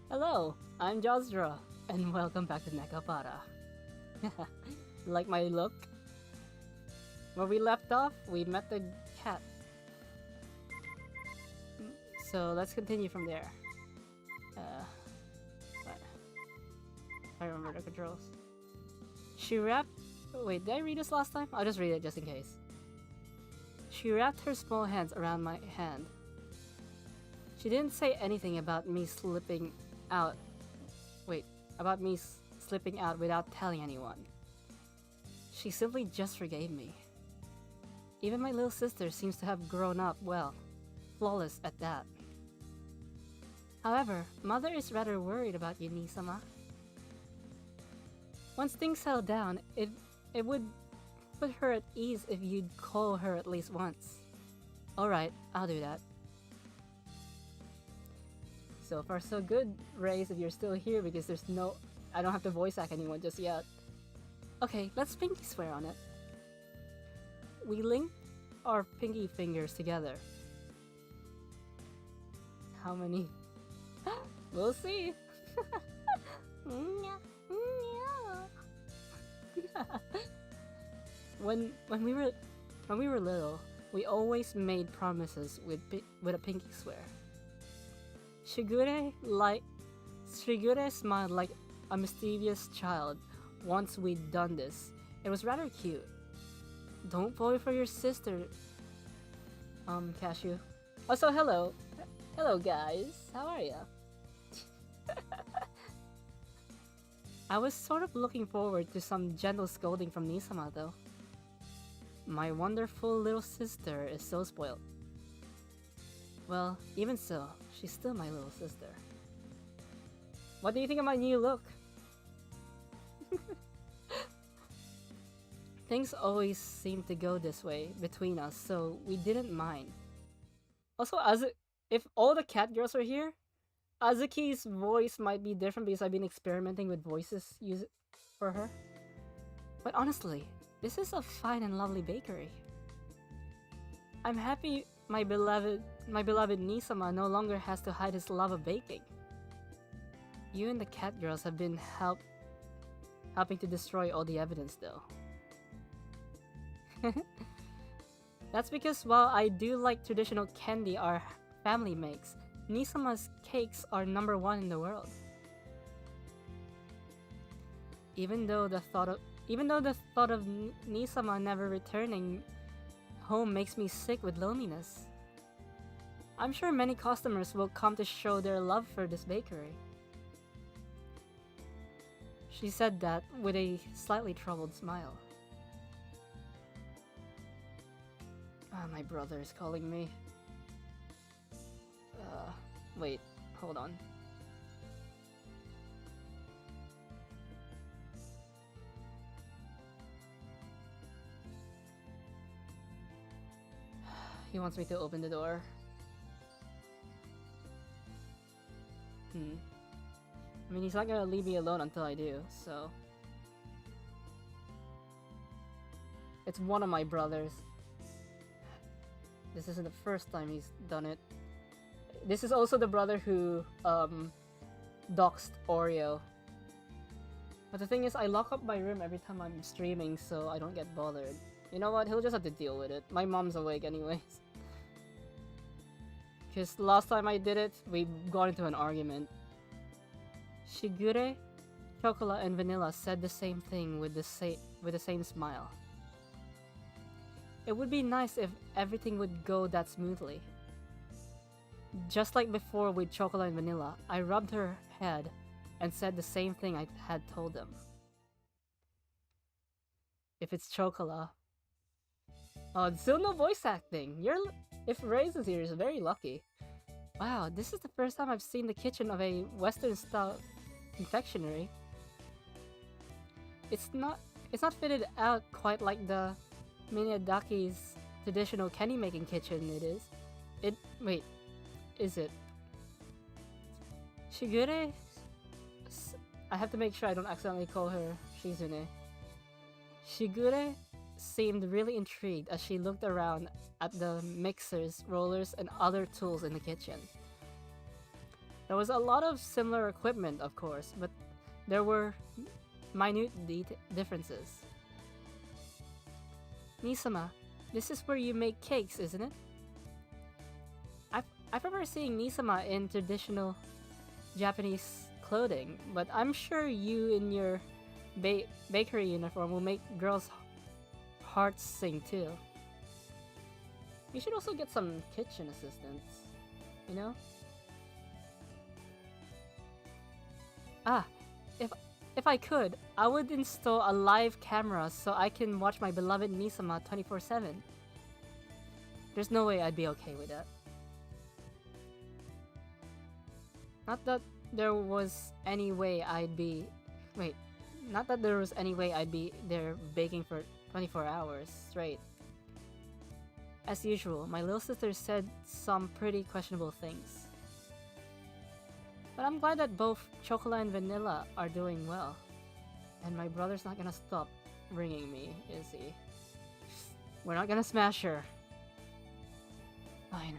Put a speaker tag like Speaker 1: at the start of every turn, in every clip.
Speaker 1: Hello, I'm Josdra, and welcome back to Nekopara. Like my look? Where we left off, we met the cat. So let's continue from there. What? I remember the controls. She wrapped... Wait, did I read this last time? I'll just read it just in case. She wrapped her small hands around my hand. She didn't say anything about me slipping out. Wait, about me slipping out without telling anyone. She simply just forgave me. Even my little sister seems to have grown up well, flawless at that. However, Mother is rather worried about you, Nisama. Once things settle down, it would put her at ease if you'd call her at least once. Alright, I'll do that. So far so good, Raze, if you're still here, because there's no... I don't have to voice act anyone just yet. Okay, let's pinky swear on it. We link our pinky fingers together. How many? We'll see. When we were little, we always made promises with a pinky swear. Shigure smiled like a mischievous child once we'd done this. It was rather cute. Don't fall for your sister, Cashew. Also, hello. Hello, guys. How are ya? I was sort of looking forward to some gentle scolding from Nisama, though. My wonderful little sister is so spoiled. Well, even so, she's still my little sister. What do you think of my new look? Things always seem to go this way between us, so we didn't mind. Also, if all the cat girls are here, Azuki's voice might be different because I've been experimenting with voices for her. But honestly, this is a fine and lovely bakery. I'm happy my beloved Nisama no longer has to hide his love of baking. You and the cat girls have been helping to destroy all the evidence, though. That's because while I do like traditional candy our family makes, Nisama's cakes are #1 in the world. Even though the thought of Nisama never returning home makes me sick with loneliness. I'm sure many customers will come to show their love for this bakery. She said that with a slightly troubled smile. My brother is calling me. Wait, hold on. He wants me to open the door. I mean, he's not gonna leave me alone until I do, so... It's one of my brothers. This isn't the first time he's done it. This is also the brother who, doxed Oreo. But the thing is, I lock up my room every time I'm streaming, so I don't get bothered. You know what? He'll just have to deal with it. My mom's awake anyways. Because last time I did it, we got into an argument. Shigure, Chocolate, and Vanilla said the same thing with the same smile. It would be nice if everything would go that smoothly. Just like before with Chocolate and Vanilla, I rubbed her head and said the same thing I had told them. If it's Chocolate... Oh, still no voice acting! If Raze is here, is very lucky. Wow, this is the first time I've seen the kitchen of a Western-style confectionery. It's not fitted out quite like the Miyadaki's traditional candy-making kitchen it is. Wait, is it? Shigure... I have to make sure I don't accidentally call her Shizune. Shigure seemed really intrigued as she looked around at the mixers, rollers, and other tools in the kitchen. There was a lot of similar equipment, of course, but there were minute differences. Nisama, this is where you make cakes, isn't it? I remember seeing Nisama in traditional Japanese clothing, but I'm sure you in your bakery uniform will make girls' hearts sing too. You should also get some kitchen assistants, you know? Ah, if I could, I would install a live camera so I can watch my beloved Nisama 24/7. There's no way I'd be okay with that. Not that there was any way I'd be... Wait, not that there was any way I'd be there baking for 24 hours straight. As usual, my little sister said some pretty questionable things. But I'm glad that both Chocolate and Vanilla are doing well. And my brother's not gonna stop ringing me, is he? We're not gonna smash her. Fine.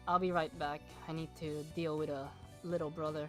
Speaker 1: I'll be right back. I need to deal with a little brother.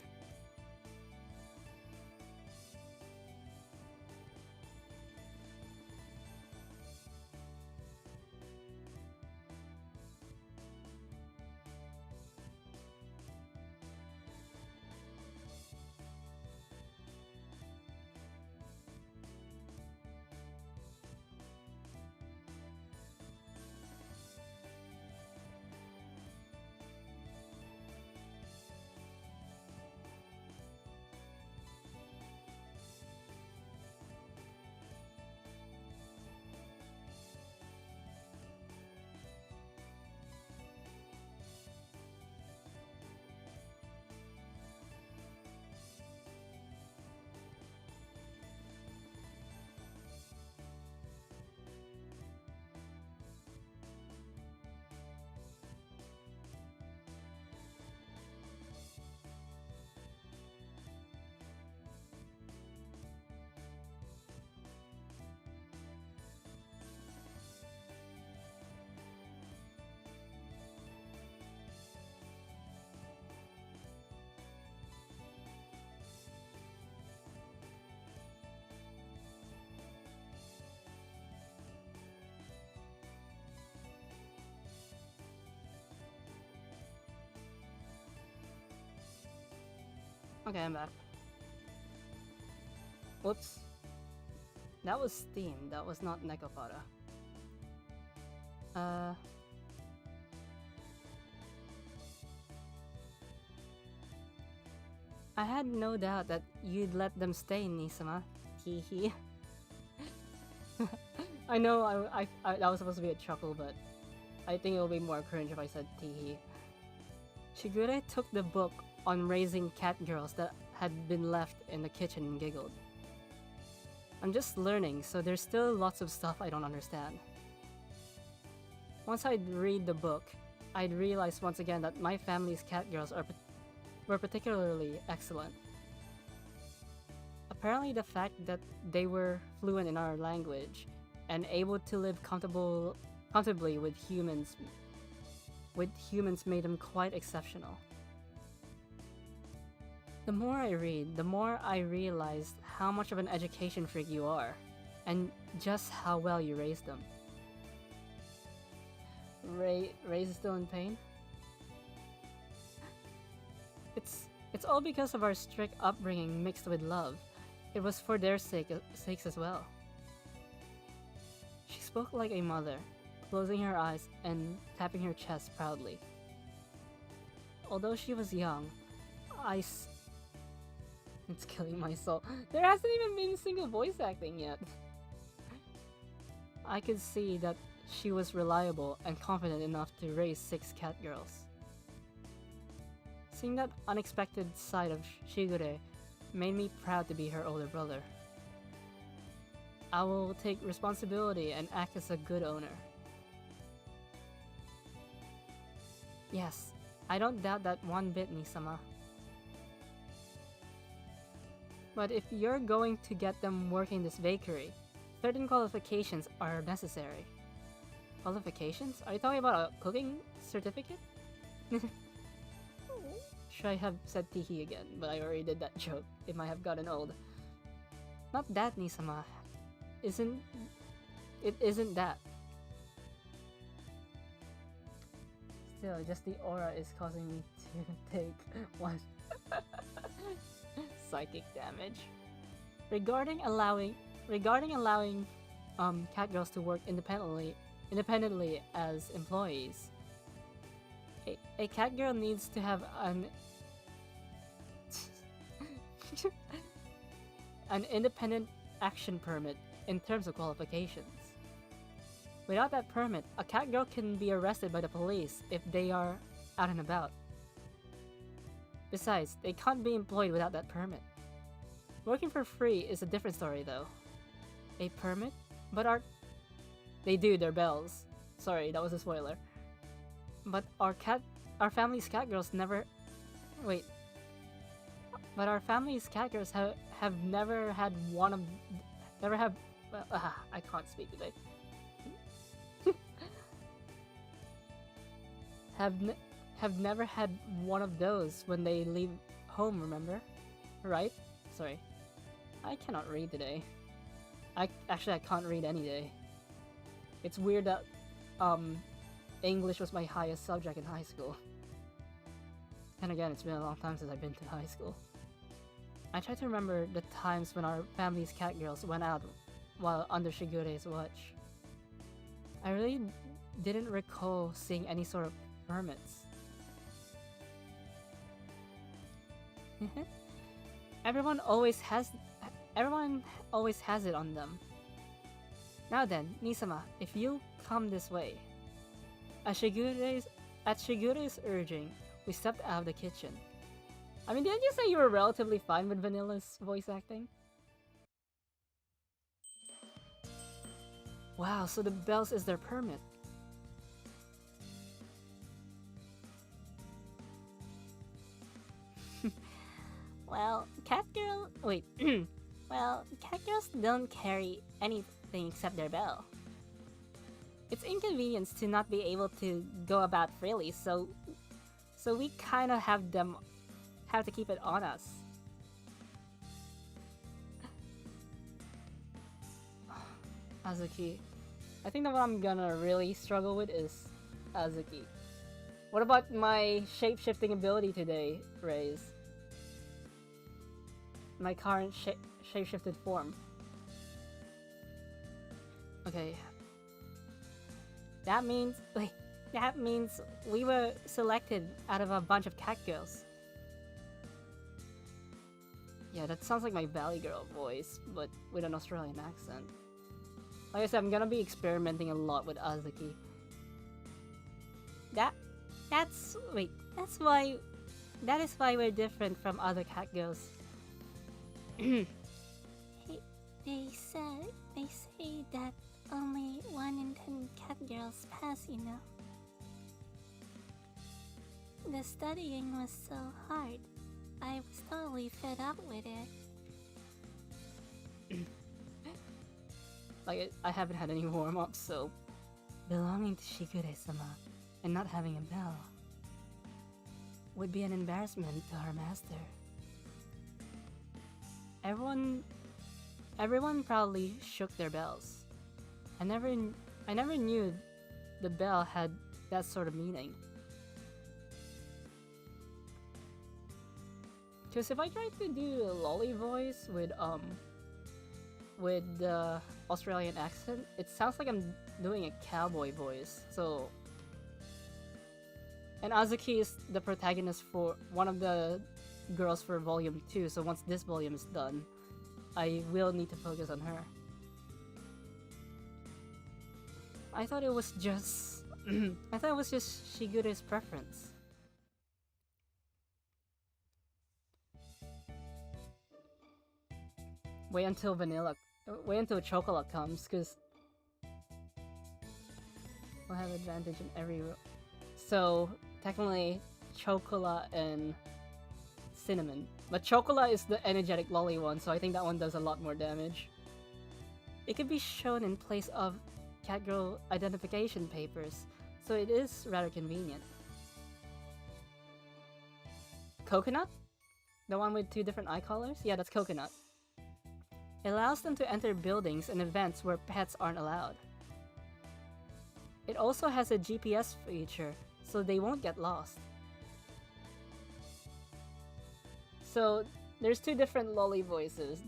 Speaker 1: Okay, I'm back. Whoops. That was Steam, that was not Nekopara. I had no doubt that you'd let them stay, Nisama. Teehee. I know that was supposed to be a chuckle, but I think it will be more cringe if I said teehee. Shigure took the book on raising cat girls that had been left in the kitchen and giggled. I'm just learning, so there's still lots of stuff I don't understand. Once I'd read the book, I'd realize once again that my family's cat girls were particularly excellent. Apparently the fact that they were fluent in our language and able to live comfortably with humans made them quite exceptional. The more I read, the more I realized how much of an education freak you are, and just how well you raised them. Ray is still in pain? It's all because of our strict upbringing mixed with love. It was for their sakes as well. She spoke like a mother, closing her eyes and tapping her chest proudly. Although she was young, it's killing my soul. There hasn't even been a single voice acting yet. I could see that she was reliable and confident enough to raise 6 cat girls. Seeing that unexpected side of Shigure made me proud to be her older brother. I will take responsibility and act as a good owner. Yes, I don't doubt that one bit, Nisama. But if you're going to get them working this bakery, certain qualifications are necessary. Qualifications? Are you talking about a cooking certificate? Should I have said Tihi again? But I already did that joke. It might have gotten old. Not that, Nisama. Isn't that. Still, just the aura is causing me to take one psychic damage. Regarding allowing catgirls to work independently as employees, a catgirl needs to have an independent action permit in terms of qualifications. Without that permit, a catgirl can be arrested by the police if they are out and about. Besides, they can't be employed without that permit. Working for free is a different story though. A permit? But they do, they're bells. Sorry, that was a spoiler. But our family's catgirls never... Wait. But our family's catgirls have never had one of... Never have... I can't speak today. have never had one of those when they leave home, remember? Right? Sorry. I cannot read today. I can't read any day. It's weird that English was my highest subject in high school. And again, it's been a long time since I've been to high school. I try to remember the times when our family's catgirls went out while under Shigure's watch. I really didn't recall seeing any sort of permits. Everyone always has it on them. Now then, Nisama, if you come this way. At Shigure's urging, we stepped out of the kitchen. I mean, didn't you say you were relatively fine with Vanilla's voice acting? Wow, so the bells is their permit. Well, catgirls don't carry anything except their bell. It's inconvenience to not be able to go about freely, so we kinda have to keep it on us. Azuki. I think that what I'm gonna really struggle with is Azuki. What about my shape-shifting ability today, Raze? My current shape-shifted form. Okay. That means we were selected out of a bunch of catgirls. Yeah, that sounds like my Valley Girl voice, but with an Australian accent. Like I said, I'm gonna be experimenting a lot with Azuki. That is why we're different from other catgirls. They say that only 1 in 10 catgirls pass, you know. The studying was so hard. I was totally fed up with it. Like, I haven't had any warm-ups, so... Belonging to Shigure-sama and not having a bell would be an embarrassment to our master. Everyone proudly shook their bells. I never knew the bell had that sort of meaning. Cause if I try to do a lolly voice with the Australian accent, it sounds like I'm doing a cowboy voice. So, and Azuki is the protagonist for one of the girls for volume 2. So once this volume is done, I will need to focus on her. I thought it was just Shigure's preference. Wait until Chocolate comes, cause we'll have advantage in every row. So technically, Chocolate and Cinnamon, but Chocolate is the energetic lolly one, so I think that one does a lot more damage. It could be shown in place of catgirl identification papers, so it is rather convenient. Coconut? The one with 2 different eye colors? Yeah, that's Coconut. It allows them to enter buildings and events where pets aren't allowed. It also has a GPS feature, so they won't get lost. So there's 2 different lolly voices.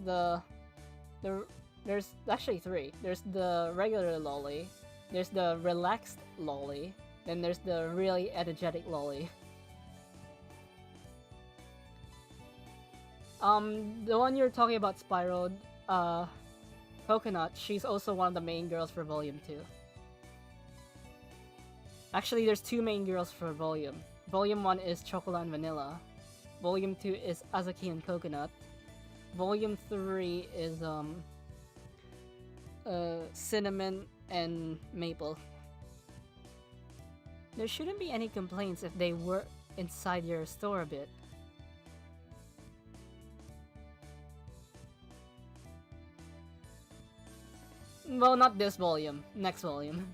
Speaker 1: There's actually 3. There's the regular lolly, there's the relaxed lolly, then there's the really energetic lolly. The one you're talking about, Spyro, Coconut, she's also one of the main girls for Volume 2. Actually, there's 2 main girls for Volume. Volume 1 is Chocolate and Vanilla. Volume 2 is Azuki and Coconut. Volume 3 is, Cinnamon and Maple. There shouldn't be any complaints if they were inside your store a bit. Well, not this volume, next volume.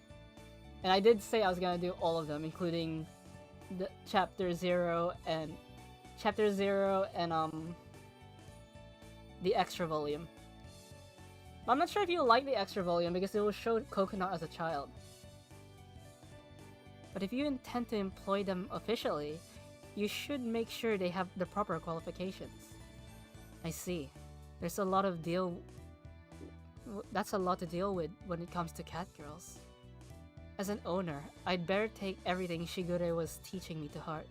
Speaker 1: And I did say I was gonna do all of them, including the Chapter 0 and the extra volume. But I'm not sure if you'll like the extra volume because it will show Coconut as a child. But if you intend to employ them officially, you should make sure they have the proper qualifications. I see. There's a lot of that's a lot to deal with when it comes to cat girls. As an owner, I'd better take everything Shigure was teaching me to heart.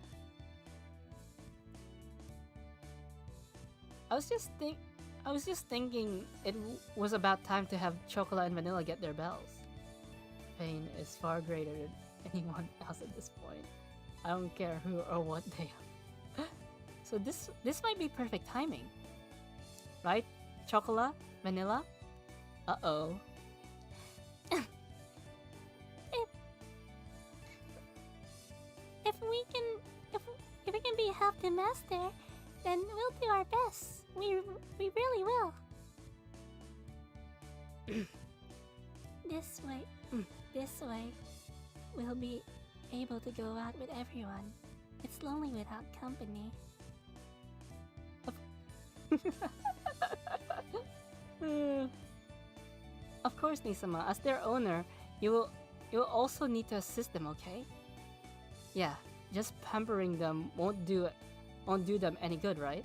Speaker 1: I was just thinking it was about time to have Chocolate and Vanilla get their bells. Pain is far greater than anyone else at this point. I don't care who or what they are. So this might be perfect timing. Right? Chocolate? Vanilla? Uh-oh.
Speaker 2: If we can be helped to master, then we'll do our best. We really will. This way, we'll be able to go out with everyone. It's lonely without company.
Speaker 1: Of course, Nisama. As their owner, you will also need to assist them, okay? Yeah, just pampering them won't do them any good, right?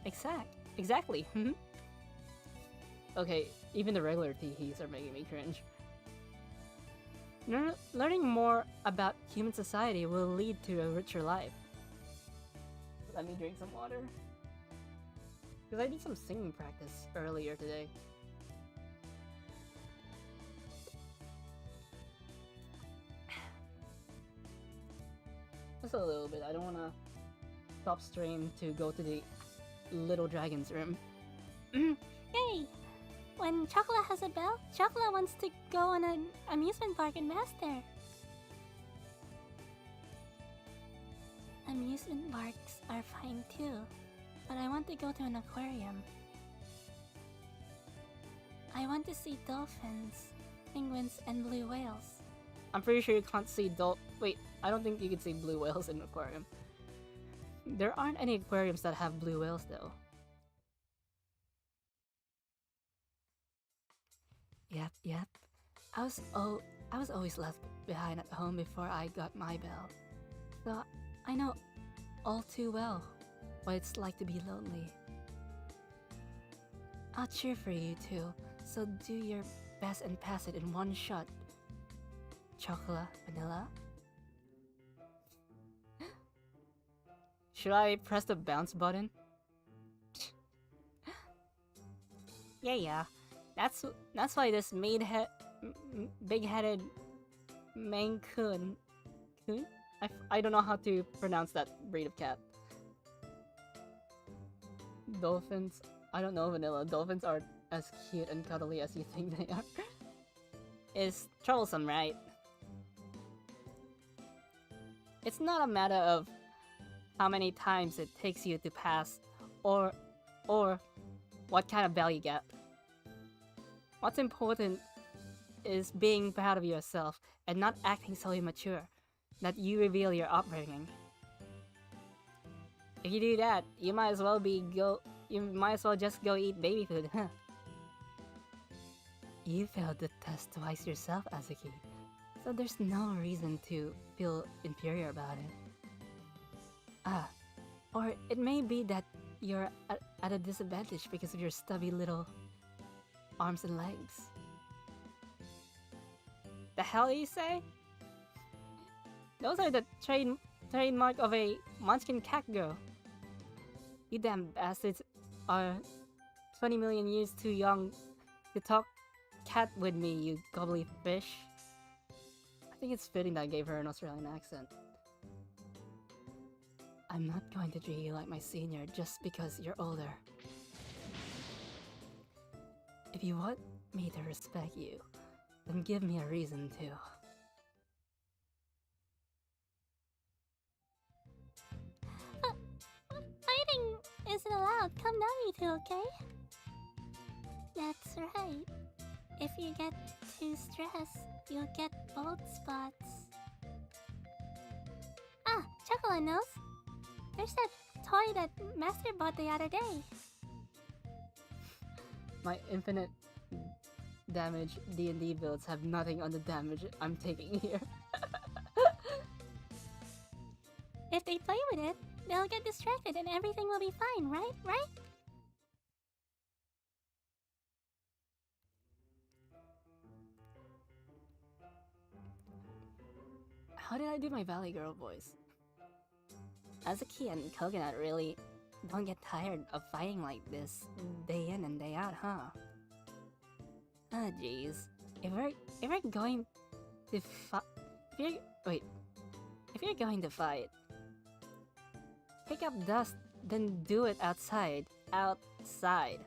Speaker 1: Exactly. Okay, even the regular teehees are making me cringe. Learning more about human society will lead to a richer life. Let me drink some water. Because I did some singing practice earlier today. Just a little bit. I don't want to stop stream to go to the little dragon's room.
Speaker 2: Hey! When Chocolate has a bell, Chocolate wants to go on an amusement park in Master. Amusement parks are fine too, but I want to go to an aquarium. I want to see dolphins, penguins, and blue whales.
Speaker 1: I'm pretty sure you can't see wait, I don't think you can see blue whales in an aquarium. There aren't any aquariums that have blue whales though. Yep. I was always left behind at home before I got my bell. So I know all too well what it's like to be lonely. I'll cheer for you too, so do your best and pass it in one shot. Chocolate, Vanilla? Should I press the bounce button? Yeah. That's why this big-headed Maine Coon? I don't know how to pronounce that breed of cat. Dolphins? I don't know, Vanilla. Dolphins aren't as cute and cuddly as you think they are. It's troublesome, right? It's not a matter of how many times it takes you to pass or what kind of bell you get. What's important is being proud of yourself and not acting so immature that you reveal your upbringing. If you do that, you might as well just go eat baby food, huh? You failed the test twice yourself, Azuki. So there's no reason to feel inferior about it. Ah, or it may be that you're at a disadvantage because of your stubby little arms and legs. The hell you say? Those are the trademark of a munchkin cat girl. You damn bastards are 20 million years too young to talk cat with me, you gobbly fish. I think it's fitting that I gave her an Australian accent. I'm not going to treat you like my senior just because you're older. If you want me to respect you, then give me a reason to.
Speaker 2: Fighting isn't allowed. Come down, you two, okay? That's right. If you get too stressed, you'll get bald spots. Ah, Chocolate knows. There's that toy that Master bought the other day.
Speaker 1: My infinite damage D&D builds have nothing on the damage I'm taking here.
Speaker 2: If they play with it, they'll get distracted and everything will be fine, right? Right?
Speaker 1: How did I do my Valley Girl voice? Azuki and Coconut really don't get tired of fighting like this day in and day out, huh? Ah, jeez. If we're going to if you're going to fight, pick up dust, then do it outside. Outside.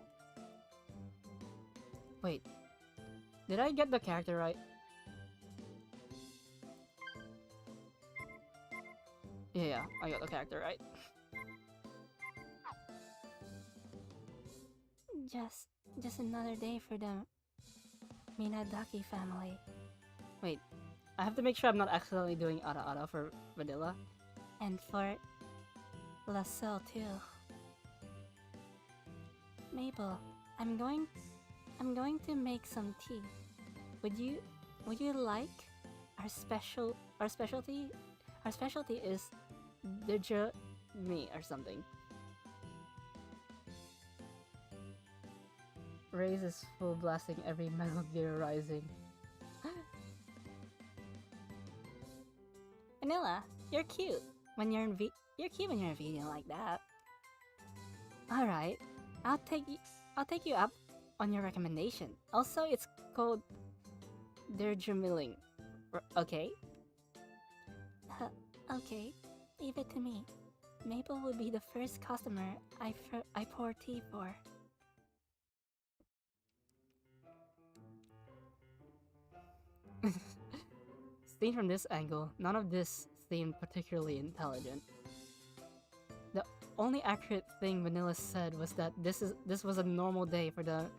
Speaker 1: Wait, did I get the character right? Yeah, I got the character right.
Speaker 2: Just another day for the Minadaki family.
Speaker 1: Wait, I have to make sure I'm not accidentally doing Ara for Vanilla.
Speaker 2: And for Lascelles too. Maple, I'm going to make some tea. Would you like our specialty? Our specialty is Dirja me or something. Raze is full blasting every Metal Gear Rising. Vanilla, you're cute when you're cute when you're in video like that.
Speaker 1: All right, I'll take you up on your recommendation. Also, it's called Dirja milling. Okay.
Speaker 2: Okay, leave it to me. Maple will be the first customer I pour tea for.
Speaker 1: Seen from this angle, none of this seemed particularly intelligent. The only accurate thing Vanilla said was that this was a normal day for the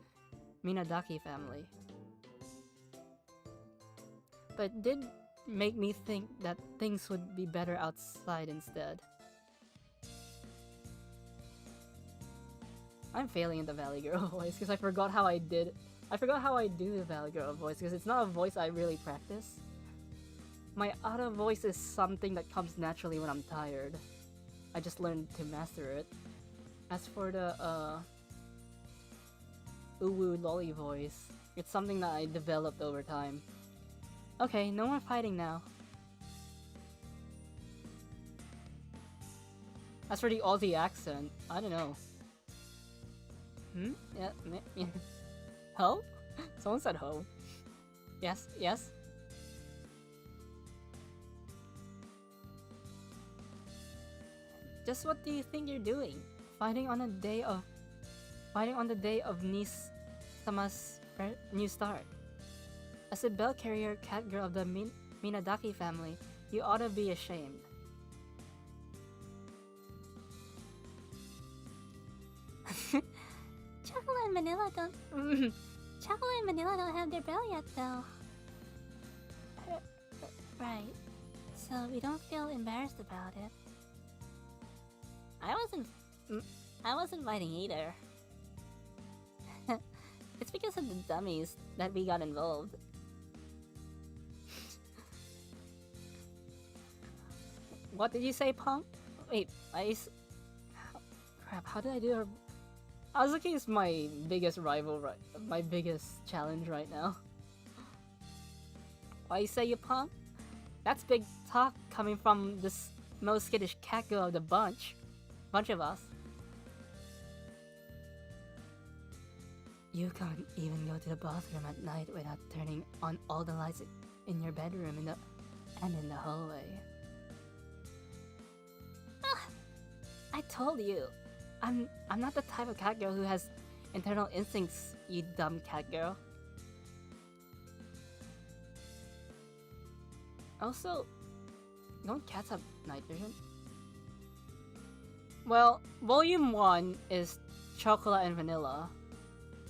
Speaker 1: Minadaki family. But it did make me think that things would be better outside instead. I'm failing in the Valley Girl voice because I forgot how I do the Valley Girl voice because it's not a voice I really practice. My other voice is something that comes naturally when I'm tired. I just learned to master it. As for the Uwu Lolly voice, it's something that I developed over time. Okay, no more fighting now. As for the Aussie accent, I don't know. Yeah. Ho? Someone said ho. Yes. Just what do you think you're doing? Fighting on the day of Nice-sama's new start. As a bell carrier cat girl of the Minadaki family, you ought to be ashamed.
Speaker 2: Chocolate and Vanilla don't have their bell yet though. Right. So we don't feel embarrassed about it. I wasn't. I wasn't fighting either. It's because of the dummies that we got involved.
Speaker 1: What did you say, Punk? Wait, crap, how did I do her? Azuki is my biggest rival, my biggest challenge right now. Why you say you punk? That's big talk coming from this most skittish cat girl of the bunch of us. You can't even go to the bathroom at night without turning on all the lights in your bedroom and in the hallway. I told you, I'm not the type of cat girl who has internal instincts, you dumb cat girl. Also, don't cats have night vision? Well, Volume 1 is chocolate and vanilla.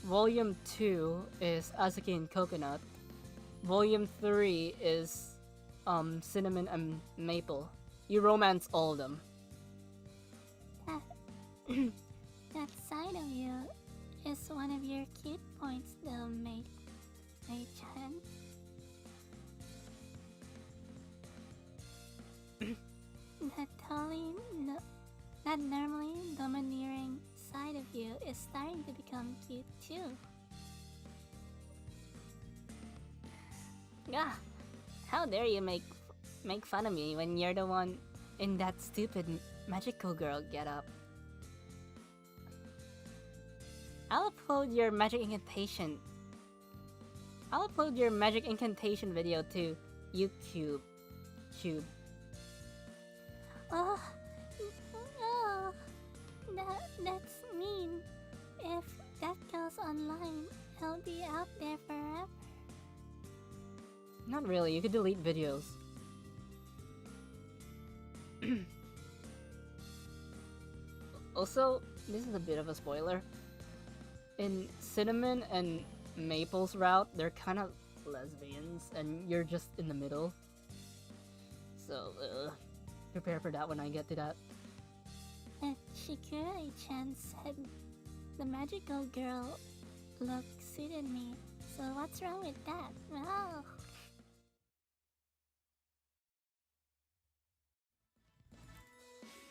Speaker 1: Volume 2 is Azuki and coconut. Volume 3 is cinnamon and maple. You romance all of them.
Speaker 2: That side of you is one of your cute points though, Mei-chan. That normally domineering side of you is starting to become cute too. Ah, how dare you make fun of me when you're the one in that stupid magical girl getup. I'll upload your magic incantation video to YouTube. Oh, that's mean. If that goes online, it'll be out there forever.
Speaker 1: Not really, you could delete videos. Also, this is a bit of a spoiler. In Cinnamon and Maple's route, they're kind of lesbians, and you're just in the middle. So, prepare for that when I get to that.
Speaker 2: Shikure-chan said the magical girl look suited me, so what's wrong with that? Oh.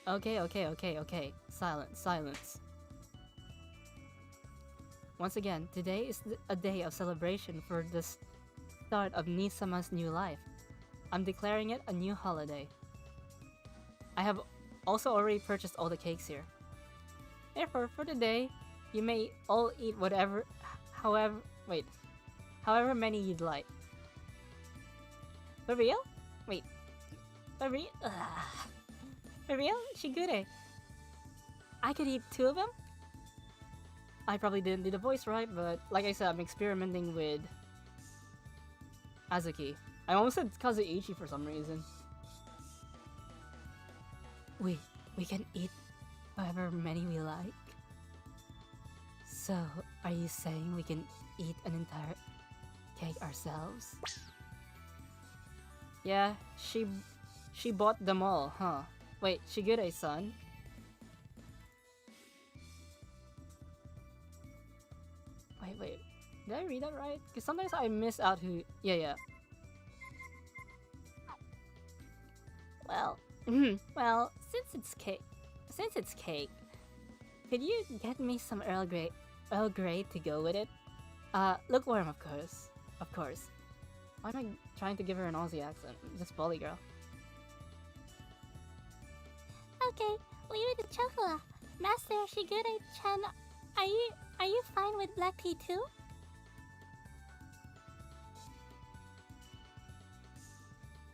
Speaker 1: Okay. Silence. Once again, today is a day of celebration for the start of Nisama's new life. I'm declaring it a new holiday. I have also already purchased all the cakes here. Therefore, for today, you may all eat however many you'd like. For real? Wait. For real? For real? Shigure? I could eat 2 of them? I probably didn't do the voice right, but like I said, I'm experimenting with Azuki. I almost said Kazuichi for some reason. We can eat however many we like. So, are you saying we can eat an entire cake ourselves? Yeah, she bought them all, huh? Wait, Shigure-san? Wait. Did I read that right? Because sometimes I miss out who... Yeah.
Speaker 2: Well, since it's cake, could you get me some Earl Grey to go with it?
Speaker 1: Lukewarm, of course. Why am I trying to give her an Aussie accent? Just Bolly girl.
Speaker 2: Okay, leave it to chocolate. Master Shigure-chan, are you fine with black tea too?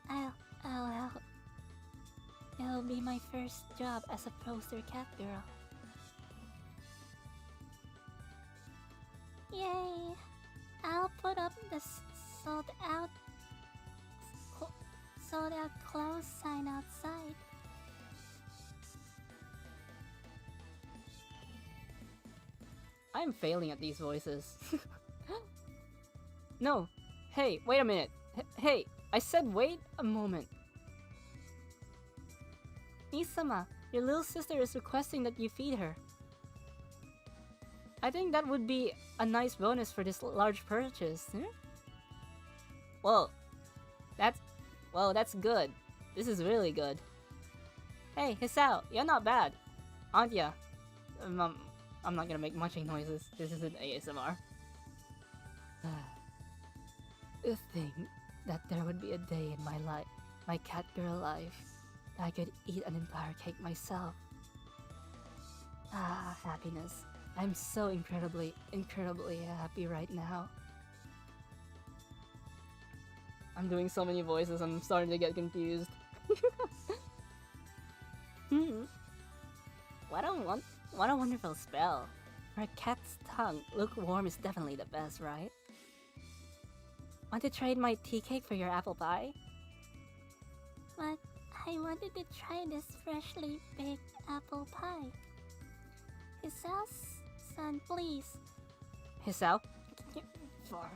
Speaker 2: I'll help. It'll be my first job as a poster cat girl. Yay! I'll put up the sold out clothes sign outside.
Speaker 1: I'm failing at these voices. No! Hey, wait a minute! Hey! I said wait a moment!
Speaker 2: Nisama,
Speaker 1: Your little sister is requesting that you feed her. I think that would be a nice bonus for this large purchase. Well, that's good. This is really good. Hey, Hisao, you're not bad, aren't ya? I'm not gonna make munching noises. This isn't ASMR. To think that there would be a day in my life, my cat girl life, that I could eat an entire cake myself. Ah, happiness. I'm so incredibly happy right now. I'm doing so many voices, I'm starting to get confused. What a wonderful spell. For a cat's tongue, lukewarm is definitely the best, right? Want to trade my tea cake for your apple pie?
Speaker 2: But I wanted to try this freshly baked apple pie. Hisao-san, please.
Speaker 1: Hisao? Far.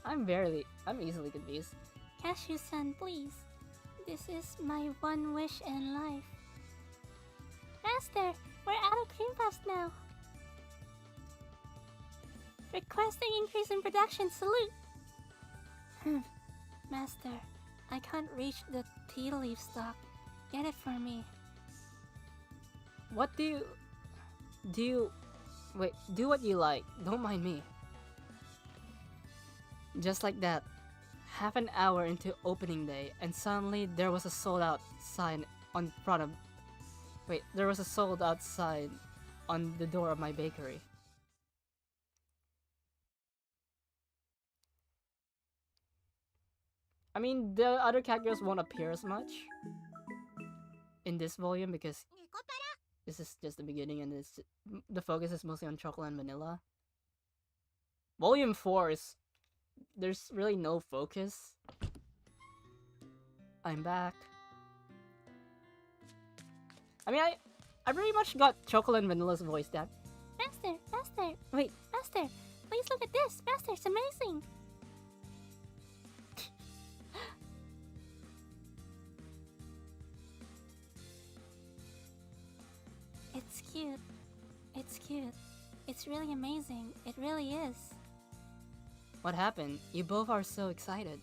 Speaker 1: I'm easily confused.
Speaker 2: Cashew-san, please. This is my one wish in life. Master, we're out of cream puffs now. Requesting increase in production, salute! Master, I can't reach the tea leaf stock. Get it for me.
Speaker 1: What do you... Wait, do what you like. Don't mind me. Just like that, half an hour into opening day, and suddenly there was a sold out sign on front of... Wait, there was a sold out sign on the door of my bakery. I mean, the other cat girls won't appear as much in this volume because this is just the beginning and the focus is mostly on chocolate and vanilla. Volume 4 is... There's really no focus. I'm back. I mean, I pretty much got chocolate and vanilla's voice down.
Speaker 2: Master,
Speaker 1: Wait,
Speaker 2: Master, please look at this. Master, it's amazing. It's cute. It's cute. It's really amazing. It really is.
Speaker 1: what happened? You both are so excited.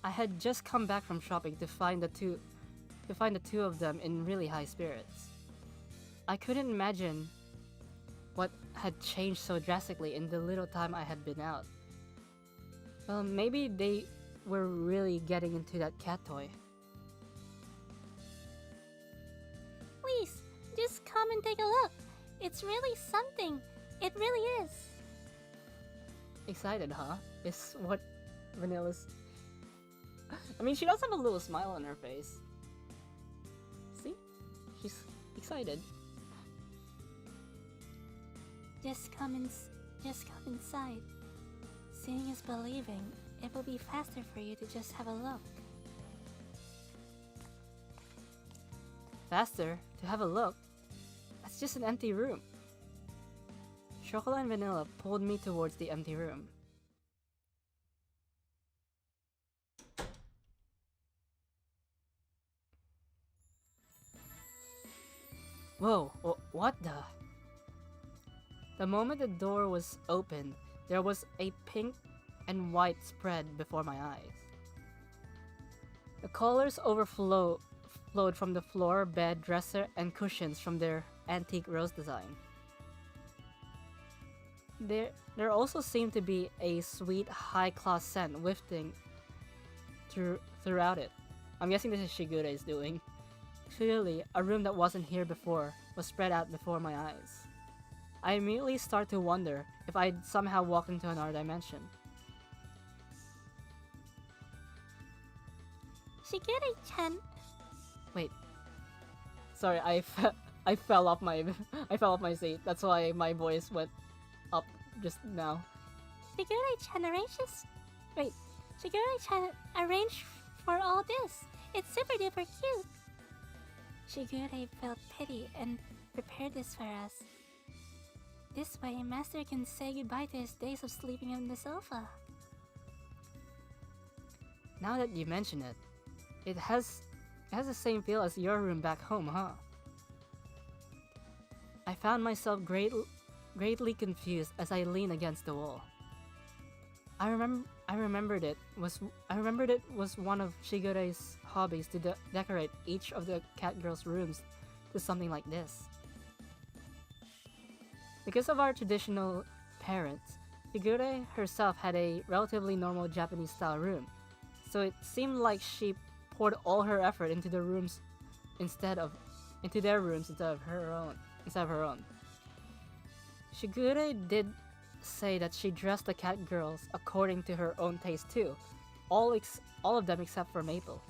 Speaker 1: I had just come back from shopping to find the two of them in really high spirits. I couldn't imagine what had changed so drastically in the little time I had been out. Well, maybe they were really getting into that cat toy.
Speaker 2: Please, just come and take a look. It's really something. It really is.
Speaker 1: Excited, huh? Is what Vanilla's... I mean, she does have a little smile on her face. See? She's excited.
Speaker 2: Just come inside. Seeing is believing. It will be faster for you to just have a look.
Speaker 1: Faster? To have a look? That's just an empty room. Chocolate and Vanilla pulled me towards the empty room. Whoa, what the? The moment the door was open, there was a pink and white spread before my eyes. The colors flowed from the floor, bed, dresser, and cushions from their antique rose design. There also seemed to be a sweet, high-class scent wafting throughout it. I'm guessing this is Shigure's doing. Clearly, a room that wasn't here before was spread out before my eyes. I immediately start to wonder if I'd somehow walked into another dimension.
Speaker 2: Shigure-chan.
Speaker 1: Wait. Sorry, I fell off my seat. That's why my voice went up just now.
Speaker 2: Shigure-chan arranged for all this. It's super duper cute. Shigure felt pity and prepared this for us. This way, Master can say goodbye to his days of sleeping on the sofa.
Speaker 1: Now that you mention it, it has It has the same feel as your room back home, huh? I found myself greatly confused as I leaned against the wall. I remembered it was one of Shigure's hobbies to decorate each of the cat girls' rooms to something like this. Because of our traditional parents, Shigure herself had a relatively normal Japanese-style room, so it seemed like she poured all her effort into their rooms instead of her own. Shigure did say that she dressed the cat girls according to her own taste too, all of them except for Maple.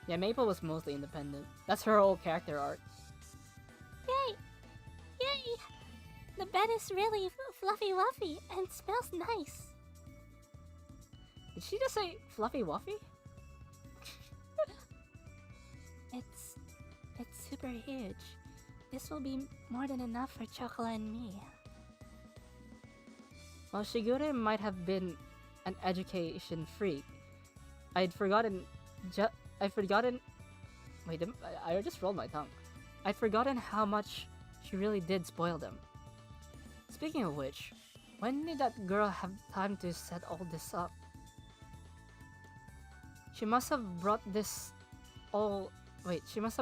Speaker 1: Yeah, Maple was mostly independent. That's her whole character arc.
Speaker 2: Yay! Yay! The bed is really fluffy wuffy and smells nice.
Speaker 1: Did she just say fluffy wuffy?
Speaker 2: It's super huge. This will be more than enough for Chocolate and me.
Speaker 1: While Shigure might have been an education freak, I just rolled my tongue. I'd forgotten how much she really did spoil them. Speaking of which, when did that girl have time to set all this up? She must have brought this oil. She might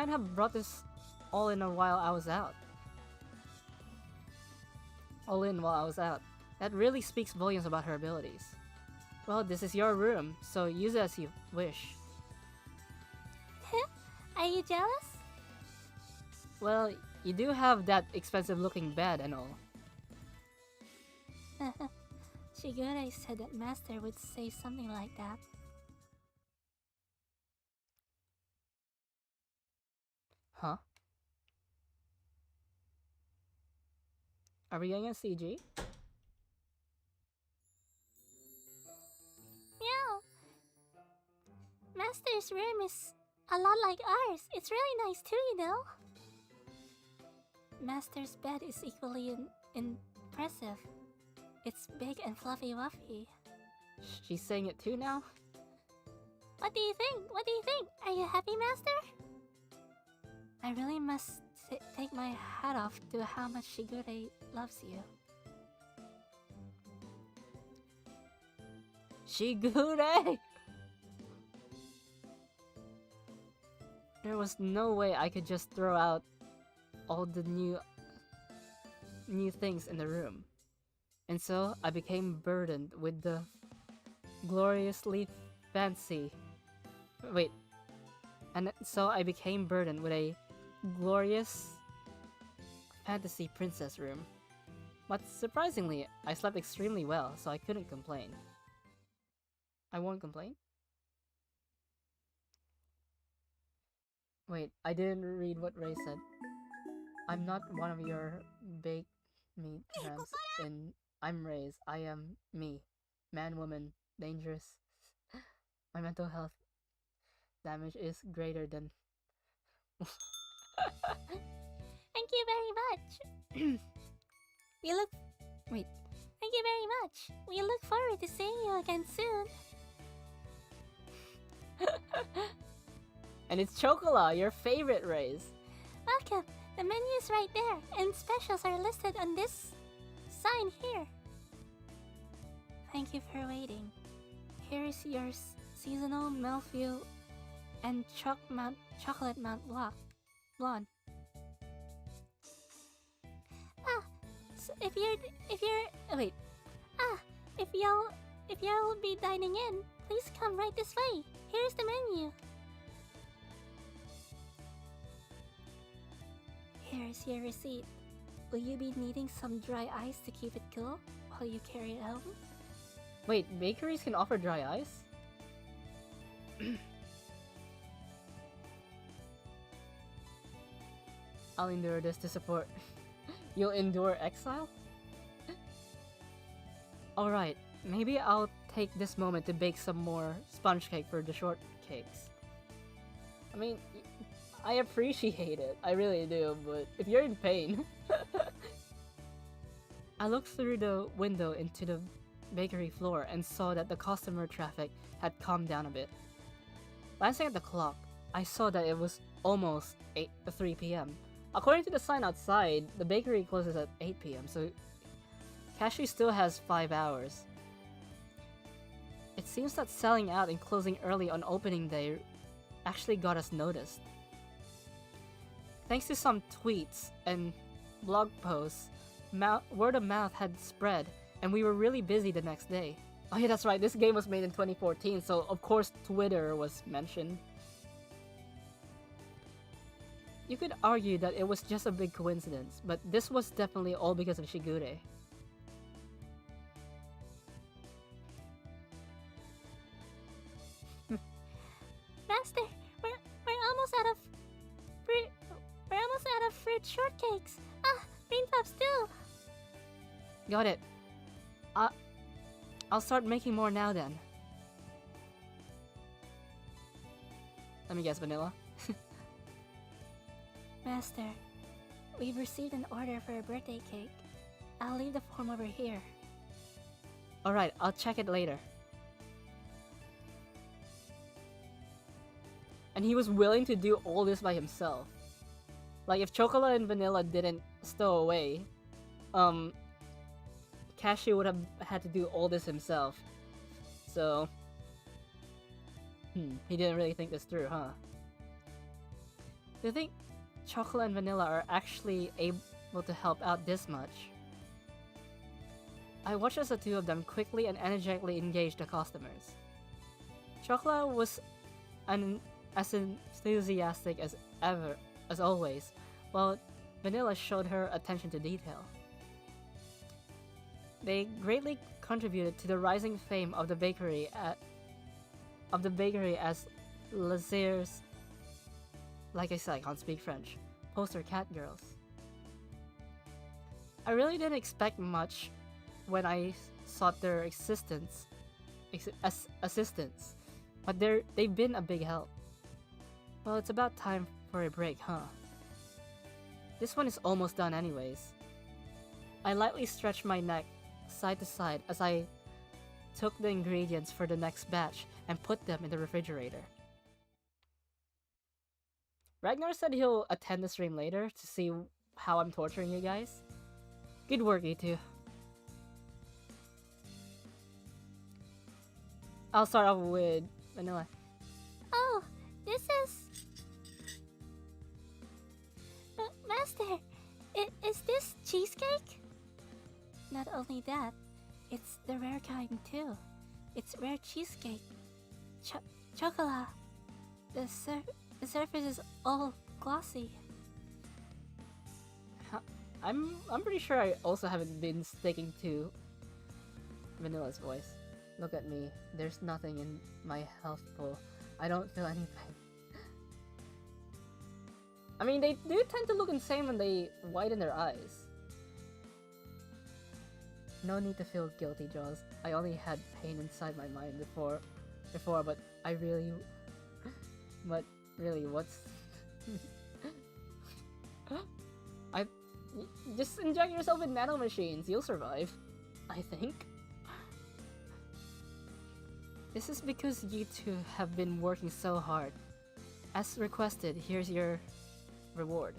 Speaker 1: have brought this all in while I was out. That really speaks volumes about her abilities. Well, this is your room, so use it as you wish.
Speaker 2: Are you jealous?
Speaker 1: Well, you do have that expensive looking bed and all.
Speaker 2: Shigure said that Master would say something like that.
Speaker 1: Huh? Are we getting a CG?
Speaker 2: Meow! Master's room is a lot like ours. It's really nice too, you know. Master's bed is equally impressive. It's big and fluffy wuffy.
Speaker 1: She's saying it too now?
Speaker 2: What do you think? What do you think? Are you happy, Master? I really must take my hat off to how much Shigure loves you.
Speaker 1: Shigure! There was no way I could just throw out all the new things in the room. And so I became burdened with the gloriously fancy... Wait. And so I became burdened with a glorious fantasy princess room. But surprisingly, I slept extremely well, so I couldn't complain. I won't complain? Wait, I didn't read what Ray said. I'm not one of your baked meat tramps in I'm Ray's. I am me. Man, woman, dangerous. My mental health damage is greater than...
Speaker 2: Thank you very much. Thank you very much. We look forward to seeing you again soon.
Speaker 1: And it's Chocola, your favorite Rays.
Speaker 2: Welcome. The menu is right there, and specials are listed on this sign here. Thank you for waiting. Here is your seasonal Melville and chocolate Mount Blonde. So if y'all will be dining in, please come right this way. Here's the menu. Here's your receipt. Will you be needing some dry ice to keep it cool while you carry it home?
Speaker 1: Wait, bakeries can offer dry ice? I'll endure this to support. You'll endure exile? Alright, maybe I'll take this moment to bake some more sponge cake for the shortcakes. I mean, I appreciate it, I really do, but if you're in pain... I looked through the window into the bakery floor and saw that the customer traffic had calmed down a bit. Glancing at the clock, I saw that it was almost 3 p.m. According to the sign outside, the bakery closes at 8 p.m., so Kashi still has 5 hours. It seems that selling out and closing early on opening day actually got us noticed. Thanks to some tweets and blog posts, word of mouth had spread, and we were really busy the next day. Oh yeah, that's right, this game was made in 2014, so of course Twitter was mentioned. You could argue that it was just a big coincidence, but this was definitely all because of Shigure.
Speaker 2: Master, we're almost out of fruit shortcakes. Ah, rain pops too.
Speaker 1: Got it. I'll start making more now then. Let me guess, vanilla.
Speaker 2: Master, we've received an order for a birthday cake. I'll leave the form over here.
Speaker 1: Alright, I'll check it later. And he was willing to do all this by himself. Like, if Chocolate and Vanilla didn't stow away, Kashi would have had to do all this himself. So, he didn't really think this through, huh? Do you think Chocolate and Vanilla are actually able to help out this much? I watched as the two of them quickly and energetically engage the customers. Chocolate was as enthusiastic as ever, as always, while Vanilla showed her attention to detail. They greatly contributed to the rising fame of the bakery as Lazer's, like I said, I can't speak French, poster cat girls. I really didn't expect much when I sought their assistance, but they've been a big help. Well, it's about time for a break, huh? This one is almost done anyways. I lightly stretched my neck side to side as I took the ingredients for the next batch and put them in the refrigerator. Ragnar said he'll attend the stream later to see how I'm torturing you guys. Good work, you two. I'll start off with Vanilla.
Speaker 2: Oh, this is... Master, is this cheesecake? Not only that, it's the rare kind too. It's rare cheesecake. Chocolate. The surface is all glossy.
Speaker 1: I'm pretty sure I also haven't been sticking to Vanilla's voice. Look at me. There's nothing in my health pool. I don't feel anything. I mean, they do tend to look insane when they widen their eyes. No need to feel guilty, Jaws. I only had pain inside my mind before, but I really... But really, what's... Just inject yourself with nanomachines, you'll survive. I think. This is because you two have been working so hard. As requested, here's your reward.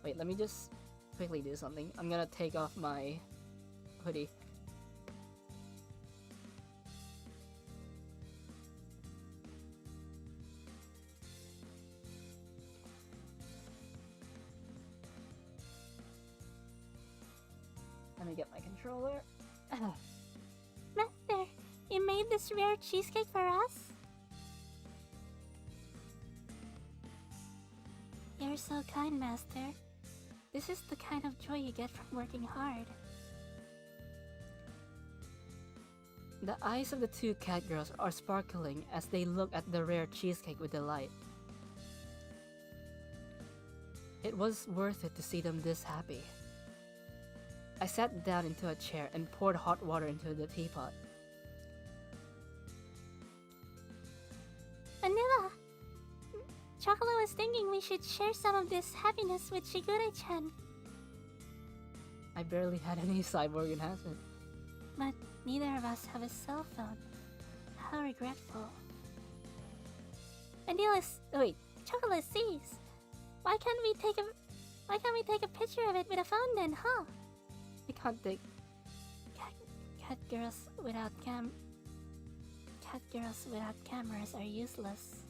Speaker 1: Wait, let me just quickly do something. I'm gonna take off my hoodie. Let me get my controller.
Speaker 2: Master, you made this rare cheesecake for us? You're so kind, Master. This is the kind of joy you get from working hard.
Speaker 1: The eyes of the two cat girls are sparkling as they look at the rare cheesecake with delight. It was worth it to see them this happy. I sat down into a chair and poured hot water into the teapot.
Speaker 2: Vanilla! Chocolate was thinking we should share some of this happiness with Shigure-chan.
Speaker 1: I barely had any cyborg enhancement.
Speaker 2: But neither of us have a cell phone. How regretful. Wait, Chocolate sees. Why can't we take a picture of it with a phone then, huh?
Speaker 1: I can't take.
Speaker 2: Cat girls without cameras are useless.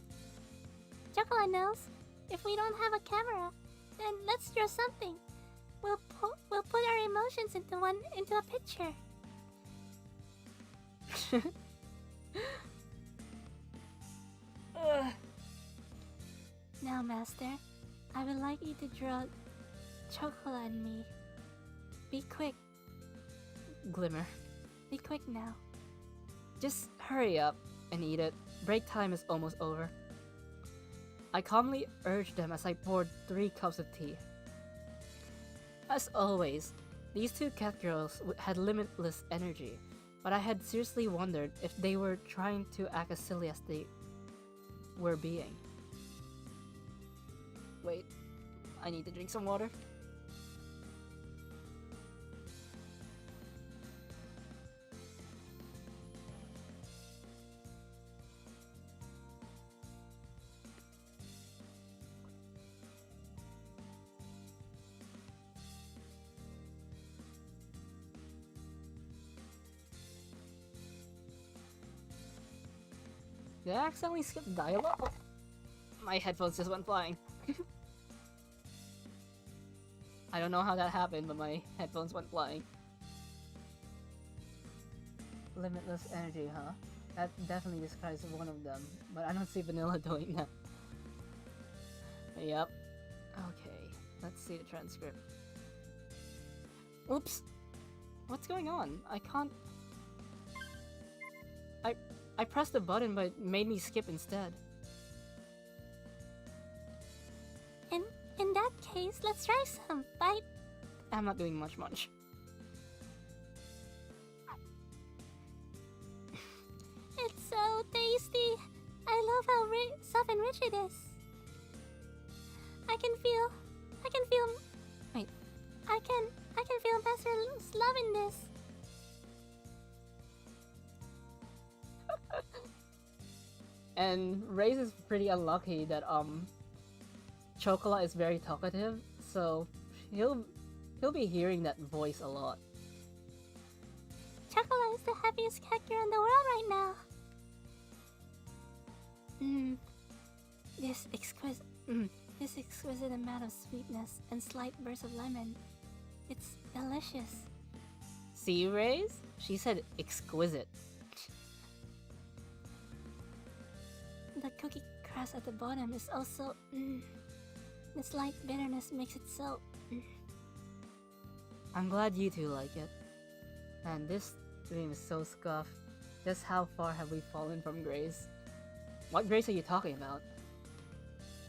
Speaker 2: Chocolate knows. If we don't have a camera, then let's draw something. We'll put our emotions into a picture. Now, Master, I would like you to draw Chocolate and me. Be quick.
Speaker 1: Glimmer.
Speaker 2: Be quick now.
Speaker 1: Just hurry up and eat it. Break time is almost over. I calmly urged them as I poured 3 cups of tea. As always, these 2 cat girls had limitless energy, but I had seriously wondered if they were trying to act as silly as they were being. Wait, I need to drink some water. Did I accidentally skip dialogue? My headphones just went flying. I don't know how that happened, but my headphones went flying. Limitless energy, huh? That definitely describes one of them, but I don't see Vanilla doing that. Yep. Okay, let's see the transcript. Oops! What's going on? I can't... I pressed the button, but it made me skip instead.
Speaker 2: In that case, let's try some. Bite.
Speaker 1: I'm not doing much.
Speaker 2: It's so tasty. I love how soft and rich it is. I can feel. Wait. I can feel Master's love in this.
Speaker 1: And Ray's is pretty unlucky that Chocolate is very talkative, so he'll be hearing that voice a lot.
Speaker 2: Chocolate is the happiest cat girl in the world right now. This exquisite amount of sweetness and slight burst of lemon. It's delicious.
Speaker 1: See, Rays? She said exquisite.
Speaker 2: The cookie crust at the bottom is also the slight bitterness makes it so
Speaker 1: I'm glad you two like it. And this dream is so scuffed. Just how far have we fallen from Grace? What Grace are you talking about?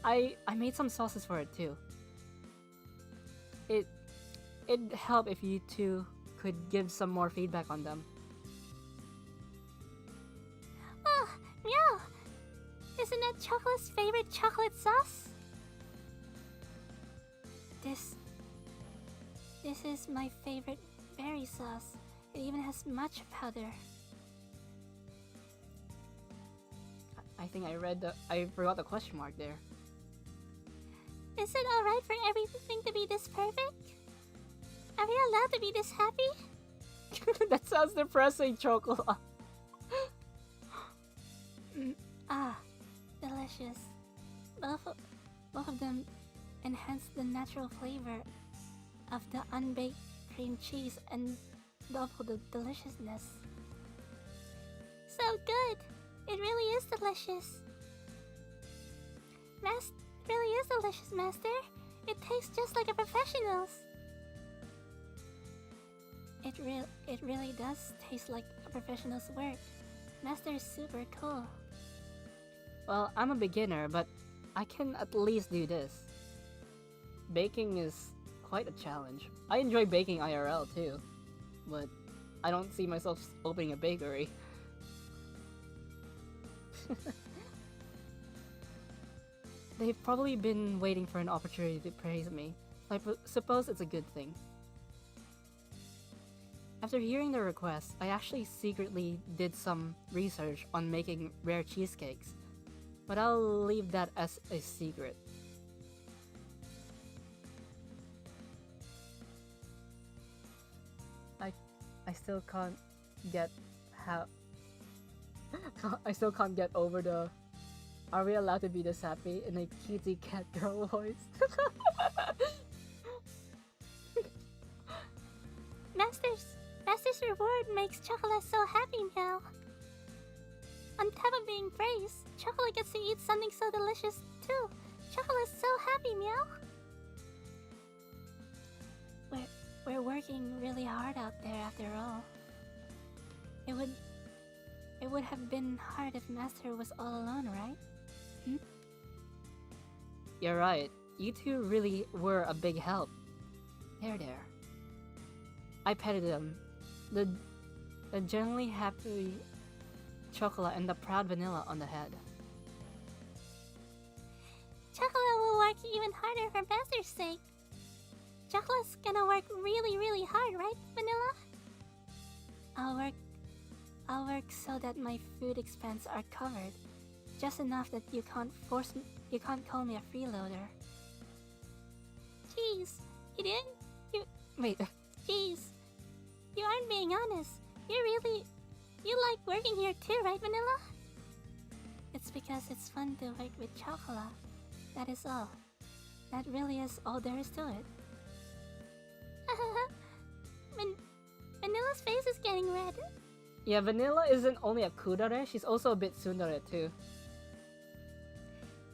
Speaker 1: I made some sauces for it too. It'd help if you two could give some more feedback on them.
Speaker 2: Oh, Meow! Isn't that Chocolate's favorite chocolate sauce? This is my favorite berry sauce. It even has matcha powder.
Speaker 1: I think I forgot the question mark there.
Speaker 2: Is it alright for everything to be this perfect? Are we allowed to be this happy?
Speaker 1: That sounds depressing, Chocolate.
Speaker 2: Delicious. Both of them enhance the natural flavor of the unbaked cream cheese and double the deliciousness. So good! It really is delicious. Really is delicious, Master. It tastes just like a professional's. It really does taste like a professional's work. Master is super cool.
Speaker 1: Well, I'm a beginner, but I can at least do this. Baking is quite a challenge. I enjoy baking IRL too, but I don't see myself opening a bakery. They've probably been waiting for an opportunity to praise me. I suppose it's a good thing. After hearing the request, I actually secretly did some research on making rare cheesecakes, but I'll leave that as a secret. I still can't get how I still can't get over the "Are we allowed to be this happy?" in a cutesy cat girl voice.
Speaker 2: Master's reward makes Chocolate so happy, Meow. On top of being praised, Chocolate gets to eat something so delicious too. Chocolate's so happy, Meow. We're working really hard out there after all. It would have been hard if Master was all alone, right? Hmm?
Speaker 1: You're right. You two really were a big help. There. I petted them. The genuinely happy Chocolate and the proud Vanilla on the head.
Speaker 2: Chocolate will work even harder for Master's sake. Chocolate's gonna work really, really hard, right, Vanilla? I'll work so that my food expenses are covered. Just enough that you can't call me a freeloader. Jeez,
Speaker 1: Wait.
Speaker 2: Jeez, you aren't being honest. You like working here too, right, Vanilla? It's because it's fun to work with Chocolate. That is all. That really is all there is to it. Vanilla's face is getting red.
Speaker 1: Yeah, Vanilla isn't only a kudare, she's also a bit tsundere too.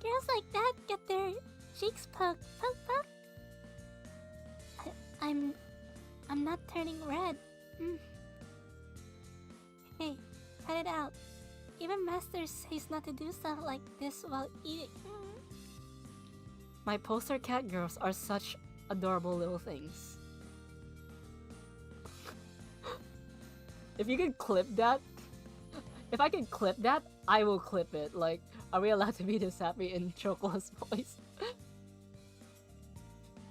Speaker 2: Girls like that get their cheeks poked. Poke. I'm not turning red. Hey, cut it out. Even Master says not to do stuff like this while eating.
Speaker 1: My poster cat girls are such adorable little things. If you can clip that, if I can clip that, I will clip it. Like, are we allowed to be this happy in Chocolate's voice?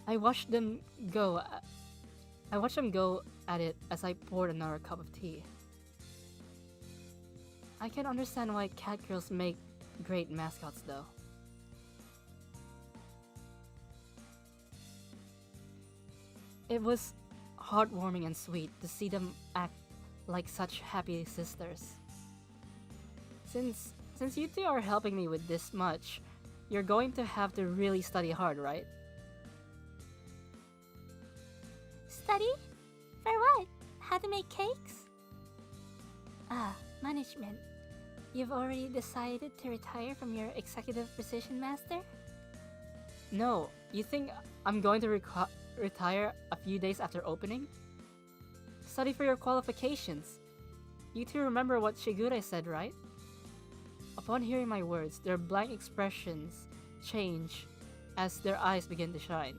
Speaker 1: I watched them go at it as I poured another cup of tea. I can understand why cat girls make great mascots though. It was heartwarming and sweet to see them act like such happy sisters. Since you two are helping me with this much, you're going to have to really study hard, right?
Speaker 2: Study? For what? How to make cakes? Management. You've already decided to retire from your executive position, Master?
Speaker 1: No, you think I'm going to retire a few days after opening? Study for your qualifications. You two remember what Shigure said, right? Upon hearing my words, their blank expressions change as their eyes begin to shine.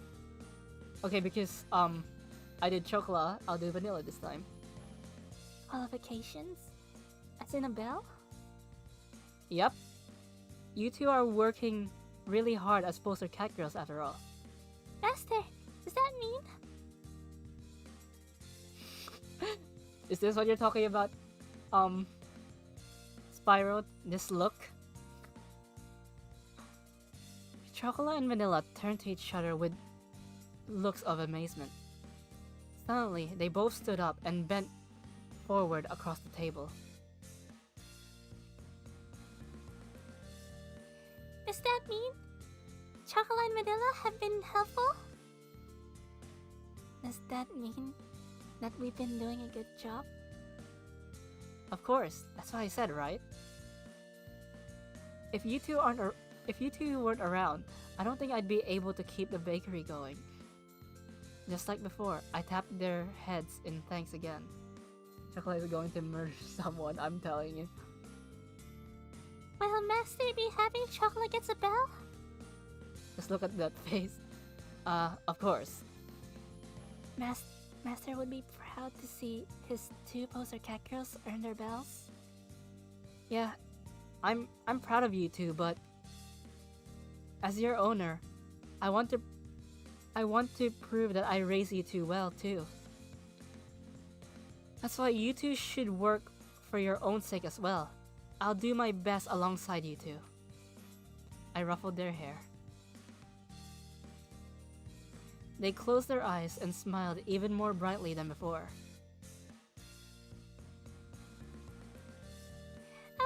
Speaker 1: Okay, because I did Chocolate, I'll do Vanilla this time.
Speaker 2: Qualifications? As in a bell?
Speaker 1: Yep. You two are working really hard as poster cat girls after all.
Speaker 2: Master, does that mean?
Speaker 1: Is this what you're talking about? Spyro, this look? Chocolate and Vanilla turned to each other with looks of amazement. Suddenly, they both stood up and bent forward across the table.
Speaker 2: Does that mean Chocolate and Vanilla have been helpful? Does that mean that we've been doing a good job?
Speaker 1: Of course, that's what I said, right? If you two weren't around, I don't think I'd be able to keep the bakery going. Just like before, I tapped their heads in thanks again. Chocolate is going to murder someone, I'm telling you.
Speaker 2: Will Master be happy if Chocolate gets a bell?
Speaker 1: Just look at that face. Of course.
Speaker 2: Master would be proud to see his two poster cat girls earn their bells.
Speaker 1: Yeah, I'm proud of you two, but as your owner, I want to prove that I raise you two well too. That's why you two should work for your own sake as well. I'll do my best alongside you two. I ruffled their hair. They closed their eyes and smiled even more brightly than before.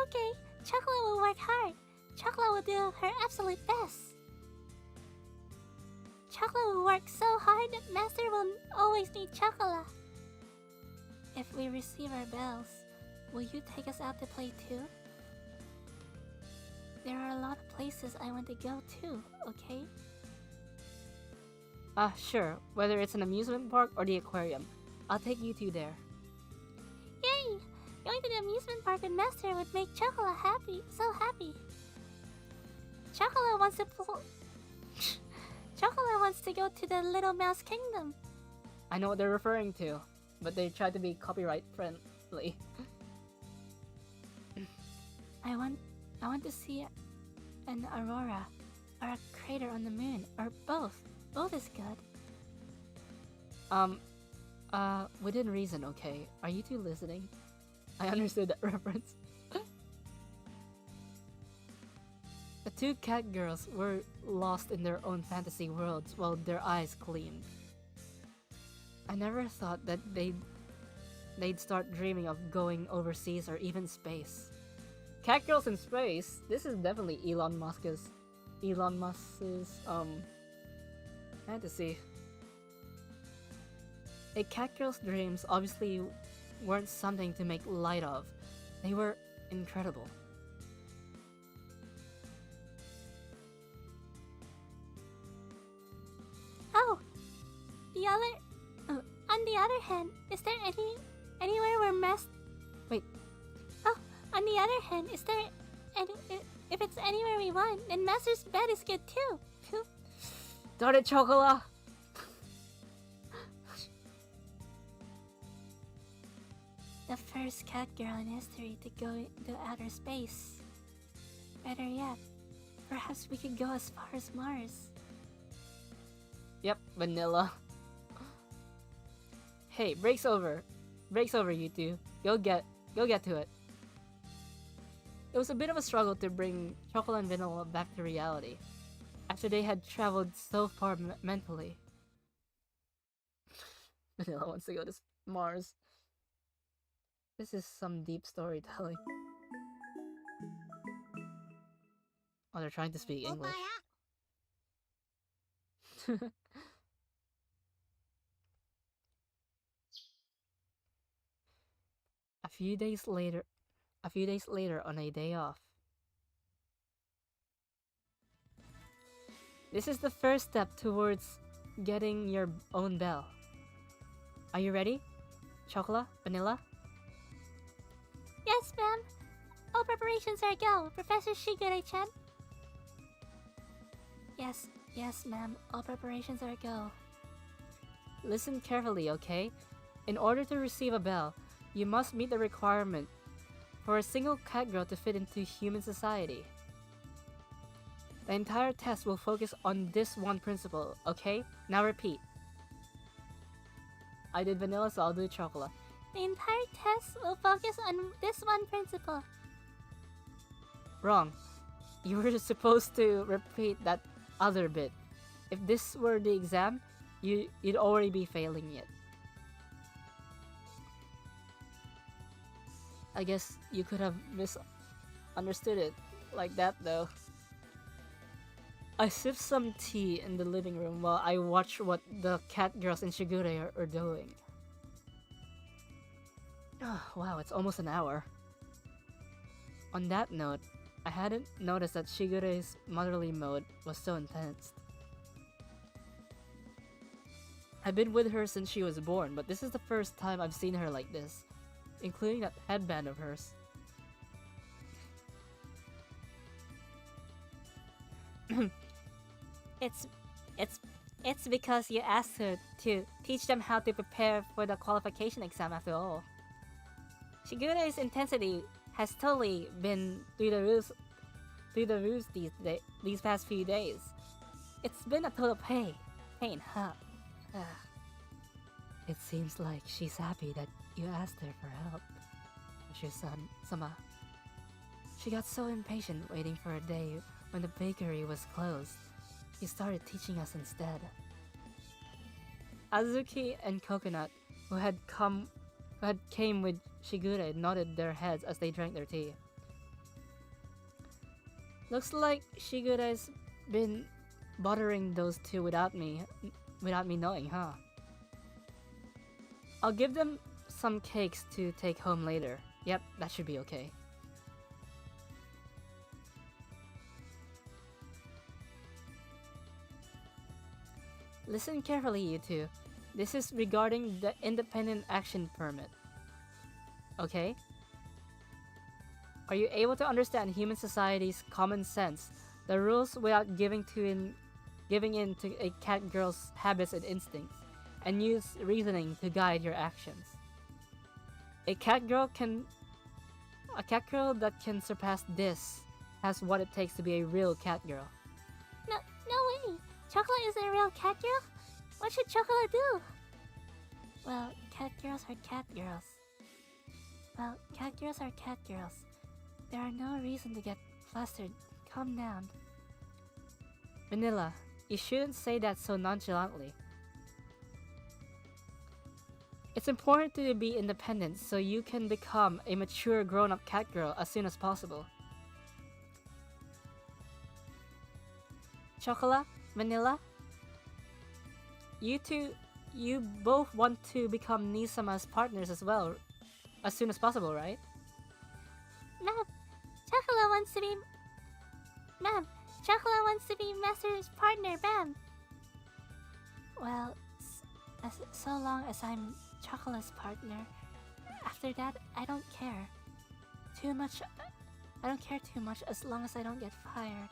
Speaker 2: Okay, Chocolate will work hard. Chocolate will do her absolute best. Chocolate will work so hard that Master will always need Chocolate. If we receive our bells, will you take us out to play too? There are a lot of places I want to go to, okay?
Speaker 1: Sure. Whether it's an amusement park or the aquarium. I'll take you two there.
Speaker 2: Yay! Going to the amusement park with Master would make Chocolate happy, so happy. Chocolate wants to Chocolate wants to go to the Little Mouse Kingdom.
Speaker 1: I know what they're referring to, but they try to be copyright friendly.
Speaker 2: I want to see an aurora or a crater on the moon or both. Both is good.
Speaker 1: Within reason, okay? Are you two listening? I understood that reference. The two cat girls were lost in their own fantasy worlds while their eyes gleamed. I never thought that they'd start dreaming of going overseas or even space. Cat girls in space? This is definitely Elon Musk's fantasy. A cat girl's dreams obviously weren't something to make light of. They were incredible.
Speaker 2: Oh, on the other hand, is there anywhere where
Speaker 1: Wait.
Speaker 2: Oh, on the other hand, is there if it's anywhere we want, then Master's bed is good too.
Speaker 1: Darn it, Chocola!
Speaker 2: The first cat girl in history to go into outer space. Better yet, perhaps we could go as far as Mars.
Speaker 1: Yep, vanilla. Hey, break's over. Break's over, you two. Go get to it. It was a bit of a struggle to bring Chocolate and Vanilla back to reality, after they had traveled so far mentally. Vanilla wants to go to Mars. This is some deep storytelling. Oh, they're trying to speak English. A few days later on a day off. This is the first step towards getting your own bell. Are you ready? Chocolate? Vanilla?
Speaker 2: Yes, ma'am. All preparations are go, Professor Shigure-chan. Yes, ma'am. All preparations are go.
Speaker 1: Listen carefully, okay? In order to receive a bell, you must meet the requirement for a single cat girl to fit into human society. The entire test will focus on this one principle, okay? Now repeat. I did vanilla, so I'll do chocolate.
Speaker 2: The entire test will focus on this one principle.
Speaker 1: Wrong. You were supposed to repeat that other bit. If this were the exam, you'd already be failing it. I guess you could have misunderstood it like that though. I sipped some tea in the living room while I watched what the cat girls in Shigure are doing. Oh, wow, it's almost an hour. On that note, I hadn't noticed that Shigure's motherly mode was so intense. I've been with her since she was born, but this is the first time I've seen her like this, including that headband of hers. It's because you asked her to teach them how to prepare for the qualification exam after all. Shigure's intensity has totally been through the roof these past few days. It's been a total pain, huh? It seems like she's happy that you asked her for help, Oshu-san, sama. She got so impatient waiting for a day when the bakery was closed. She started teaching us instead. Azuki and Coconut, who came with Shigure, nodded their heads as they drank their tea. Looks like Shigure's been bothering those two without me knowing, huh? I'll give them some cakes to take home later. Yep, that should be okay. Listen carefully, you two. This is regarding the independent action permit. Okay? Are you able to understand human society's common sense, the rules without giving in to a cat girl's habits and instincts, and use reasoning to guide your actions? A cat girl that can surpass this has what it takes to be a real cat girl.
Speaker 2: No way! Chocolate is a real cat girl? What should Chocolate do? Well, cat girls are cat girls. There are no reason to get flustered. Calm down.
Speaker 1: Vanilla, you shouldn't say that so nonchalantly. It's important to be independent so you can become a mature grown-up cat girl as soon as possible. Chocolate, Vanilla, you both want to become Nisama's partners as well, as soon as possible, right?
Speaker 2: Ma'am, Chocolate wants to be Master's partner, ma'am. Well, so long as I'm Chocolate's partner. After that, I don't care too much as long as I don't get fired.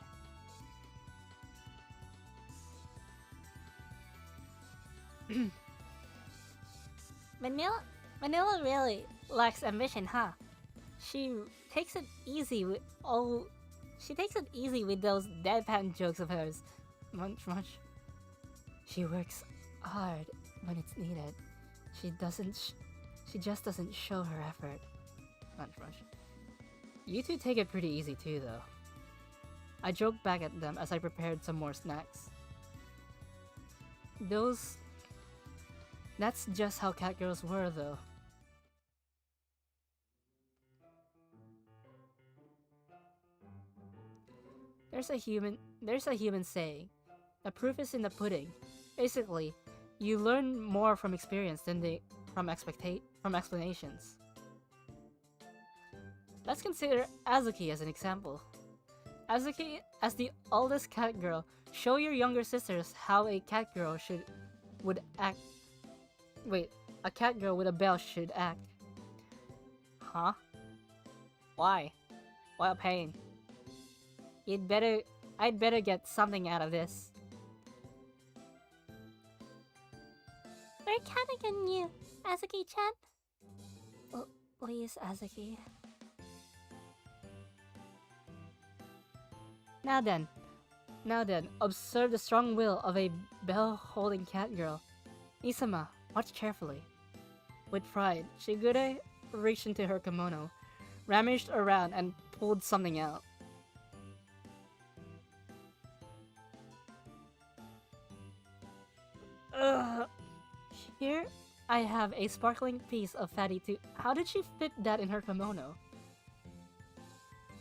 Speaker 2: Vanilla really lacks ambition, huh? She takes it easy with those deadpan jokes of hers. Munch. She works hard when it's needed. She just doesn't show her effort. Munch. You two take it pretty easy too, though. I joked back at them as I prepared some more snacks. That's just how cat girls were, though. There's a human saying, the proof is in the pudding. Basically, you learn more from experience than from explanations. Let's consider Azuki as an example. Azuki, as the oldest cat girl, show your younger sisters how a cat girl would act. Wait, a cat girl with a bell should act. Huh? Why? What a pain. I'd better get something out of this. We're counting on you, Azuki-chan. Please, Azuki.
Speaker 1: Now then, observe the strong will of a bell-holding cat girl. Nisama, watch carefully. With pride, Shigure reached into her kimono, rummaged around, and pulled something out. Here, I have a sparkling piece of fatty tuna. How did she fit that in her kimono?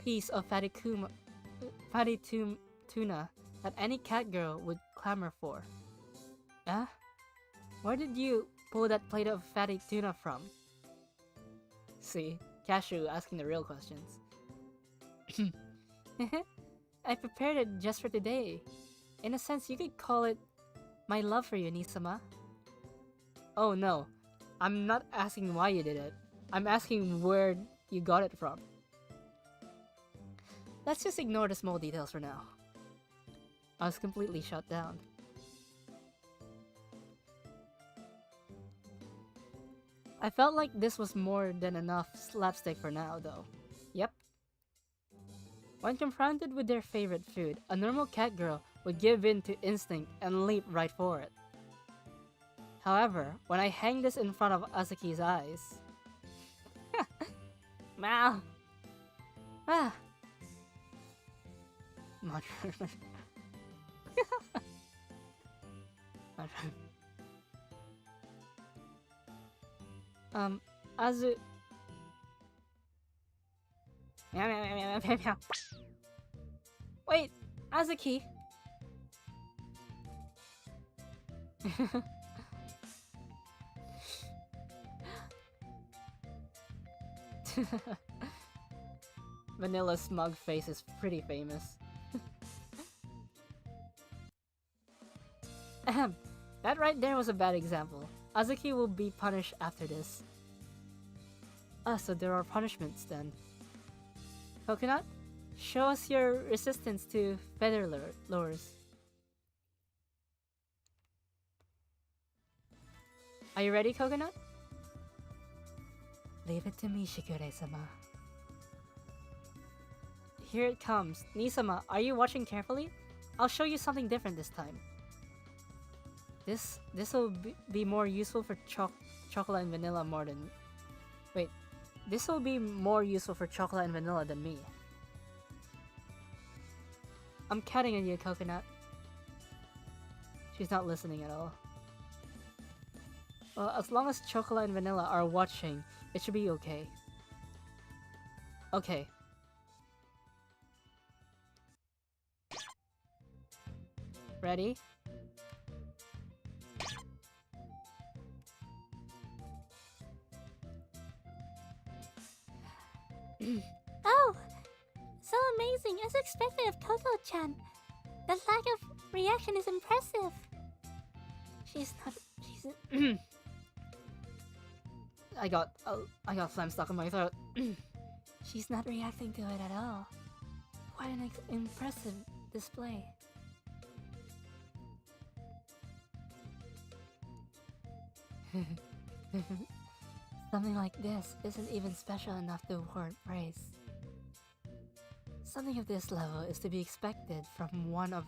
Speaker 1: Piece of tuna that any cat girl would clamor for. Huh? Where did you pull that plate of fatty tuna from? See, Cashew asking the real questions. I prepared it just for today. In a sense, you could call it my love for you, Nisama. Oh no, I'm not asking why you did it. I'm asking where you got it from. Let's just ignore the small details for now. I was completely shut down. I felt like this was more than enough slapstick for now, though. Yep. When confronted with their favorite food, a normal cat girl would give in to instinct and leap right for it. However, when I hang this in front of Azuki's eyes... Meow! Ah! Azu... Meow, meow, meow, meow, meow, meow. Wait, Azuki! Vanilla's smug face is pretty famous. Ahem. That right there was a bad example. Azuki will be punished after this. Ah, so there are punishments then. Coconut, show us your resistance to feather lures. Are you ready, Coconut? Leave it to me, Shigure-sama. Here it comes. Nisama, are you watching carefully? I'll show you something different this time. This will be more useful for chocolate and vanilla more than... Wait. This will be more useful for chocolate and vanilla than me. I'm counting on you, Coconut. She's not listening at all. Well, as long as chocolate and vanilla are watching, it should be okay. Okay. Ready?
Speaker 2: Oh! So amazing, as expected of Coco-chan. The lack of reaction is impressive. She's...
Speaker 1: I got phlegm stuck in my throat.
Speaker 2: She's not reacting to it at all. What an impressive display. Something like this isn't even special enough to warrant praise. Something of this level is to be expected from one of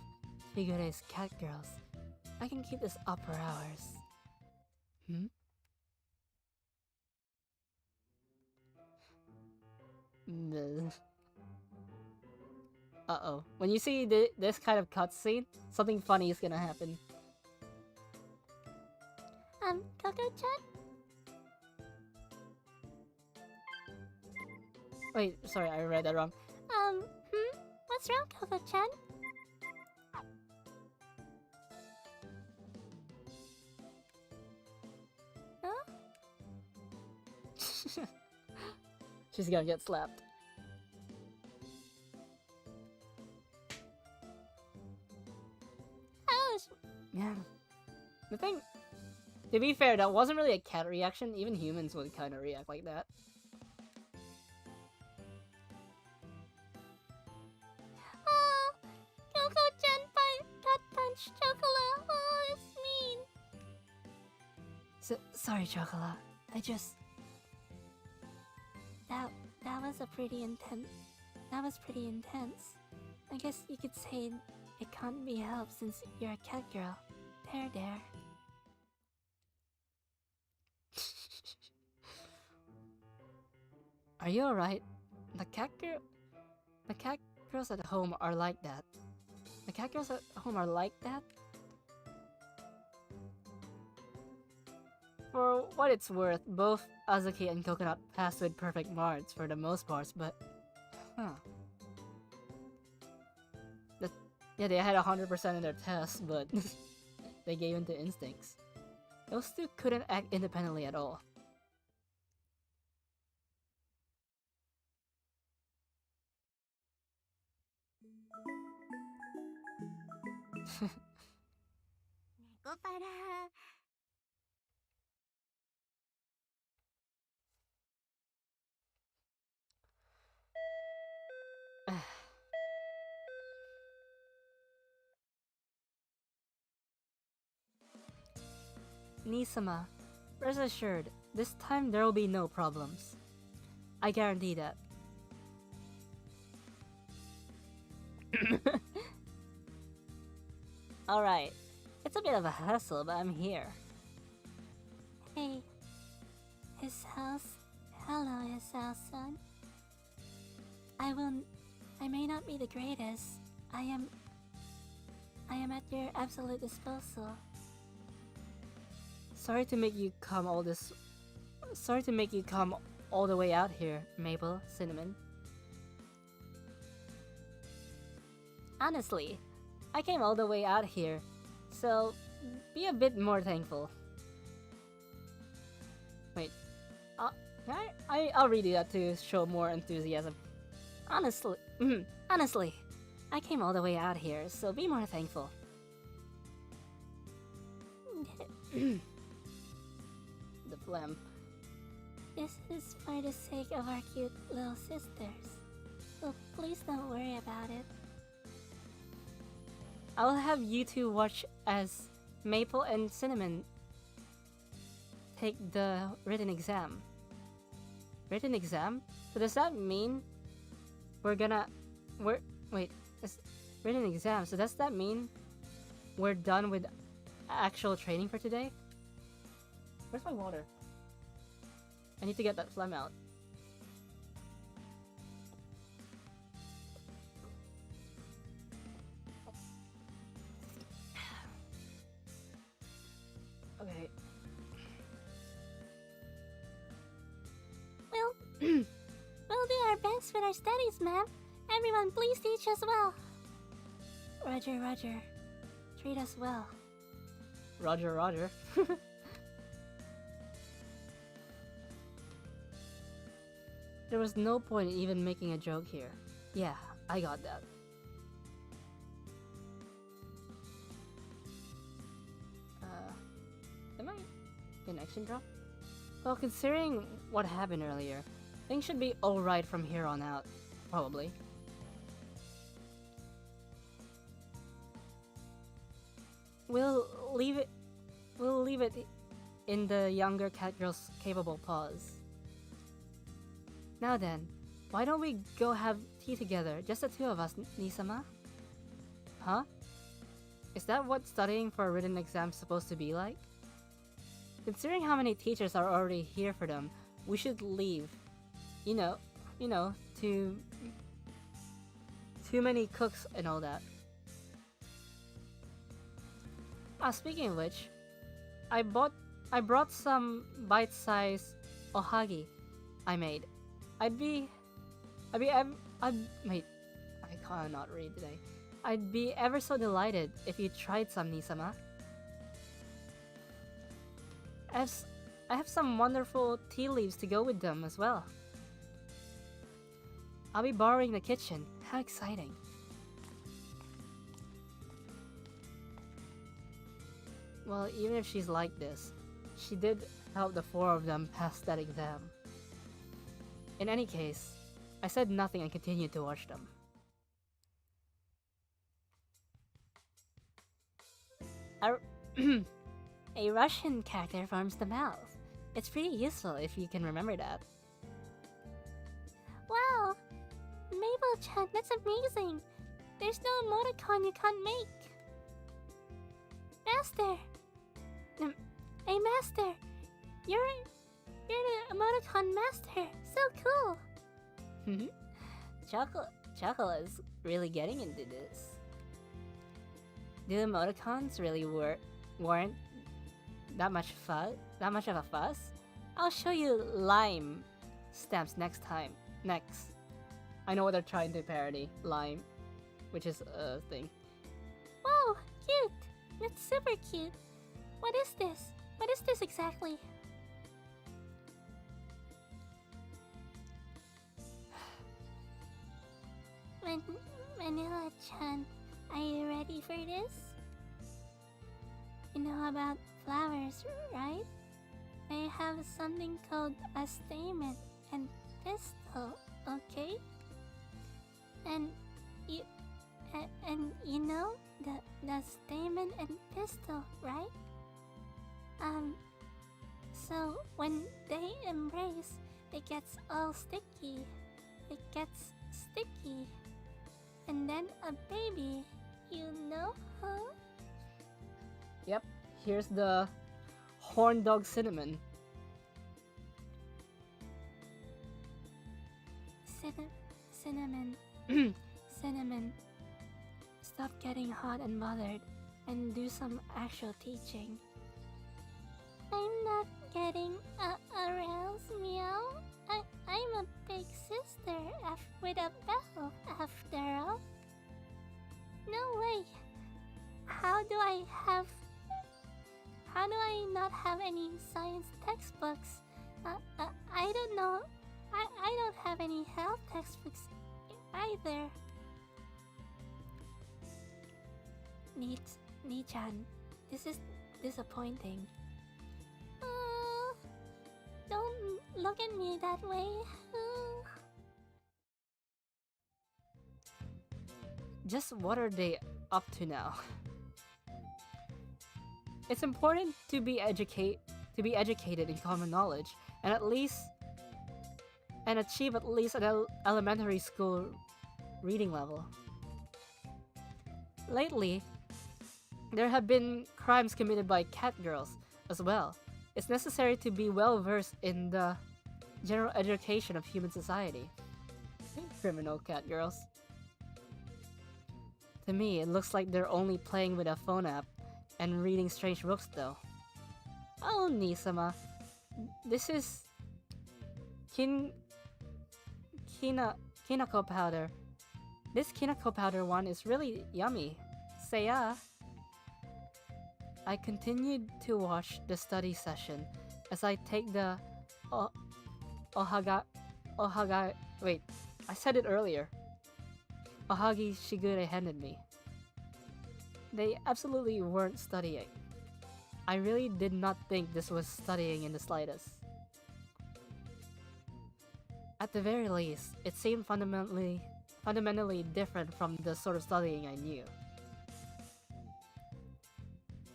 Speaker 2: Figure's cat girls. I can keep this up for hours. Hmm? Uh-oh. When you see this kind of cutscene, something funny is gonna happen. Coco-chan?
Speaker 1: Wait, sorry, I read that wrong.
Speaker 2: What's wrong, Coco-chan? Huh?
Speaker 1: She's gonna get slapped.
Speaker 2: Ouch!
Speaker 1: Yeah. The thing... To be fair, that wasn't really a cat reaction. Even humans would kind of react like that.
Speaker 2: Oh! Coco-chan cat punched Chocolate! Oh, it's mean!
Speaker 1: Sorry, Chocolate. I just...
Speaker 2: That was a pretty intense... That was pretty intense. I guess you could say it can't be helped since you're a cat girl. There.
Speaker 1: Are you alright? The cat girls at home are like that. The cat girls at home are like that? For what it's worth, both Azuki and Coconut passed with perfect marks for the most parts, but... Huh. Yeah, they had 100% in their tests, but they gave in to instincts. Those two couldn't act independently at all.
Speaker 2: Nekopara.
Speaker 1: Nisama, rest assured, this time there will be no problems. I guarantee that. Alright, it's a bit of a hassle, but I'm here.
Speaker 2: Hey, his house. Hello, his house, son. I may not be the greatest. I am at your absolute disposal.
Speaker 1: Sorry to make you come all the way out here, Maple, Cinnamon. Honestly, I came all the way out here, so be a bit more thankful. Wait, I'll redo that to show more enthusiasm. Honestly, I came all the way out here, so be more thankful. The phlegm.
Speaker 2: This is for the sake of our cute little sisters. So please don't worry about it.
Speaker 1: I will have you two watch as Maple and Cinnamon take the written exam. Written exam? So does that mean it's written exam, so does that mean we're done with actual training for today? Where's my water? I need to get that phlegm out. Okay.
Speaker 2: We'll do our best with our studies, ma'am. Everyone, please teach us well. Roger, Roger. Treat us well.
Speaker 1: Roger, Roger. There was no point in even making a joke here. Yeah, I got that. Am I connection drop? Well, considering what happened earlier, things should be alright from here on out. Probably. We'll leave it in the younger cat girl's capable paws. Now then, why don't we go have tea together, just the two of us, Nisama? Huh? Is that what studying for a written exam is supposed to be like? Considering how many teachers are already here for them, we should leave. You know, too many cooks and all that. Speaking of which, I brought some bite-sized ohagi I made. Wait, I cannot read today. I'd be ever so delighted if you tried some, Nisama. I have some wonderful tea leaves to go with them as well. I'll be borrowing the kitchen. How exciting. Well, even if she's like this, she did help the four of them pass that exam. In any case, I said nothing and continued to watch them. A Russian character forms the mouth. It's pretty useful if you can remember that.
Speaker 2: Wow! Mabel-chan, that's amazing! There's no emoticon you can't make! Master! Hey, Master! You're the emoticon master! So cool!
Speaker 1: Chocolate is really getting into this. Do emoticons really warrant that much of a fuss? I'll show you lime stamps next time. Next. I know what they're trying to parody. Lime. Which is a thing.
Speaker 2: Wow, cute! That's super cute. What is this? What is this exactly? Vanilla-chan, are you ready for this? You know about flowers, right? They have something called a stamen and pistil, okay? And you know the stamen and pistil, right? So when they embrace, it gets all sticky. It gets sticky. And then a baby, you know, huh?
Speaker 1: Yep, here's the Horn dog cinnamon.
Speaker 2: Cinnamon. Cinnamon. Stop getting hot and bothered and do some actual teaching. I'm not getting aroused, Meow. I'm a big sister with a bell, after all. No way. How do I not have any science textbooks? I don't know. I don't have any health textbooks either. Ni-chan, this is disappointing. Don't look at me that way.
Speaker 1: Just what are they up to now? It's important to be educated in common knowledge and achieve at least an elementary school reading level. Lately, there have been crimes committed by cat girls as well. It's necessary to be well versed in the general education of human society. Criminal cat girls. To me, it looks like they're only playing with a phone app and reading strange books though. Oh, Nisama. This is... Kinako powder. This kinako powder one is really yummy. Say ya. I continued to watch the study session as I take the wait, I said it earlier. Ohagi Shigure handed me. They absolutely weren't studying. I really did not think this was studying in the slightest. At the very least, it seemed fundamentally different from the sort of studying I knew.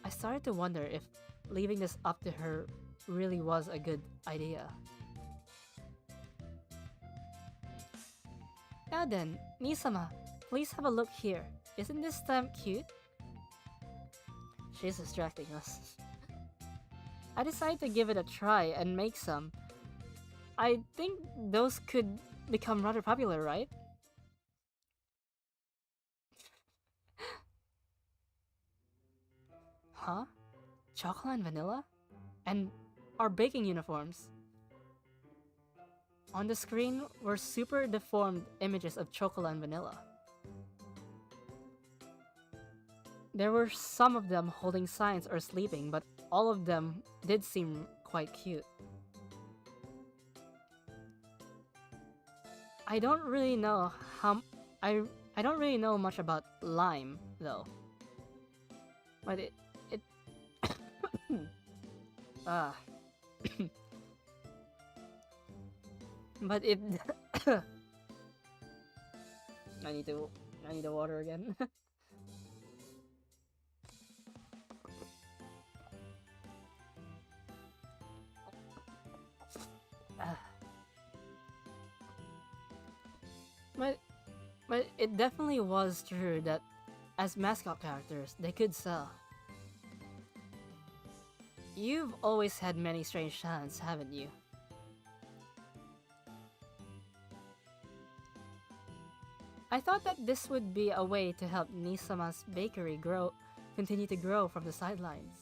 Speaker 1: I started to wonder if leaving this up to her really was a good idea. Now then, Nisama, please have a look here. Isn't this stamp cute? She's distracting us. I decided to give it a try and make some. I think those could become rather popular, right? Huh? Chocolate and vanilla? And our baking uniforms. On the screen were super deformed images of chocolate and vanilla. There were some of them holding signs or sleeping, but all of them did seem quite cute. I don't really know I don't really know much about lime though. But it but it I need the water again. But it definitely was true that as mascot characters, they could sell. You've always had many strange talents, haven't you? I thought that this would be a way to help Nisama's bakery continue to grow from the sidelines.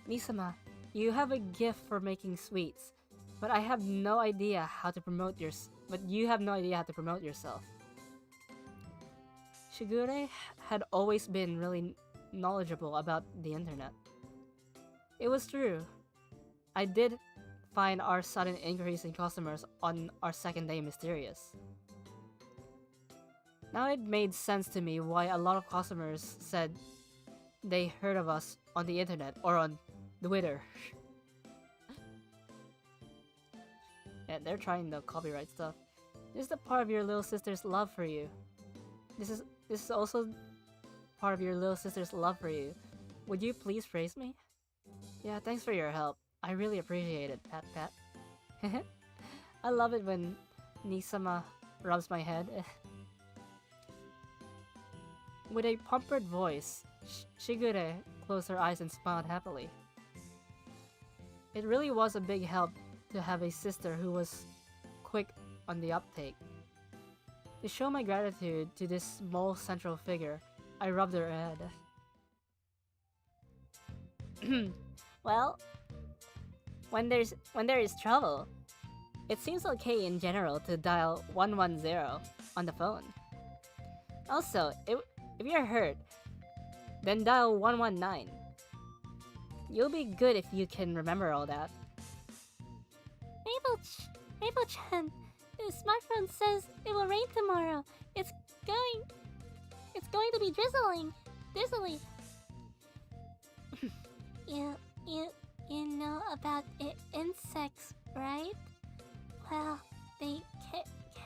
Speaker 1: Nisama, you have a gift for making sweets, but you have no idea how to promote yourself. Shigure had always been really knowledgeable about the internet. It was true. I did find our sudden increase in customers on our second day mysterious. Now it made sense to me why a lot of customers said they heard of us on the internet or on Twitter. Yeah, they're trying the copyright stuff. This is the part of your little sister's love for you. This is also part of your little sister's love for you. Would you please praise me? Yeah, thanks for your help. I really appreciate it, pat pat. I love it when Nisama rubs my head. With a pampered voice, Shigure closed her eyes and smiled happily. It really was a big help to have a sister who was quick on the uptake. To show my gratitude to this small central figure, I rubbed her head. Well, when there is trouble, it seems okay in general to dial 110 on the phone. Also, if you're hurt, then dial 119. You'll be good if you can remember all that.
Speaker 2: Maple-chan, the smartphone says it will rain tomorrow. It's going to be drizzly. You know about insects, right? Well, they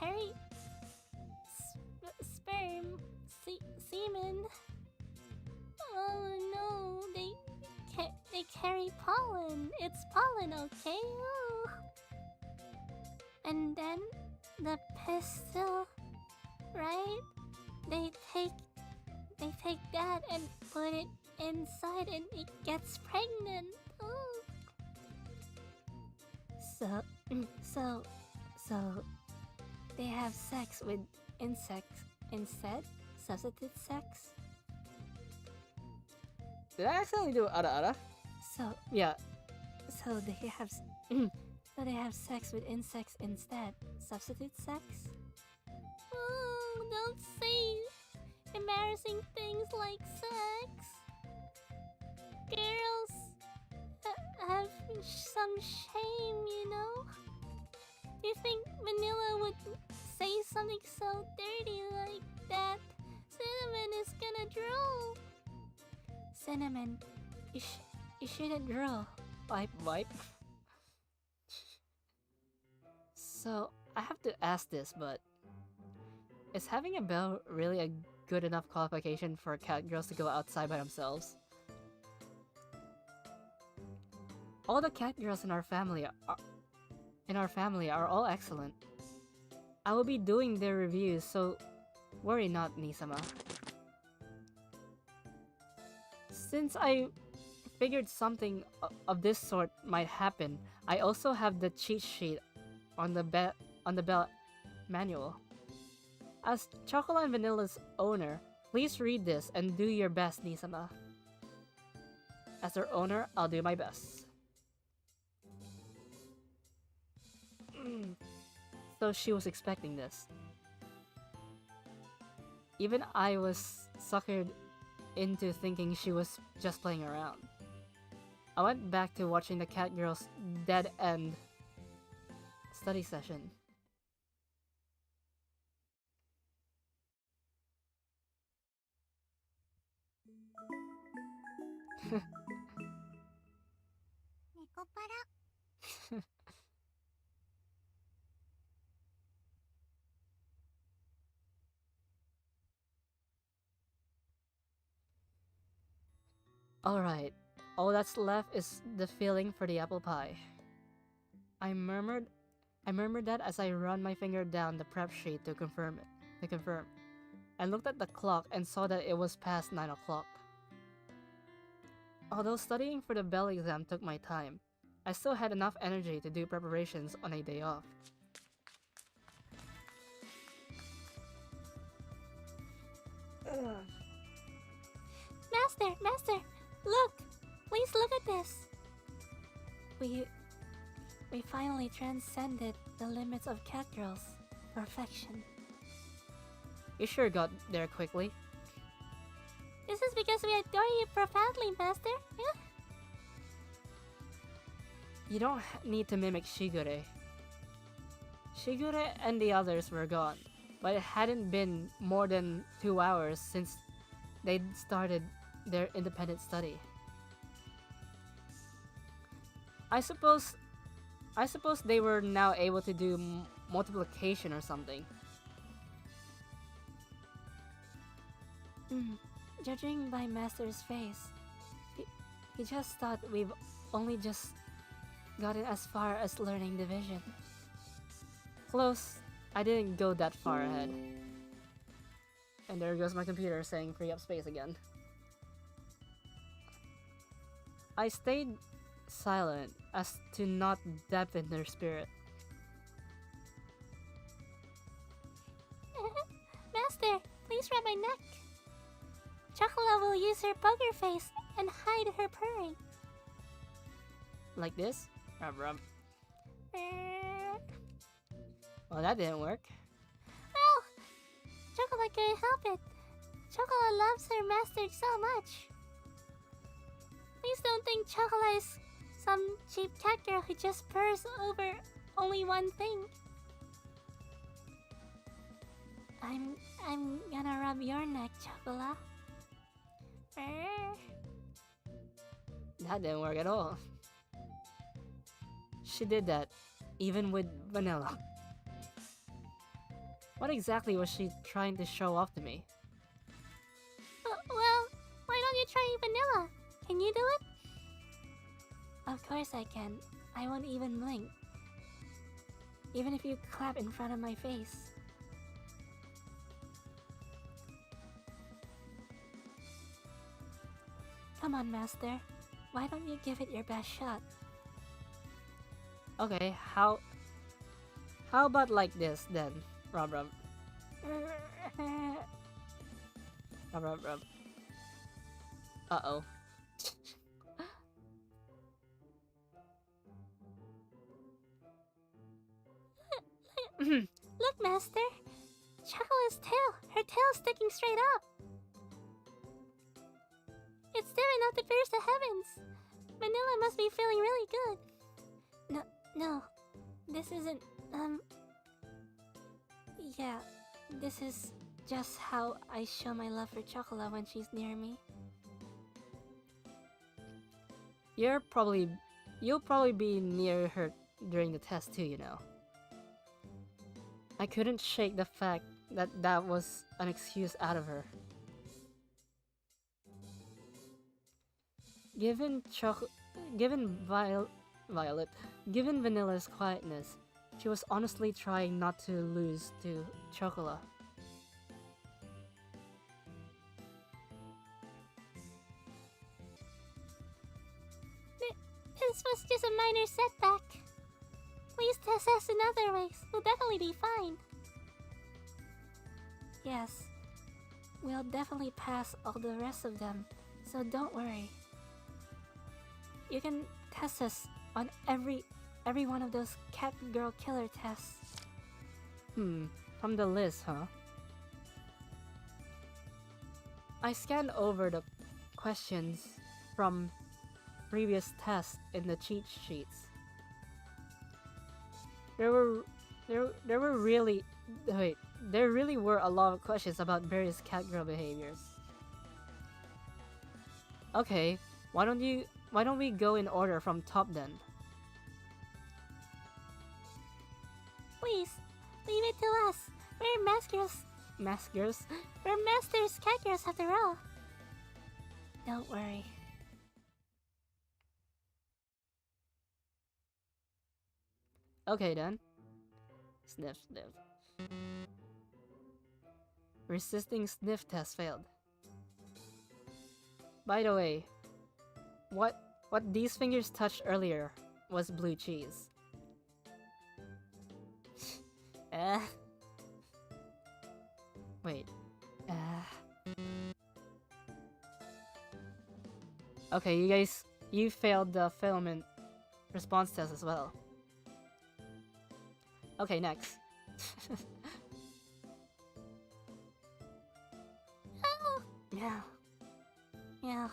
Speaker 2: carry sperm, semen. Oh no, they carry pollen. It's pollen, okay? Oh. And then the pistil, right? They take that and put it inside, and it gets pregnant. Oh. So they have sex with insects instead? Substitute sex?
Speaker 1: Did I accidentally do ara?
Speaker 2: So
Speaker 1: Yeah.
Speaker 2: so they have sex with insects instead. Substitute sex? Oh, don't say embarrassing things like sex. Girls have some shame, you know? Do you think Vanilla would say something so dirty like that? Cinnamon is gonna drool. Cinnamon, you shouldn't drool.
Speaker 1: Wipe. So, I have to ask this, but is having a bell really a good enough qualification for cat girls to go outside by themselves? All the cat girls in our family are all excellent. I will be doing their reviews, so worry not, Nisama. Since I figured something of this sort might happen, I also have the cheat sheet on the bell manual. As Chocolate and Vanilla's owner, please read this and do your best, Nisama. As their owner, I'll do my best. So she was expecting this. Even I was suckered into thinking she was just playing around. I went back to watching the cat girl's dead end study session.
Speaker 2: Nekopara.
Speaker 1: Alright, all that's left is the filling for the apple pie. I murmured that as I run my finger down the prep sheet to confirm. I looked at the clock and saw that it was past 9 o'clock. Although studying for the bell exam took my time, I still had enough energy to do preparations on a day off.
Speaker 2: Master, look! Please look at this! We finally transcended the limits of cat girls' perfection.
Speaker 1: You sure got there quickly.
Speaker 2: This is because we adore you profoundly, Master. Yeah?
Speaker 1: You don't need to mimic Shigure. Shigure and the others were gone, but it hadn't been more than 2 hours since they'd started their independent study. I suppose they were now able to do multiplication or something.
Speaker 2: Judging by Master's face, he just thought we've only just gotten as far as learning division.
Speaker 1: Close. I didn't go that far ahead. And there goes my computer saying free up space again. I stayed silent as to not deafen their spirit.
Speaker 2: Master, please rub my neck. Chocolate will use her poker face and hide her purring.
Speaker 1: Like this? Rub rub.
Speaker 2: Uh,
Speaker 1: Well, that didn't work.
Speaker 2: Oh! Chocolate couldn't help it. Chocolate loves her master so much. Please don't think Chocolate is some cheap cat girl who just purrs over only one thing. I'm gonna rub your neck, Chocolate.
Speaker 1: That didn't work at all. She did that, even with vanilla. What exactly was she trying to show off to me?
Speaker 2: Well, why don't you try vanilla? Can you do it? Of course I can. I won't even blink. Even if you clap in front of my face. Come on, Master. Why don't you give it your best shot?
Speaker 1: Okay, how about like this then? Rub rub. Rub rub rub. Uh-oh.
Speaker 2: Look, Master! Chocolate's tail! Her tail's sticking straight up! It's staring up to pierce the heavens! Vanilla must be feeling really good. No. This isn't, Yeah, this is just how I show my love for Chocolate when she's near me.
Speaker 1: You'll probably be near her during the test too, you know. I couldn't shake the fact that that was an excuse out of her. Given Vanilla's quietness, she was honestly trying not to lose to Chocolate.
Speaker 2: This was just a minor setback. Please test us in other ways. We'll definitely be fine. Yes, we'll definitely pass all the rest of them, so don't worry. You can test us on every one of those cat girl killer tests.
Speaker 1: From the list, huh? I scanned over the questions from previous tests in the cheat sheets. There really were a lot of questions about various cat girl behaviors. Okay, why don't we go in order from top then?
Speaker 2: Please, leave it to us. We're maskers.
Speaker 1: Maskers?
Speaker 2: We're masters cat girls after all. Don't worry.
Speaker 1: Okay then. Sniff, sniff. Resisting sniff test failed. By the way, what these fingers touched earlier was blue cheese. Wait. Okay, you failed the filament response test as well. Okay, next.
Speaker 2: Oh!
Speaker 1: Yeah.
Speaker 2: Yeah.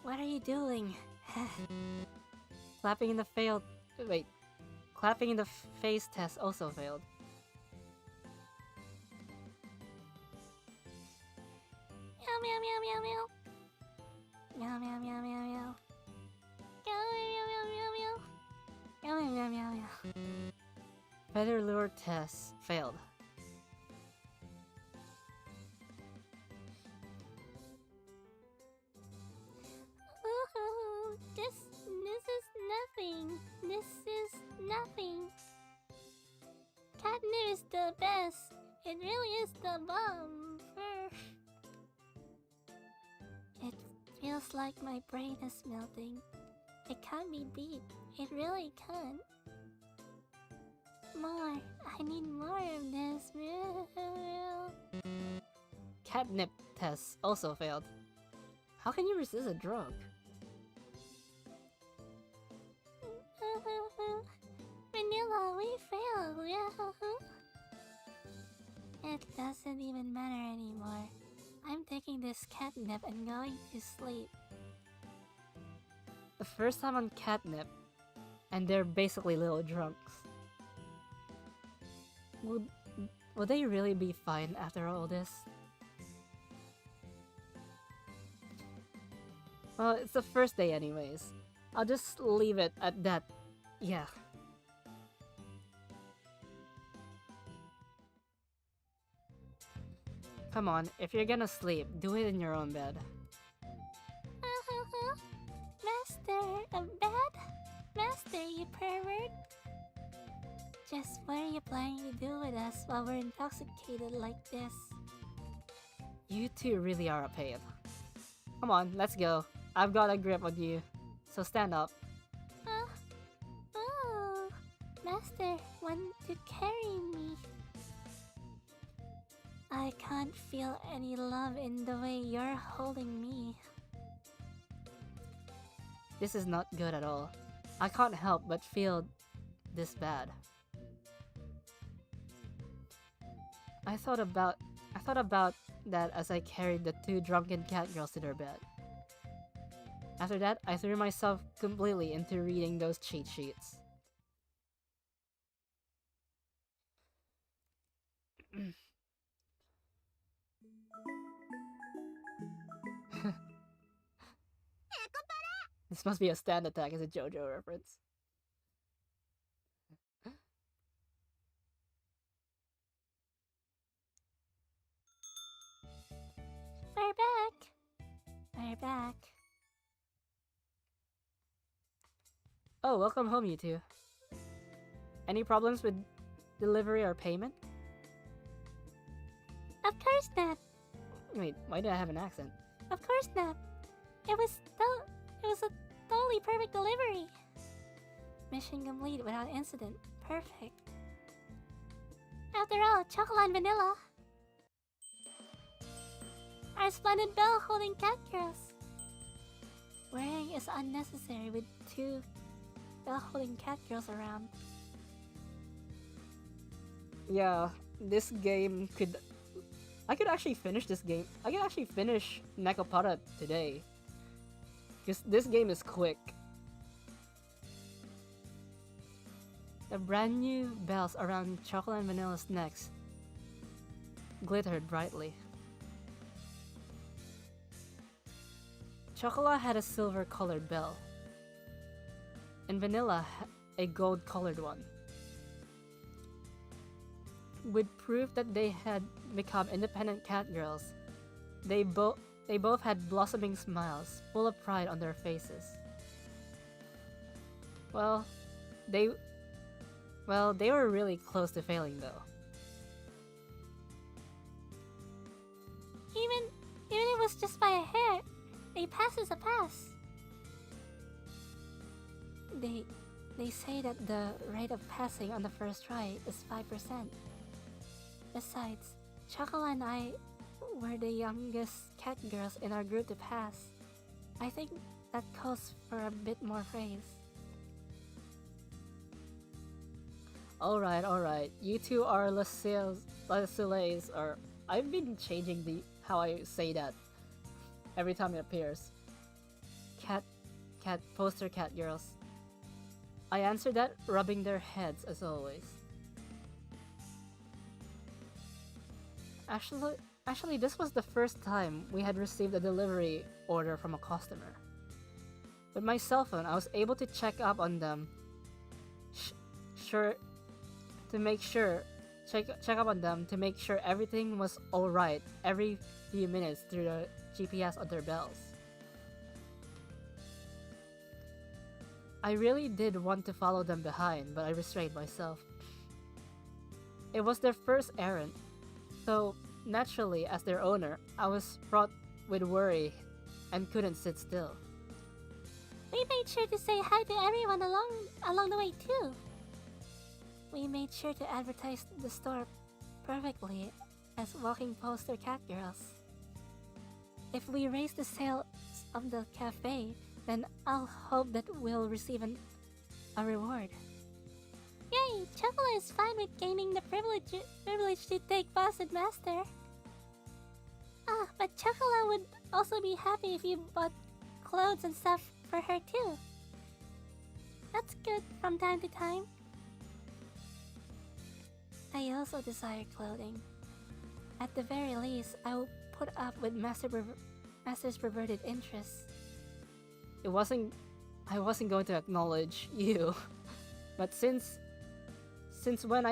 Speaker 2: What are you doing?
Speaker 1: Clapping in the face test also failed.
Speaker 2: Meow meow meow meow meow. Meow meow meow meow meow. Meow meow meow meow. Meow meow meow meow.
Speaker 1: Feather lure test failed.
Speaker 2: Oh, this is nothing. This is nothing. It really is the bomb. It feels like my brain is melting. It can't be beat. It really can't. More. I need more of this.
Speaker 1: Catnip tests also failed. How can you resist a drug?
Speaker 2: Vanilla, we failed. It doesn't even matter anymore. I'm taking this catnip and going to sleep.
Speaker 1: The first time on catnip, and they're basically little drunks. Would they really be fine after all this? Well, it's the first day anyways. I'll just leave it at that. Yeah. Come on, if you're gonna sleep, do it in your own bed.
Speaker 2: Master, a bed? Master, you pervert? Just what are you planning to do with us while we're intoxicated like this?
Speaker 1: You two really are a pain. Come on, let's go. I've got a grip on you. So stand up.
Speaker 2: Oh, Master, want to carry me? I can't feel any love in the way you're holding me.
Speaker 1: This is not good at all. I can't help but feel this bad. I thought about that as I carried the two drunken cat girls to their bed. After that, I threw myself completely into reading those cheat sheets. This must be a stand attack as a JoJo reference.
Speaker 2: We're back. We're back.
Speaker 1: Oh, welcome home, you two. Any problems with delivery or payment?
Speaker 2: Of course not.
Speaker 1: Wait, why did I have an accent?
Speaker 2: Of course not. It was a totally perfect delivery. Mission complete without incident. Perfect. After all, chocolate and vanilla. Our splendid bell holding cat girls. Wearing is unnecessary with two bell holding cat girls around.
Speaker 1: Yeah, this game could... I could actually finish this game. I could actually finish Nekopara today. Because this game is quick. The brand new bells around Chocolate and Vanilla's necks glittered brightly. Chocolate had a silver-colored bell, and Vanilla a gold-colored one. With proof that they had become independent cat girls, they both had blossoming smiles, full of pride on their faces. Well, they were really close to failing though.
Speaker 2: Even it was just by a hair, a pass is a pass. They say that the rate of passing on the first try is 5%. Besides, Chocolate and I were the youngest cat girls in our group to pass. I think that calls for a bit more praise.
Speaker 1: Alright. You two are Les Soleils, or I've been changing how I say that every time it appears. Poster cat girls. I answered that, rubbing their heads as always. Actually, this was the first time we had received a delivery order from a customer. With my cell phone, I was able to check up on them. Check up on them to make sure everything was alright every few minutes through the GPS on their bells. I really did want to follow them behind, but I restrained myself. It was their first errand, So, naturally, as their owner, I was fraught with worry and couldn't sit still.
Speaker 2: We made sure to say hi to everyone along the way too. We made sure to advertise the store perfectly as walking poster cat girls. If we raise the sales of the cafe, then I'll hope that we'll receive a reward. Yay! Chocolate is fine with gaining the privilege to take boss and master. But Chocolate would also be happy if you bought clothes and stuff for her too. That's good from time to time. I also desire clothing. At the very least, I will put up with Master's perverted interests.
Speaker 1: I wasn't going to acknowledge you, but since when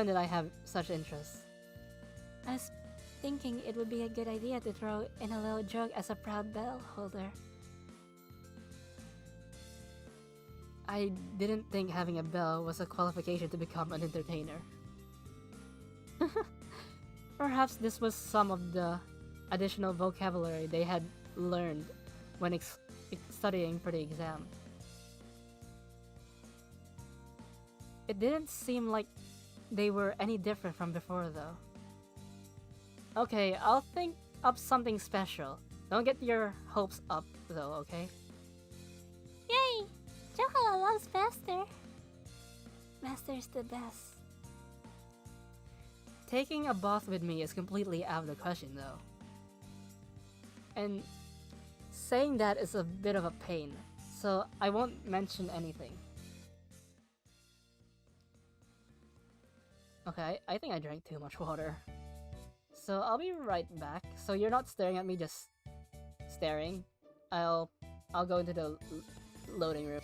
Speaker 1: did I have such interests?
Speaker 2: I was thinking it would be a good idea to throw in a little joke as a proud bell holder.
Speaker 1: I didn't think having a bell was a qualification to become an entertainer. Perhaps this was some of the additional vocabulary they had learned when studying for the exam. It didn't seem like they were any different from before though. Okay, I'll think up something special. Don't get your hopes up though, okay?
Speaker 2: Yay! Chocolate loves Master. Master's the best.
Speaker 1: Taking a bath with me is completely out of the question though. And saying that is a bit of a pain, so I won't mention anything. Okay, I think I drank too much water. So I'll be right back. So you're not staring at me, just staring. I'll go into the loading room.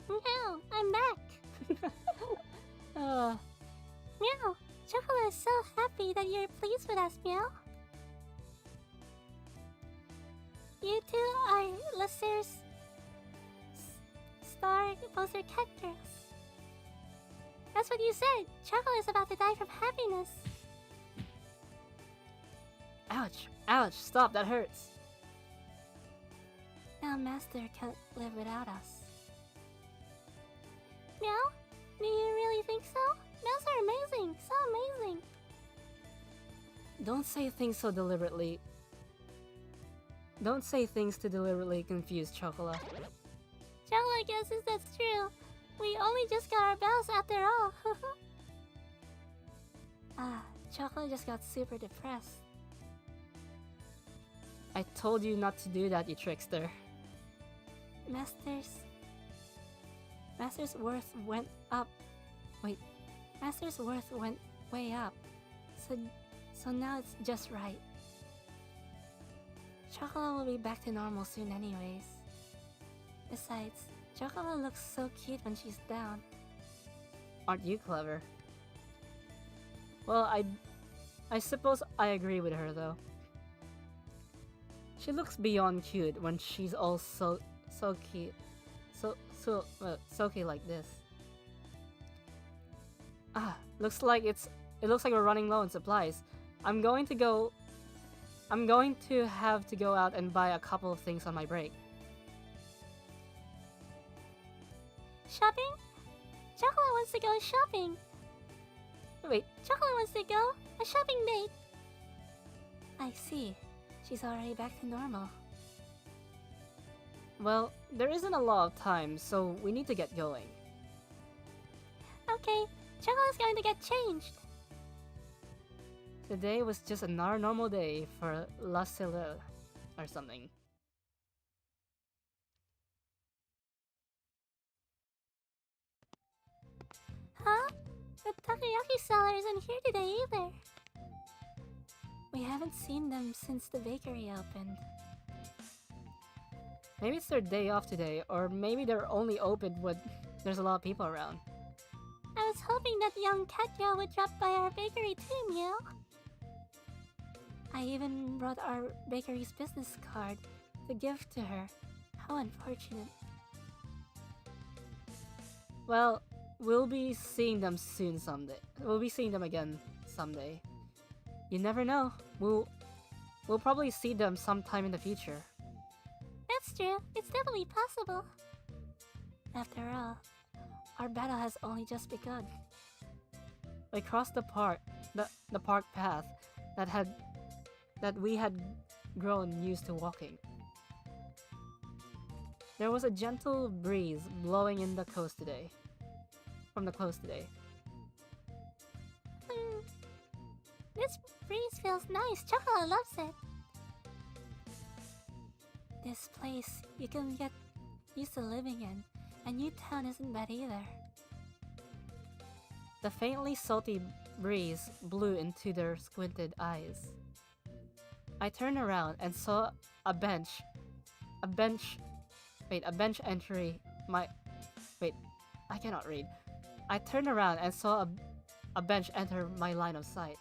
Speaker 2: Meow, I'm back.
Speaker 1: uh,
Speaker 2: Meow, Chocolate is so happy that you're pleased with us, Meow. You two are Lester's star poster cat girls. That's what you said. Chocolate is about to die from happiness.
Speaker 1: ouch, ouch, stop, that hurts.
Speaker 2: Now Master can't live without us. Meow? Do you really think so? Meows are amazing, so amazing.
Speaker 1: Don't say things so deliberately. Don't say things to deliberately confuse Chocolate.
Speaker 2: Chocolate guesses that's true. We only just got our bells after all. Chocolate just got super depressed.
Speaker 1: I told you not to do that, you trickster.
Speaker 2: Master's worth went up. Wait, Master's worth went way up. So now it's just right. Chocolate will be back to normal soon anyways. Besides, Chocolate looks so cute when she's down.
Speaker 1: Aren't you clever? Well, I suppose I agree with her though. She looks beyond cute when she's all so cute. So cute like this. Looks like it looks like we're running low on supplies. I'm going to go. I'm going to have to go out and buy a couple of things on my break.
Speaker 2: Shopping? Chocolate wants to go shopping.
Speaker 1: Wait,
Speaker 2: Chocolate wants to go a shopping date. I see. She's already back to normal.
Speaker 1: well, there isn't a lot of time, so we need to get going.
Speaker 2: Okay, Chocolate's going to get changed.
Speaker 1: Today was just another normal day for La Celle or something.
Speaker 2: Huh? The takoyaki seller isn't here today either. We haven't seen them since the bakery opened.
Speaker 1: Maybe it's their day off today, or maybe they're only open when there's a lot of people around.
Speaker 2: I was hoping that young Katya would drop by our bakery too, Meow. I even brought our bakery's business card to give to her. How unfortunate.
Speaker 1: Well, we'll be seeing them soon someday. We'll be seeing them again someday. You never know. We'll probably see them sometime in the future.
Speaker 2: That's true. It's definitely possible. After all, our battle has only just begun.
Speaker 1: We crossed the park path that we had grown used to walking. There was a gentle breeze blowing in the coast today. From the coast today.
Speaker 2: This breeze feels nice. Chocolate loves it. This place you can get used to living in, and New Town isn't bad either.
Speaker 1: The faintly salty breeze blew into their squinted eyes. I turned around and saw a bench entry my... Wait, I cannot read. I turned around and saw a bench enter my line of sight.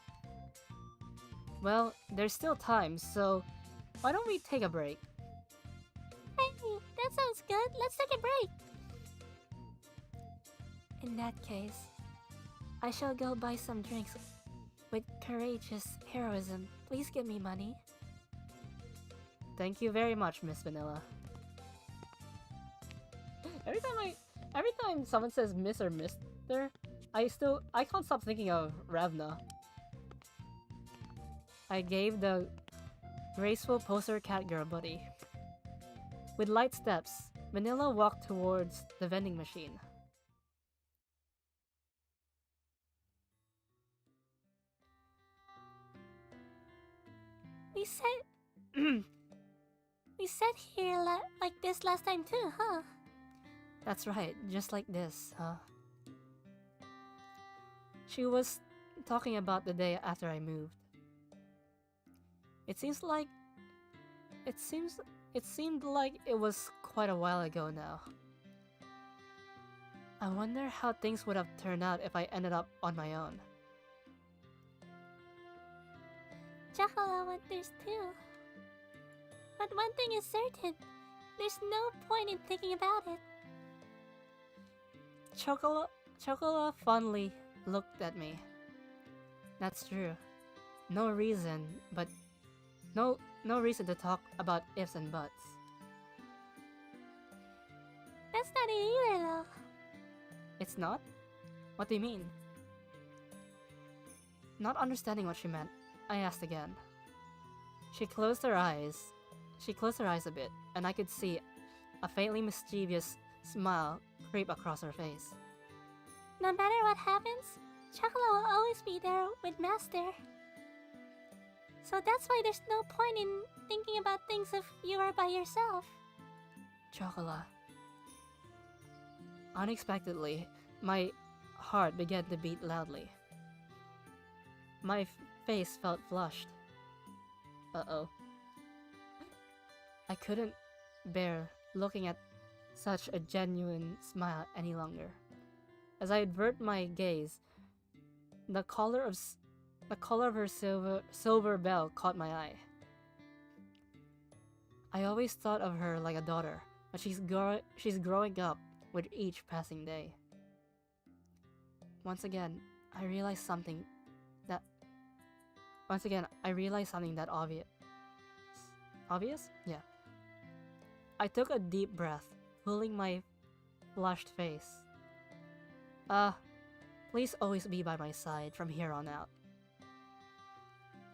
Speaker 1: Well, there's still time, so why don't we take a break?
Speaker 2: Hey, that sounds good. Let's take a break. In that case, I shall go buy some drinks with courageous heroism. Please give me money.
Speaker 1: Thank you very much, Miss Vanilla. Every time someone says Miss or Mister, I can't stop thinking of Ravna. I gave the graceful poster cat girl buddy. With light steps, Vanilla walked towards the vending machine.
Speaker 2: We sat here like this last time too, huh?
Speaker 1: That's right, just like this, huh? She was talking about the day after I moved. It seemed like it was quite a while ago now. I wonder how things would have turned out if I ended up on my own.
Speaker 2: Chocolate wonders too. But one thing is certain, there's no point in thinking about it.
Speaker 1: Chocolate fondly looked at me. That's true. No reason to talk about ifs and buts.
Speaker 2: That's not it either though.
Speaker 1: It's not? What do you mean? Not understanding what she meant, I asked again. She closed her eyes a bit, and I could see a faintly mischievous smile creep across her face.
Speaker 2: No matter what happens, Chocolate will always be there with Master. So that's why there's no point in thinking about things if you are by yourself.
Speaker 1: Chocolate. Unexpectedly, my heart began to beat loudly. My face felt flushed. Uh-oh. I couldn't bear looking at such a genuine smile any longer. As I avert my gaze, the collar of her silver bell caught my eye. I always thought of her like a daughter, but she's growing up with each passing day. Once again, I realized something Once again, I realized something that obvious. Obvious? Yeah. I took a deep breath, pulling my flushed face. Please always be by my side from here on out.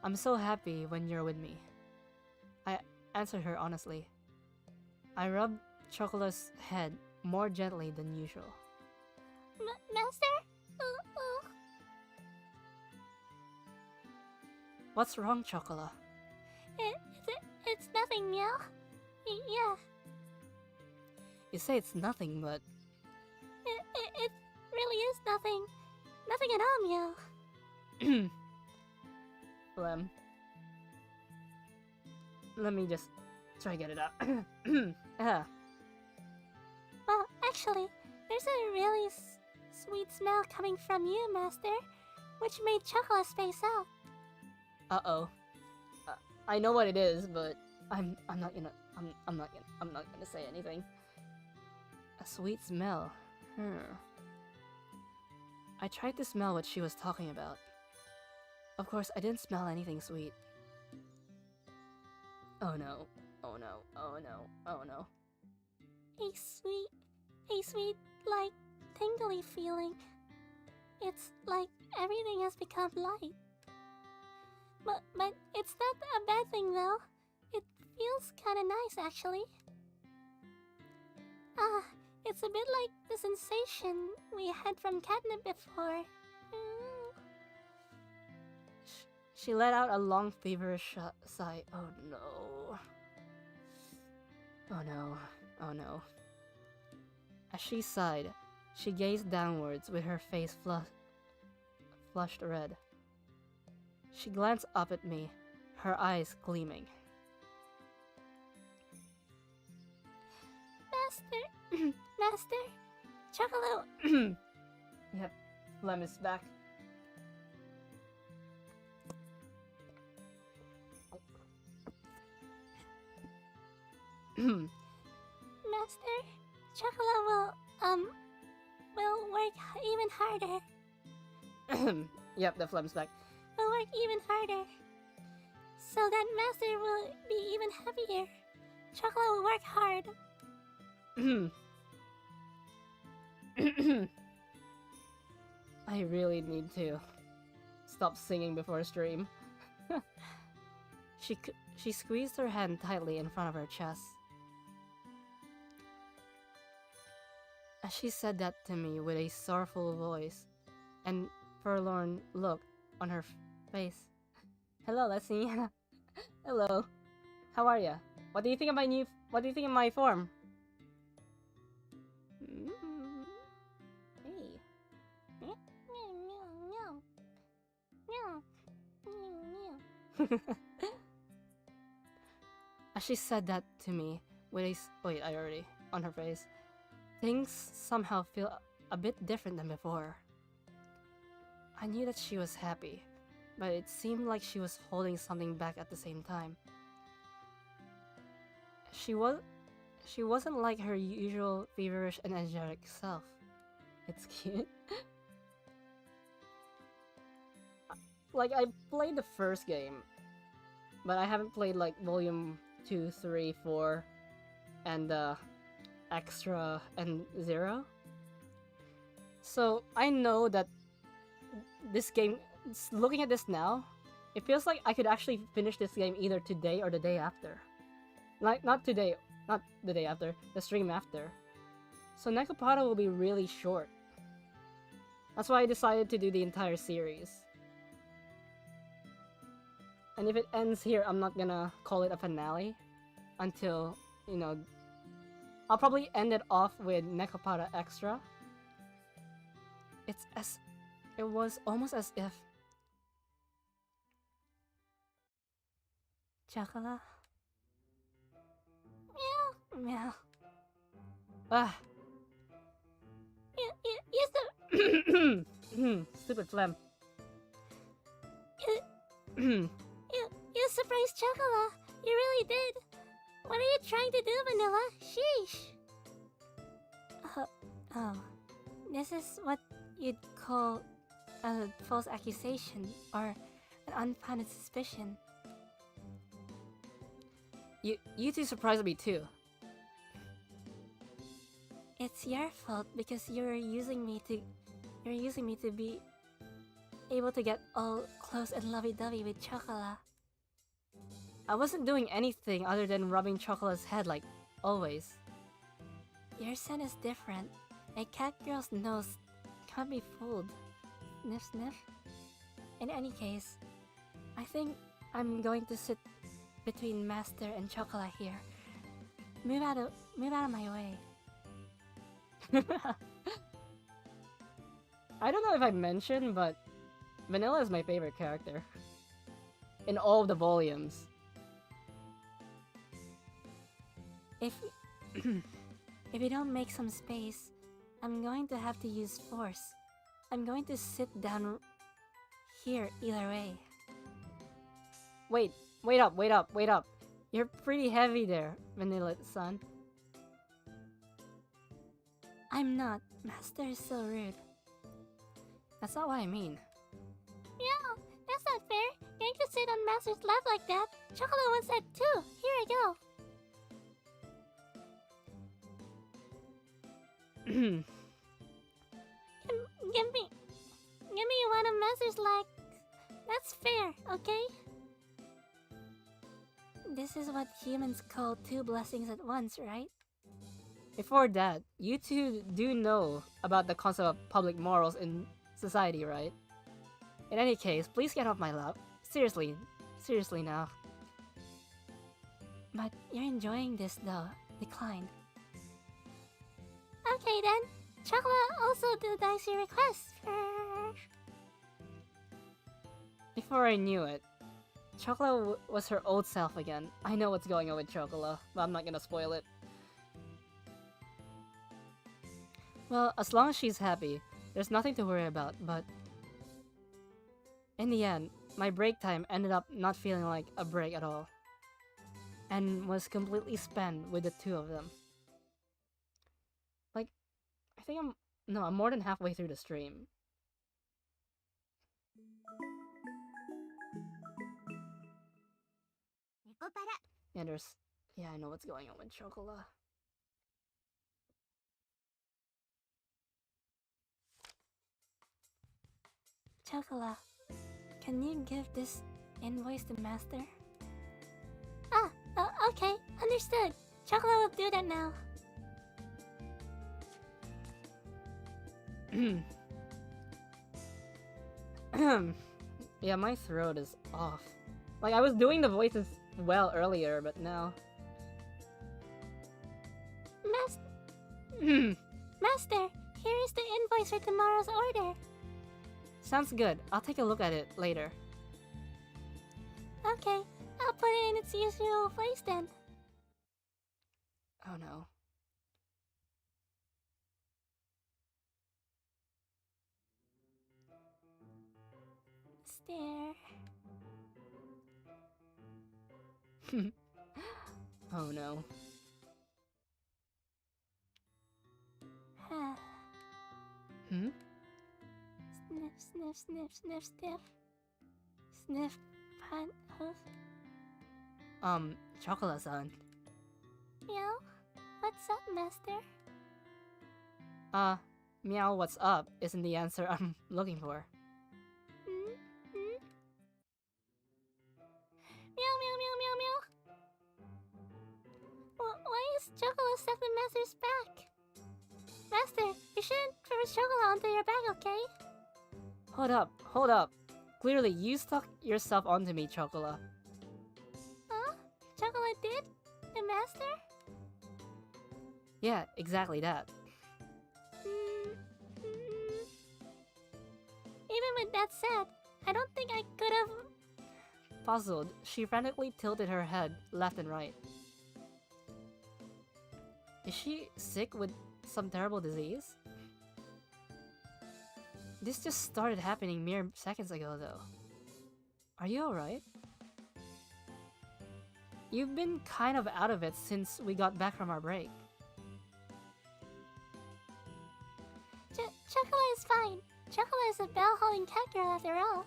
Speaker 1: I'm so happy when you're with me. I answered her honestly. I rubbed Chocolate's head more gently than usual.
Speaker 2: Master?
Speaker 1: What's wrong, Chocolate?
Speaker 2: It's nothing, Meow. Yeah.
Speaker 1: You say it's nothing, but...
Speaker 2: It really is nothing. Nothing at all, Meow.
Speaker 1: Phlegm. Let me just try to get it out.
Speaker 2: Well, actually, there's a really sweet smell coming from you, Master, which made Chocolate space out.
Speaker 1: Uh-oh. I know what it is, but I'm not gonna say anything. A sweet smell. I tried to smell what she was talking about. Of course, I didn't smell anything sweet. Oh no. Oh no. Oh no. Oh no.
Speaker 2: A sweet, like, tingly feeling. It's like everything has become light. But it's not a bad thing though. It feels kinda nice actually. It's a bit like the sensation we had from catnip before.
Speaker 1: She let out a long, feverish sigh. Oh no. Oh no. Oh no. As she sighed, she gazed downwards with her face flushed red. She glanced up at me, her eyes gleaming.
Speaker 2: Master, Chocolate.
Speaker 1: Yep, Phlegm is back.
Speaker 2: Master, Chocolate will work even harder.
Speaker 1: Yep, the Phlegm's back.
Speaker 2: Will work even harder. So that Master will be even happier. Chocolate will work hard.
Speaker 1: I really need to stop singing before stream. She squeezed her hand tightly in front of her chest. As she said that to me with a sorrowful voice and forlorn look on her face. Hello, Leslie. Hello. How are ya? What do you think of my form? Hey. As she said that to me with a wait, I already on her face. Things somehow feel a bit different than before. I knew that she was happy, but it seemed like she was holding something back at the same time. She wasn't like her usual feverish and energetic self. It's cute. Like, I played the first game, but I haven't played like volume 2, 3, 4, and extra and 0. So I know that this game, looking at this now, it feels like I could actually finish this game either today or the day after. Like, not today, not the day after, the stream after. So Nekopara will be really short. That's why I decided to do the entire series. And if it ends here, I'm not gonna call it a finale until, you know, I'll probably end it off with Nekopara Extra. It was almost as if... Chocolate?
Speaker 2: Meow.
Speaker 1: Meow. Ah.
Speaker 2: You
Speaker 1: Stupid Phlegm.
Speaker 2: You surprised Chocolate. You really did. What are you trying to do, Vanilla? Sheesh. Oh. This is what you'd call a false accusation, or an unfounded suspicion.
Speaker 1: You two surprised me too.
Speaker 2: It's your fault because you're using me to be able to get all close and lovey-dovey with Chocola.
Speaker 1: I wasn't doing anything other than rubbing Chocola's head like always.
Speaker 2: Your scent is different. A cat girl's nose can't be fooled. Sniff sniff. In any case, I think I'm going to sit between Master and Chocola here. Move out of my way.
Speaker 1: I don't know if I mentioned, but Vanilla is my favorite character. In all of the volumes.
Speaker 2: If if you don't make some space, I'm going to have to use force. I'm going to sit down here either way.
Speaker 1: Wait up. You're pretty heavy there, Vanilla-san.
Speaker 2: I'm not. Master is so rude.
Speaker 1: That's not what I mean.
Speaker 2: Yeah, that's not fair. Going to sit on Master's lap like that. Chocolate wants that too. Here I go. Give me one of Master's legs. That's fair, okay? This is what humans call two blessings at once, right?
Speaker 1: Before that, you two do know about the concept of public morals in society, right? In any case, please get off my lap. Seriously now.
Speaker 2: But you're enjoying this though. Declined. Okay then. Chocolate also denies your request.
Speaker 1: Before I knew it, Chocola was her old self again. I know what's going on with Chocola, but I'm not gonna spoil it. Well, as long as she's happy, there's nothing to worry about, but... in the end, my break time ended up not feeling like a break at all. And was completely spent with the two of them. Like, I think I'm more than halfway through the stream.
Speaker 2: Nekopara.
Speaker 1: Yeah, I know what's going on with Chocola.
Speaker 2: Chocola, can you give this invoice to Master? Ah, okay, understood. Chocola will do that now.
Speaker 1: Yeah, my throat is off. Like, I was doing the voices well earlier, but now...
Speaker 2: Master, here is the invoice for tomorrow's order.
Speaker 1: Sounds good. I'll take a look at it later.
Speaker 2: Okay, I'll put it in its usual place then.
Speaker 1: Oh no.
Speaker 2: Stare.
Speaker 1: Oh no. Hmm?
Speaker 2: Sniff, sniff, sniff, sniff, sniff. Sniff, pant, hoof.
Speaker 1: Chocolate-san.
Speaker 2: Meow. What's up, Master?
Speaker 1: Meow, what's up isn't the answer I'm looking for.
Speaker 2: Hmm? Hmm? Meow, meow, meow, meow, meow. Why is Chocolate stuck in Master's back? Master, you shouldn't throw Chocolate onto your back, okay?
Speaker 1: Hold up. Clearly, you stuck yourself onto me, Chocola.
Speaker 2: Huh? Chocolate did? The Master?
Speaker 1: Yeah, exactly that.
Speaker 2: Even with that said, I don't think I could have...
Speaker 1: Puzzled, she frantically tilted her head left and right. Is she sick with some terrible disease? This just started happening mere seconds ago, though. Are you alright? You've been kind of out of it since we got back from our break.
Speaker 2: Chocolate is fine. Chocolate is a bell-holding cat girl after all.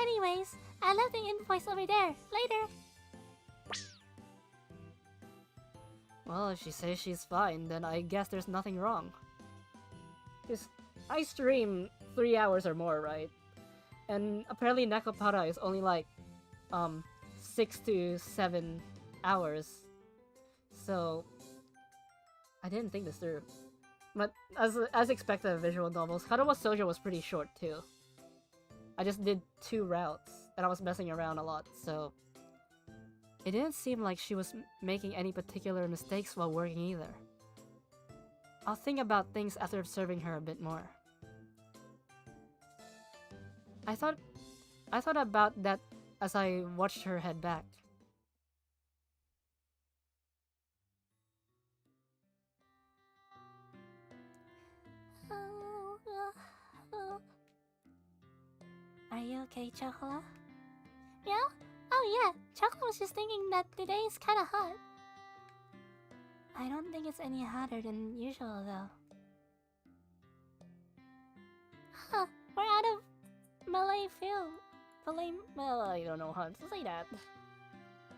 Speaker 2: Anyways, I left the invoice over there. Later.
Speaker 1: Well, if she says she's fine, then I guess there's nothing wrong. 'Cause I stream 3 hours or more, right? And apparently Nekopara is only like 6 to 7 hours. So I didn't think this through. But as expected of visual novels, Karawa Sojo was pretty short too. I just did 2 routes and I was messing around a lot, so it didn't seem like she was making any particular mistakes while working either. I'll think about things after observing her a bit more. I thought about that as I watched her head back.
Speaker 2: Are you okay, Chocolate? Yeah? Oh yeah, Chocolate was just thinking that today is kinda hot. I don't think it's any hotter than usual though. Huh, we're out of Malay film.
Speaker 1: Well, I don't know how to say that.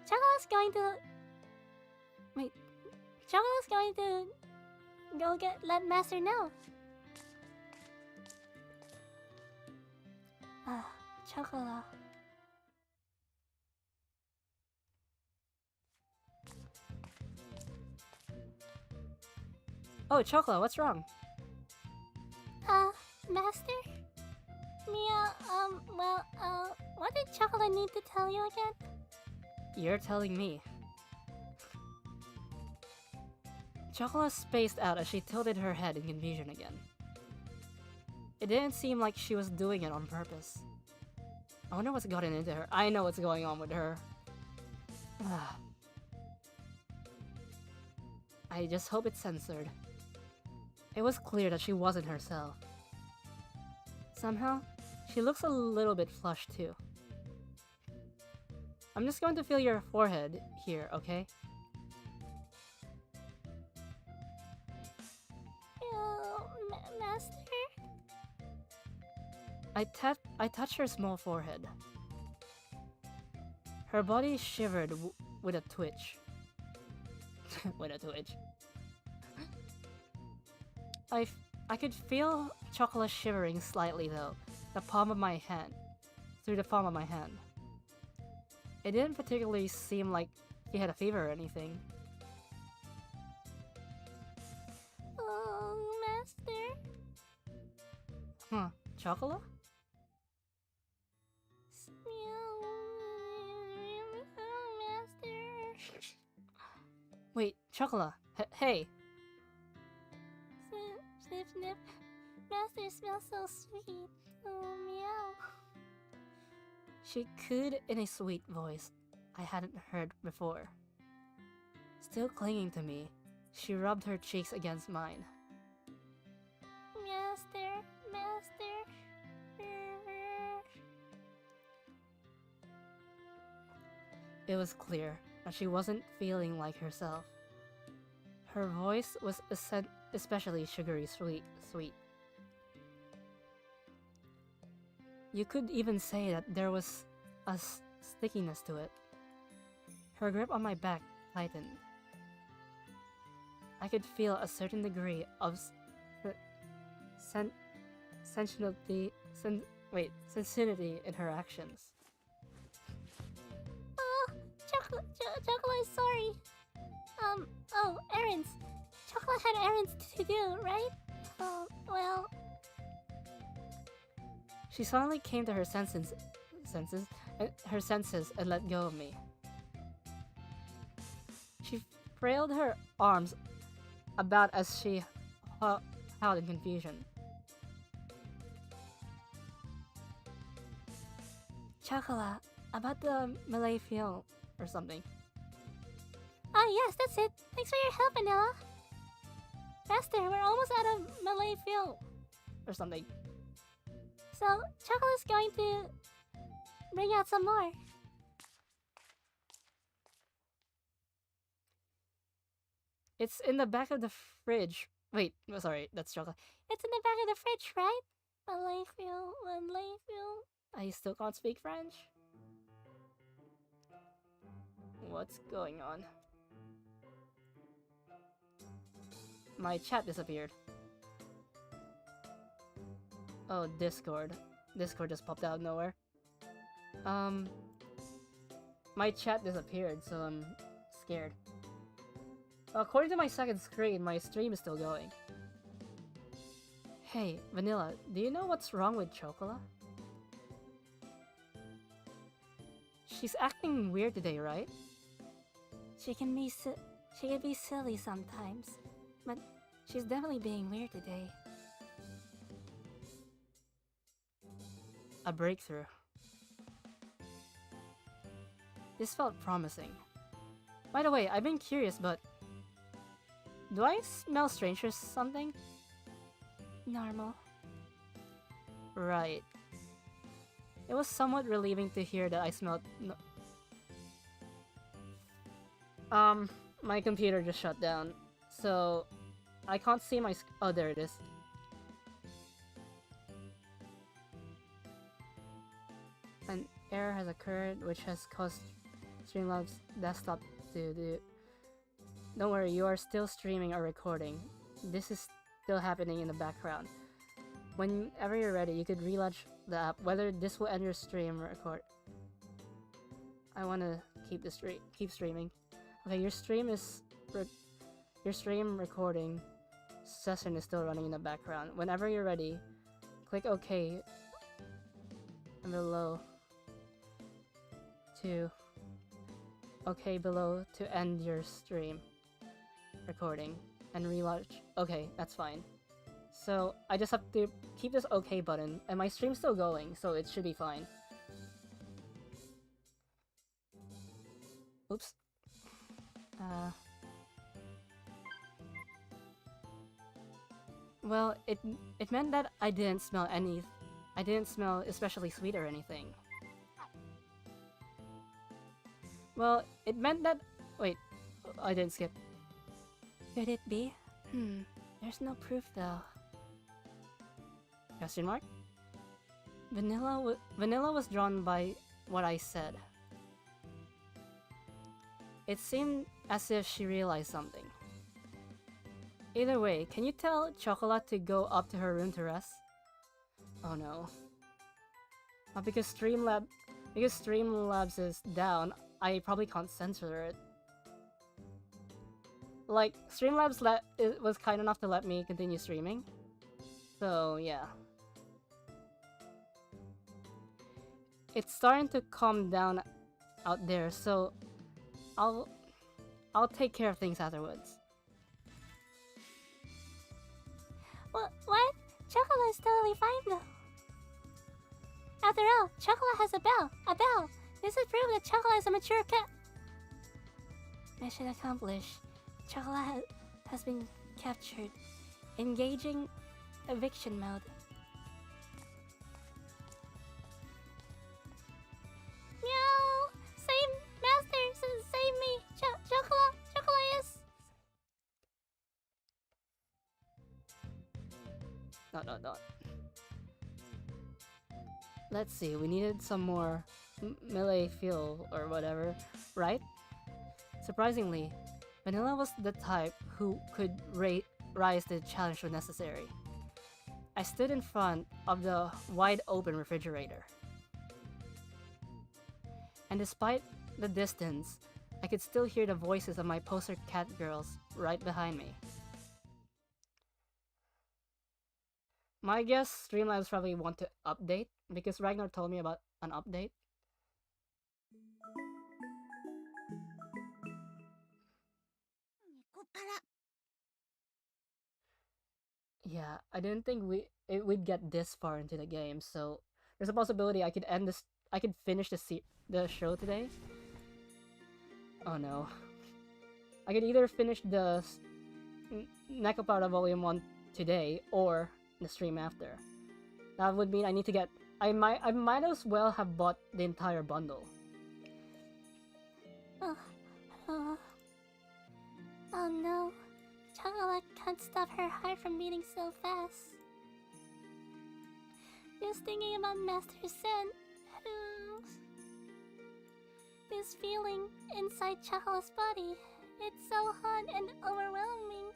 Speaker 2: Chocolate's going to... Wait. Chocolate's going to... let Master know. Chocolate.
Speaker 1: Oh, Chocolate, what's wrong?
Speaker 2: Master? Mia, what did Chocolate need to tell you again?
Speaker 1: You're telling me. Chocolate spaced out as she tilted her head in confusion again. It didn't seem like she was doing it on purpose. I wonder what's gotten into her. I know what's going on with her. I just hope it's censored. It was clear that she wasn't herself. Somehow, she looks a little bit flushed too. I'm just going to feel your forehead here, okay?
Speaker 2: Master?
Speaker 1: I touched her small forehead. Her body shivered with a twitch. With a twitch. I could feel Chocolate shivering slightly though, through the palm of my hand. It didn't particularly seem like he had a fever or anything.
Speaker 2: Oh, Master.
Speaker 1: Huh, Chocolate?
Speaker 2: Master.
Speaker 1: Wait, Chocolate, hey!
Speaker 2: Sniff, sniff. Master smells so sweet. Oh, meow.
Speaker 1: She cooed in a sweet voice I hadn't heard before. Still clinging to me, she rubbed her cheeks against mine.
Speaker 2: Master.
Speaker 1: It was clear that she wasn't feeling like herself. Her voice was especially sugary sweet. You could even say that there was a stickiness to it. Her grip on my back tightened. I could feel a certain degree of sensitivity in her actions.
Speaker 2: Oh, Chocolate is sorry. Errands. Chocolate had errands to do, right? Well...
Speaker 1: She suddenly came to her senses and let go of me. She flailed her arms about as she howled in confusion. Chocolate, about the Malay film or something.
Speaker 2: Ah, yes, that's it. Thanks for your help, Vanilla. Master, we're almost out of Malay film.
Speaker 1: Or something.
Speaker 2: So, Chocolate's going to bring out some more.
Speaker 1: It's in the back of the fridge. Wait, sorry, that's Chocolate.
Speaker 2: It's in the back of the fridge, right? Malay film.
Speaker 1: I still can't speak French? What's going on? My chat disappeared. Oh, Discord. Discord just popped out of nowhere. My chat disappeared, so I'm scared. According to my second screen, my stream is still going. Hey, Vanilla, do you know what's wrong with Chocola? She's acting weird today, right?
Speaker 2: She can be silly sometimes, but she's definitely being weird today.
Speaker 1: A breakthrough. This felt promising. By the way, I've been curious, but do I smell strange or something?
Speaker 2: Normal.
Speaker 1: Right. It was somewhat relieving to hear that I smelled my computer just shut down, so I can't see my oh, there it is. An error has occurred which has caused Streamlabs desktop to do. Don't worry, you are still streaming or recording. This is still happening in the background. Whenever you're ready, you could relaunch the app. Whether this will end your stream or record. I want to keep streaming. Okay, your stream recording session is still running in the background. Whenever you're ready, click OK and below to end your stream recording and relaunch. Okay, that's fine. So I just have to keep this OK button, and my stream's still going, so it should be fine. Oops. Well, it meant that I didn't smell especially sweet or anything. Well, it meant that... Wait, I didn't skip.
Speaker 2: Could it be? There's no proof though.
Speaker 1: Question mark? Vanilla was drawn by what I said. It seemed as if she realized something. Either way, can you tell Chocolate to go up to her room to rest? Oh no. Because Streamlabs is down, I probably can't censor it. Like, Streamlabs was kind enough to let me continue streaming. So, yeah. It's starting to calm down out there, so I'll take care of things afterwards.
Speaker 2: What? Chocolate is totally fine though. After all, Chocolate has a bell. A bell! This is proof that Chocolate is a mature cat. Mission accomplished. Chocolate has been captured. Engaging eviction mode. Meow! Save Master! Save me! Chocolate is...
Speaker 1: Dot. Let's see, we needed some more melee feel or whatever, right? Surprisingly, Vanilla was the type who could rise to the challenge when necessary. I stood in front of the wide open refrigerator. And despite the distance, I could still hear the voices of my poster cat girls right behind me. My guess, Streamlabs probably want to update, because Ragnar told me about an update.
Speaker 2: Nekopara.
Speaker 1: Yeah, I didn't think we'd get this far into the game, so there's a possibility I could finish the show today. Oh no. I could either finish the Nekopara Volume 1 today, or the stream after. That would mean I need to get... I might as well have bought the entire bundle.
Speaker 2: Oh no. Chocolate can't stop her heart from beating so fast. This just thinking about Master Sen. This feeling inside Chocolate's body. It's so hot and overwhelming.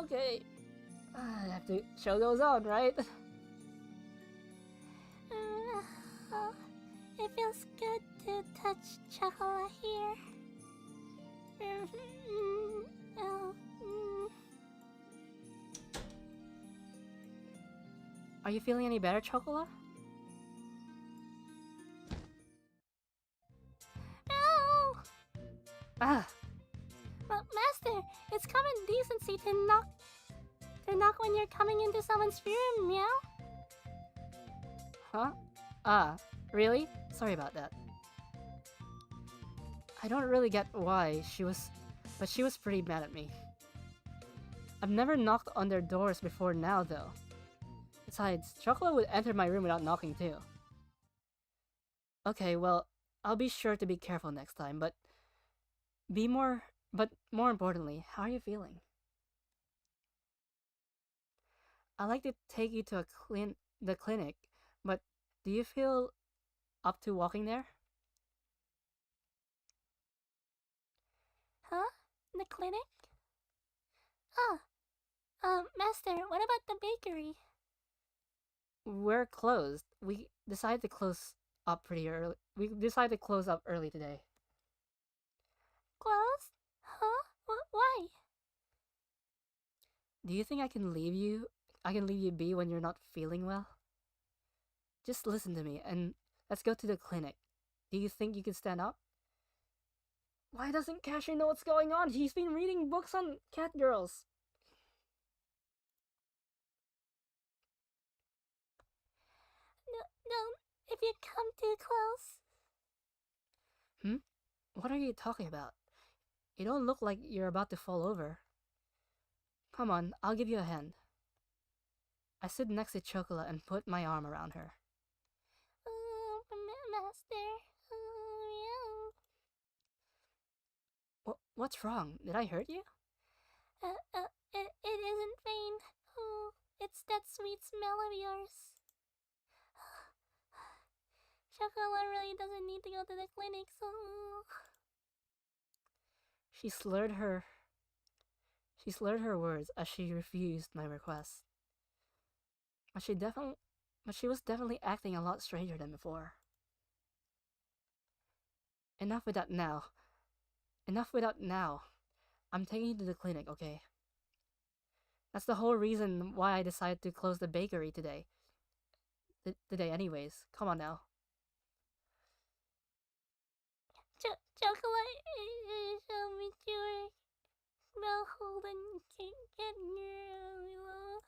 Speaker 1: Okay. I have to. Show goes on, right?
Speaker 2: It feels good to touch Chocolate here.
Speaker 1: Are you feeling any better, Chocola?
Speaker 2: Ow!
Speaker 1: Ah!
Speaker 2: But Master, it's common decency to knock when you're coming into someone's room, meow?
Speaker 1: Huh? Ah, really? Sorry about that. I don't really get why but she was pretty mad at me. I've never knocked on their doors before now, though. Besides, Chocolate would enter my room without knocking too. Okay, well, I'll be sure to be careful next time, but more importantly, how are you feeling? I'd like to take you to the clinic, but do you feel up to walking there?
Speaker 2: Huh? The clinic? Master, what about the bakery?
Speaker 1: We're closed. We decided to close up pretty early. We decided to close up early today.
Speaker 2: Closed? Huh? Why?
Speaker 1: Do you think I can leave you be when you're not feeling well? Just listen to me and let's go to the clinic. Do you think you can stand up? Why doesn't Cashew know what's going on? He's been reading books on cat girls.
Speaker 2: No, if you come too close.
Speaker 1: What are you talking about? You don't look like you're about to fall over. Come on, I'll give you a hand. I stood next to Chocola and put my arm around her.
Speaker 2: Master.
Speaker 1: What's wrong? Did I hurt you?
Speaker 2: It isn't vain. It's that sweet smell of yours. Chocolate really doesn't need to go to the clinic, so...
Speaker 1: She slurred her words as she refused my request. But she was definitely acting a lot stranger than before. Enough with that now. I'm taking you to the clinic, okay? That's the whole reason why I decided to close the bakery today. Today anyways. Come on now.
Speaker 2: Chocolate is so mature. Smell Holden can't get near.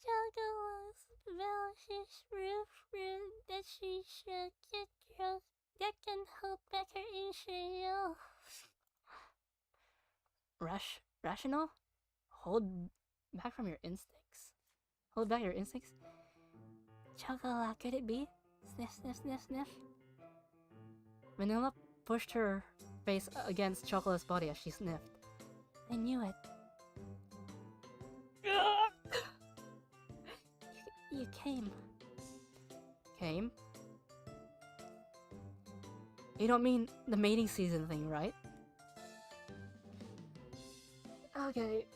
Speaker 2: Chocolate's malicious rude that she should get girls that can hold back her issue.
Speaker 1: Rational? Hold back from your instincts. Hold back your instincts? Chocolate, could it be? Sniff, sniff, sniff, sniff. Vanilla pushed her face against Chocolate's body as she sniffed. I knew it. You came. Came? You don't mean the mating season thing, right? Okay.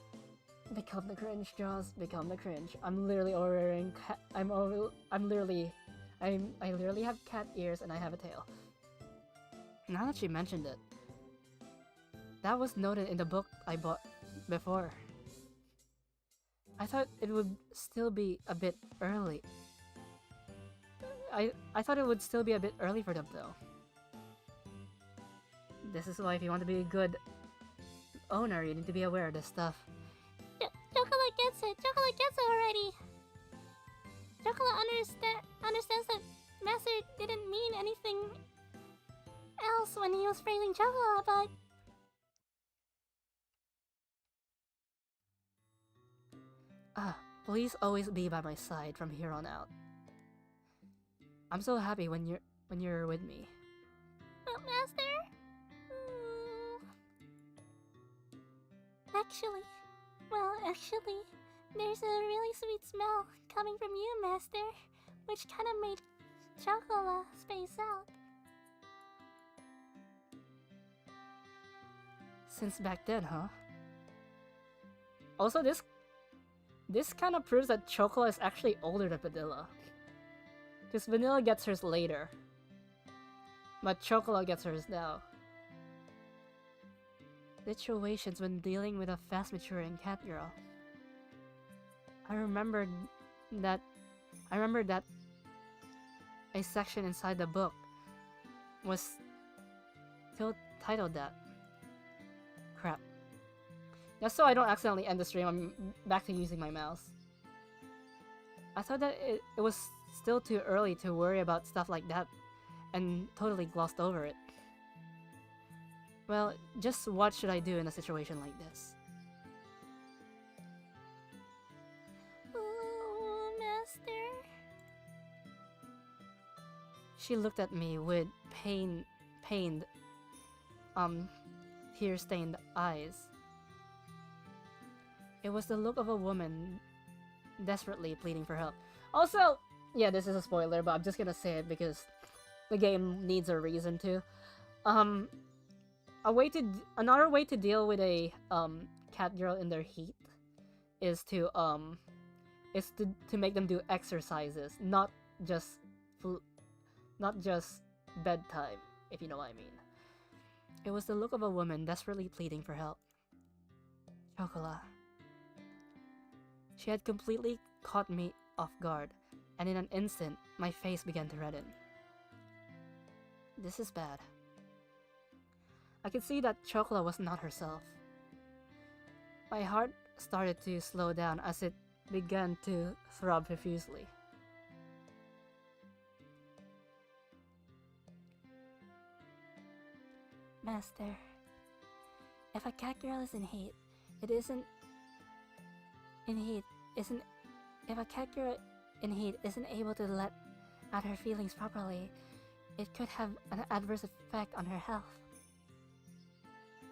Speaker 1: Become the cringe, Jaws. Become the cringe. I'm literally ordering. I literally have cat ears and I have a tail. Now that she mentioned it, that was noted in the book I bought before. I thought it would still be a bit early. I thought it would still be a bit early for them though. This is why if you want to be a good owner, you need to be aware of this stuff.
Speaker 2: Chocolate gets it. Chocolate gets it already. Chocolate understands that Master didn't mean anything else when he was praising Chocolate, but
Speaker 1: Please always be by my side from here on out. I'm so happy when you're with me.
Speaker 2: But Master? Actually, there's a really sweet smell coming from you, Master, which kind of made Chocolate space out.
Speaker 1: Since back then, huh? Also, this kind of proves that Chocolate is actually older than Vanilla. Because Vanilla gets hers later. But Chocolate gets hers now. Situations when dealing with a fast-maturing cat girl. I remember that a section inside the book was still titled that. Crap. Just so I don't accidentally end the stream, I'm back to using my mouse. I thought that it was still too early to worry about stuff like that, and totally glossed over it. Well, just what should I do in a situation like this?
Speaker 2: Oh, Master.
Speaker 1: She looked at me with pained, tear-stained eyes. It was the look of a woman desperately pleading for help. Also, yeah, this is a spoiler, but I'm just gonna say it because the game needs a reason to. Another way to deal with a cat girl in their heat is to make them do exercises, not just bedtime, if you know what I mean. It was the look of a woman desperately pleading for help. Chocolate. She had completely caught me off guard, and in an instant, my face began to redden. This is bad. I could see that Chocolate was not herself. My heart started to slow down as it began to throb profusely.
Speaker 2: Master, if a cat girl is in heat, if a cat girl in heat isn't able to let out her feelings properly, it could have an adverse effect on her health.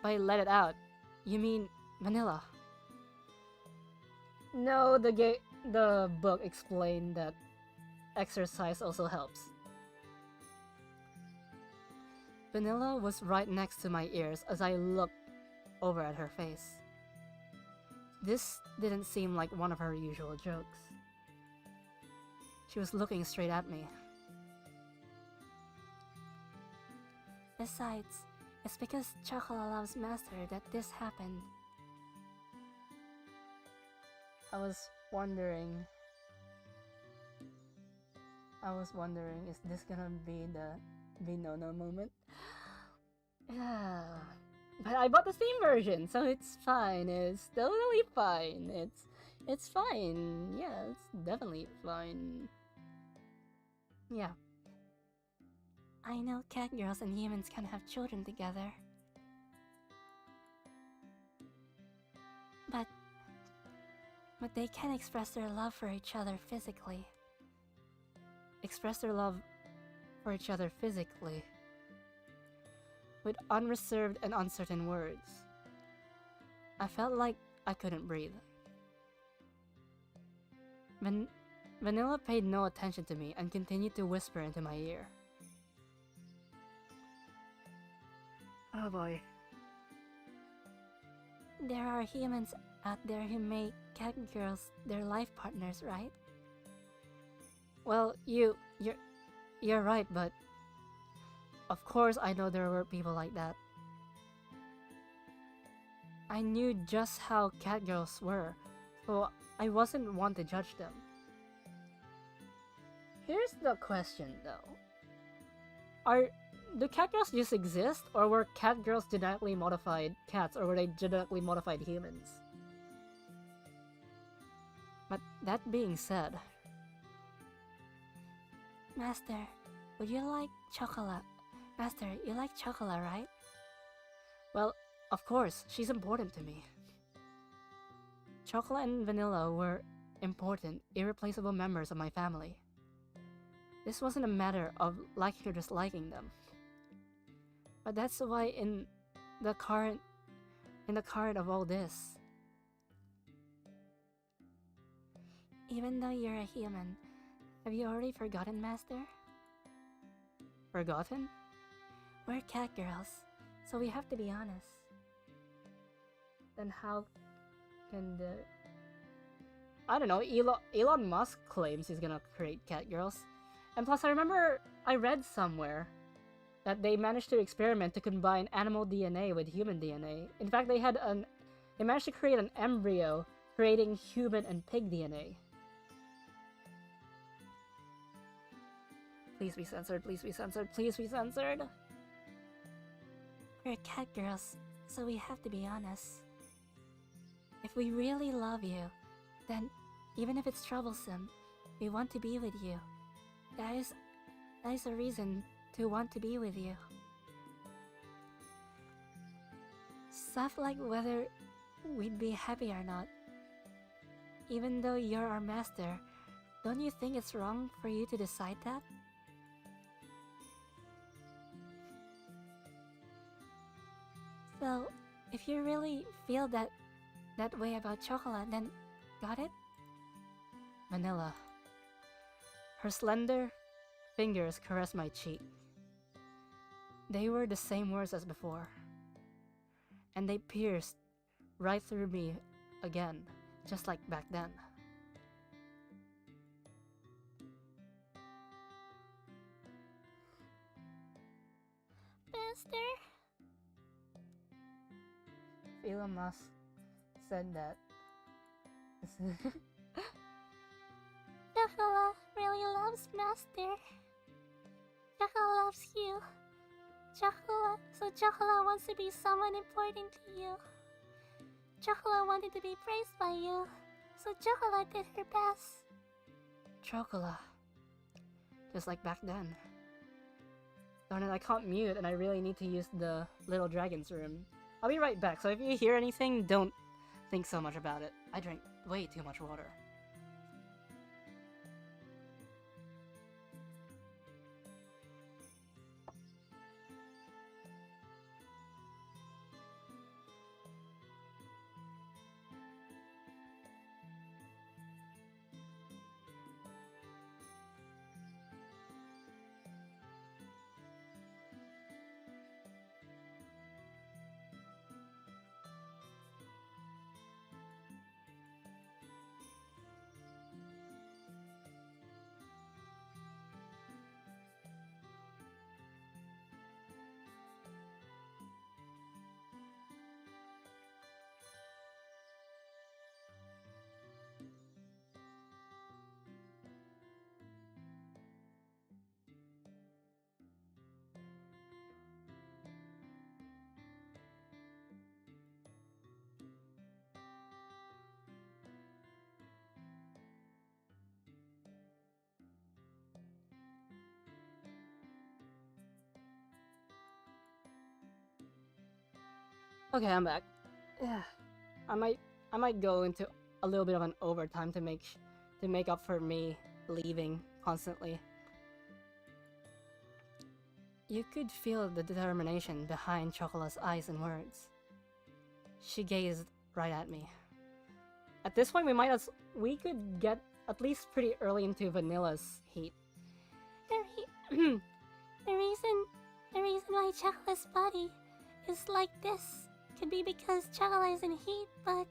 Speaker 1: By let it out, you mean Vanilla? No, the book explained that exercise also helps. Vanilla was right next to my ears as I looked over at her face. This didn't seem like one of her usual jokes. She was looking straight at me.
Speaker 2: Besides, it's because Chocolate loves Master that this happened.
Speaker 1: I was wondering, is this gonna be the Vinona moment? Yeah. But I bought the Steam version, so it's fine. It's totally fine. It's fine. Yeah, it's definitely fine. Yeah.
Speaker 2: I know cat girls and humans can have children together. But they can express their love for each other physically.
Speaker 1: Express their love for each other physically. With unreserved and uncertain words. I felt like I couldn't breathe. Vanilla paid no attention to me and continued to whisper into my ear. Oh boy.
Speaker 2: There are humans out there who make cat girls their life partners, right?
Speaker 1: Well, you're right, but of course I know there were people like that. I knew just how cat girls were, so I wasn't one to judge them. Here's the question though. Do cat girls just exist, or were cat girls genetically modified cats, or were they genetically modified humans? But that being said...
Speaker 2: Master, would you like Chocolate? Master, you like Chocolate, right?
Speaker 1: Well, of course, she's important to me. Chocolate and Vanilla were important, irreplaceable members of my family. This wasn't a matter of liking or disliking them. But that's why in the current of all this.
Speaker 2: Even though you're a human, have you already forgotten, Master?
Speaker 1: Forgotten?
Speaker 2: We're cat girls, so we have to be honest.
Speaker 1: Then how can the... I don't know, Elon Musk claims he's gonna create cat girls. And plus I remember I read somewhere that they managed to experiment to combine animal DNA with human DNA. In fact, they managed to create an embryo creating human and pig DNA. Please be censored, please be censored, please be censored.
Speaker 2: We're cat girls, so we have to be honest. If we really love you, then even if it's troublesome, we want to be with you. That is a reason to want to be with you. Stuff like whether we'd be happy or not. Even though you're our master, don't you think it's wrong for you to decide that? So, if you really feel that way about Chocolate, then got it?
Speaker 1: Vanilla. Her slender fingers caressed my cheek. They were the same words as before. And they pierced right through me again, just like back then.
Speaker 2: Master?
Speaker 1: Elon Musk said that.
Speaker 2: Chocolate really loves Master. Chocolate loves you. So Chocolate wants to be someone important to you. Chocolate wanted to be praised by you, so Chocolate did her best.
Speaker 1: Chocolate. Just like back then. Darn it, I can't mute and I really need to use the little dragon's room. I'll be right back, so if you hear anything, don't think so much about it. I drank way too much water. Okay, I'm back. Yeah, I might go into a little bit of an overtime to make up for me leaving constantly. You could feel the determination behind Chocolate's eyes and words. She gazed right at me. At this point, we could get at least pretty early into Vanilla's heat.
Speaker 2: The reason why Chocolate's body is like this could be because Chocolate is in heat, but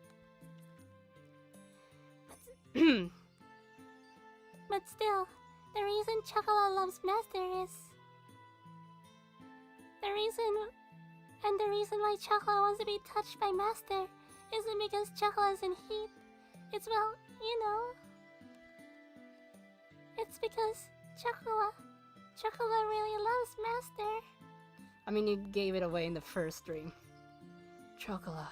Speaker 2: still, the reason Chocolate loves Master is the reason why Chocolate wants to be touched by Master isn't because Chocolate is in heat. It's, well, you know, it's because Chocolate really loves Master.
Speaker 1: I mean, you gave it away in the first stream. Chocolate.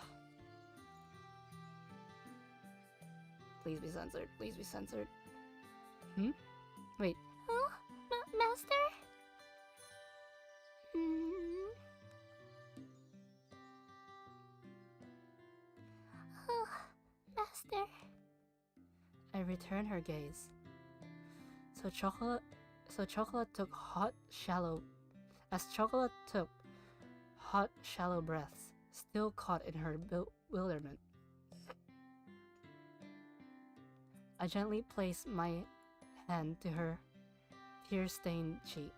Speaker 1: Please be censored. Please be censored. Wait.
Speaker 2: Huh? Master? Oh, Master.
Speaker 1: I returned her gaze. So Chocolate took hot, shallow breaths, still caught in her bewilderment. I gently placed my hand to her tear-stained cheek.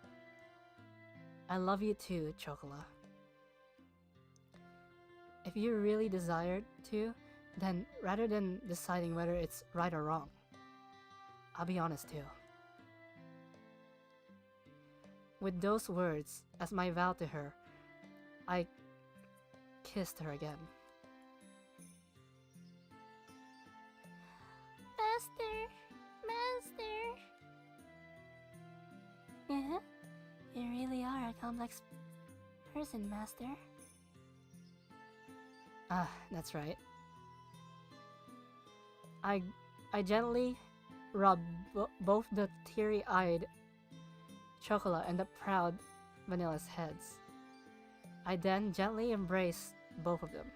Speaker 1: I love you too, Chocolate. If you really desired to, then rather than deciding whether it's right or wrong, I'll be honest too. With those words as my vow to her, I kissed her again.
Speaker 2: Master. Yeah? You really are a complex person, Master.
Speaker 1: Ah, that's right. I gently rubbed both the teary-eyed Chocolate and the proud Vanilla's heads. I then gently embraced both of them.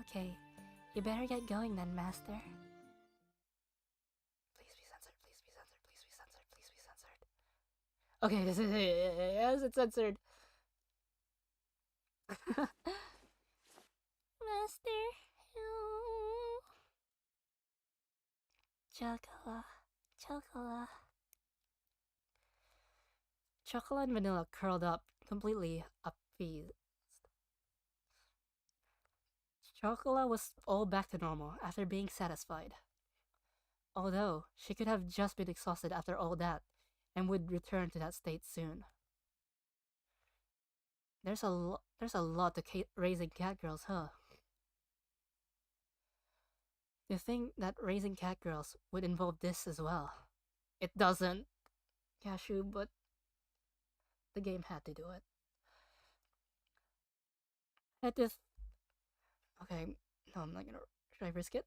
Speaker 2: Okay, you better get going then, Master.
Speaker 1: Please be censored, please be censored, please be censored, please be censored. Okay, this is it. Yes, it's censored.
Speaker 2: Master, Chocolate.
Speaker 1: Chocolate and Vanilla curled up, completely appeased. Chocolate was all back to normal after being satisfied. Although, she could have just been exhausted after all that, and would return to that state soon. There's a lot to raising cat girls, huh? You think that raising cat girls would involve this as well? It doesn't, Cashew, but the game had to do it. Had to. Okay, no, I'm not gonna. Should I risk it?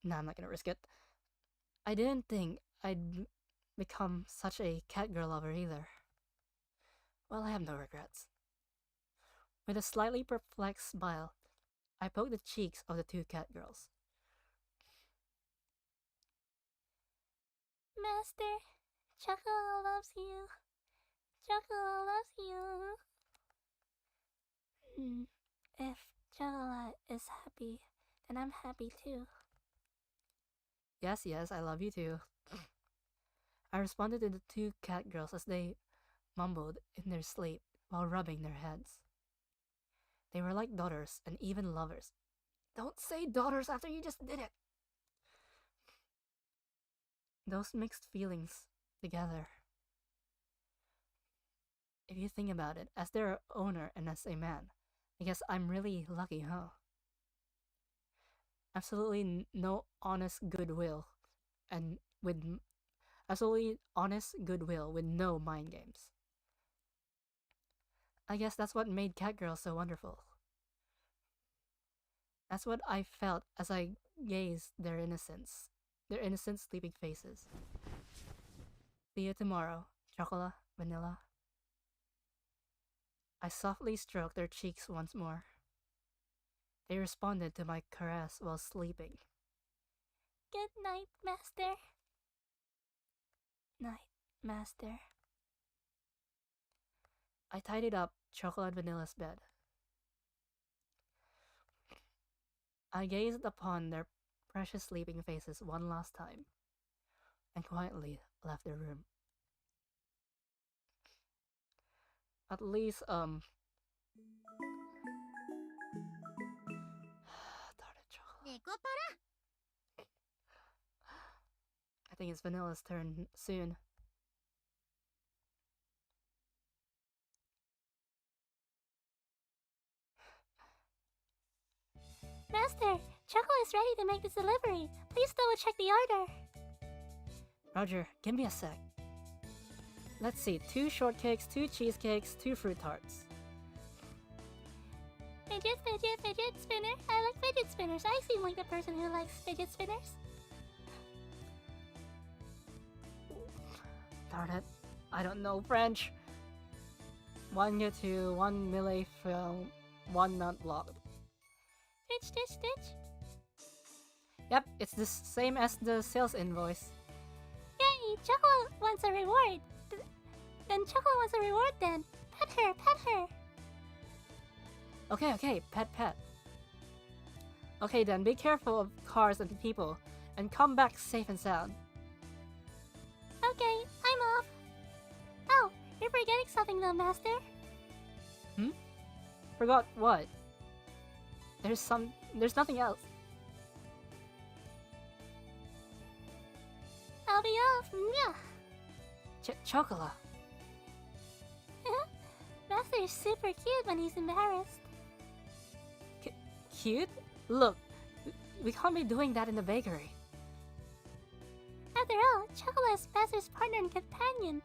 Speaker 1: No, I'm not gonna risk it. I didn't think I'd become such a cat girl lover either. Well, I have no regrets. With a slightly perplexed smile, I poked the cheeks of the two cat girls.
Speaker 2: Master, Chocolate loves you. Chocolate loves you. If Chocolate is happy, then I'm happy too.
Speaker 1: Yes, I love you too. I responded to the two cat girls as they mumbled in their sleep while rubbing their heads. They were like daughters and even lovers. Don't say daughters after you just did it! Those mixed feelings together. If you think about it, as their owner and as a man, I guess I'm really lucky, huh? Absolutely no honest goodwill, and with absolutely honest goodwill with no mind games. I guess that's what made Catgirl so wonderful. That's what I felt as I gazed their innocent sleeping faces. See you tomorrow, Chocolate, Vanilla. I softly stroked their cheeks once more. They responded to my caress while sleeping.
Speaker 2: Good night, Master. Night, Master.
Speaker 1: I tidied up Chocolate Vanilla's bed. I gazed upon their precious sleeping faces one last time, and quietly left the room. At least, darn it, Chocolate.
Speaker 2: Nekopara!
Speaker 1: I think it's Vanilla's turn soon.
Speaker 2: Master, Chocolate is ready to make this delivery. Please double check the order.
Speaker 1: Roger, give me a sec. Let's see, 2 shortcakes, 2 cheesecakes, 2 fruit tarts.
Speaker 2: Fidget spinner. I like fidget spinners. I seem like the person who likes fidget spinners.
Speaker 1: Darn it, I don't know French. 1 get 2, 1 mille film. 1 month logged.
Speaker 2: Stitch.
Speaker 1: Yep, it's the same as the sales invoice.
Speaker 2: Yay! Chocolate wants a reward. Then Chocolate wants a reward then. Pet her.
Speaker 1: Okay, pet. Okay then, be careful of cars and people, and come back safe and sound.
Speaker 2: Okay, I'm off. Oh, you're forgetting something though, Master.
Speaker 1: Forgot what? There's nothing else.
Speaker 2: I'll be off. Mwah.
Speaker 1: Chocolate.
Speaker 2: Master is super cute when he's embarrassed.
Speaker 1: Cute? Look, we can't be doing that in the bakery.
Speaker 2: After all, Chocolate is Master's partner and companion.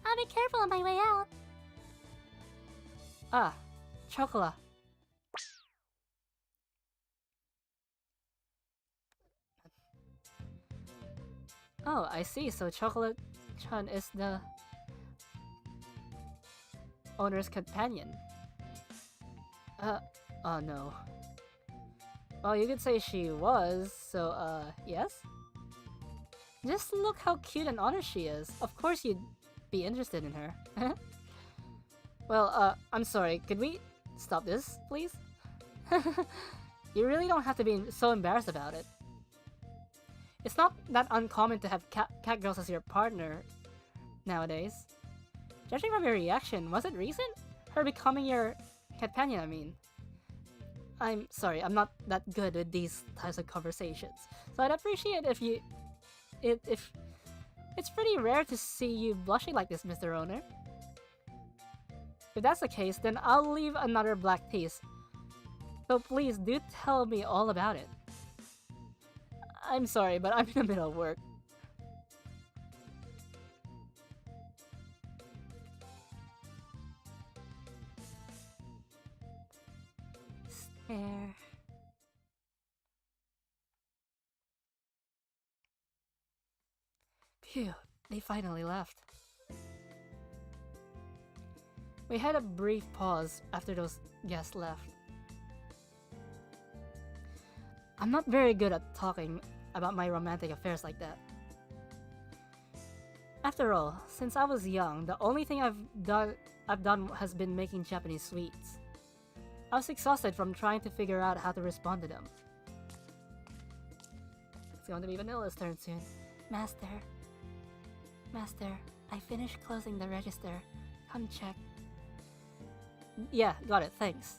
Speaker 2: I'll be careful on my way out.
Speaker 1: Ah, Chocolate. Oh, I see. So Chocolate-chan is the owner's companion. Oh no. Well, you could say she was, so, yes? Just look how cute and honest she is. Of course you'd be interested in her. Well, I'm sorry, could we stop this, please? You really don't have to be so embarrassed about it. It's not that uncommon to have cat girls as your partner nowadays. Judging from your reaction, was it recent? Her becoming your companion, I mean. I'm sorry, I'm not that good with these types of conversations. So I'd appreciate if you... If it's pretty rare to see you blushing like this, Mr. Owner. If that's the case, then I'll leave another black piece. So please do tell me all about it. I'm sorry, but I'm in the middle of work.
Speaker 2: Stare.
Speaker 1: Phew, they finally left. We had a brief pause after those guests left. I'm not very good at talking about my romantic affairs like that. After all, since I was young, the only thing I've done has been making Japanese sweets. I was exhausted from trying to figure out how to respond to them. It's going to be Vanilla's turn soon.
Speaker 2: Master, I finished closing the register. Come check.
Speaker 1: Yeah, got it, thanks.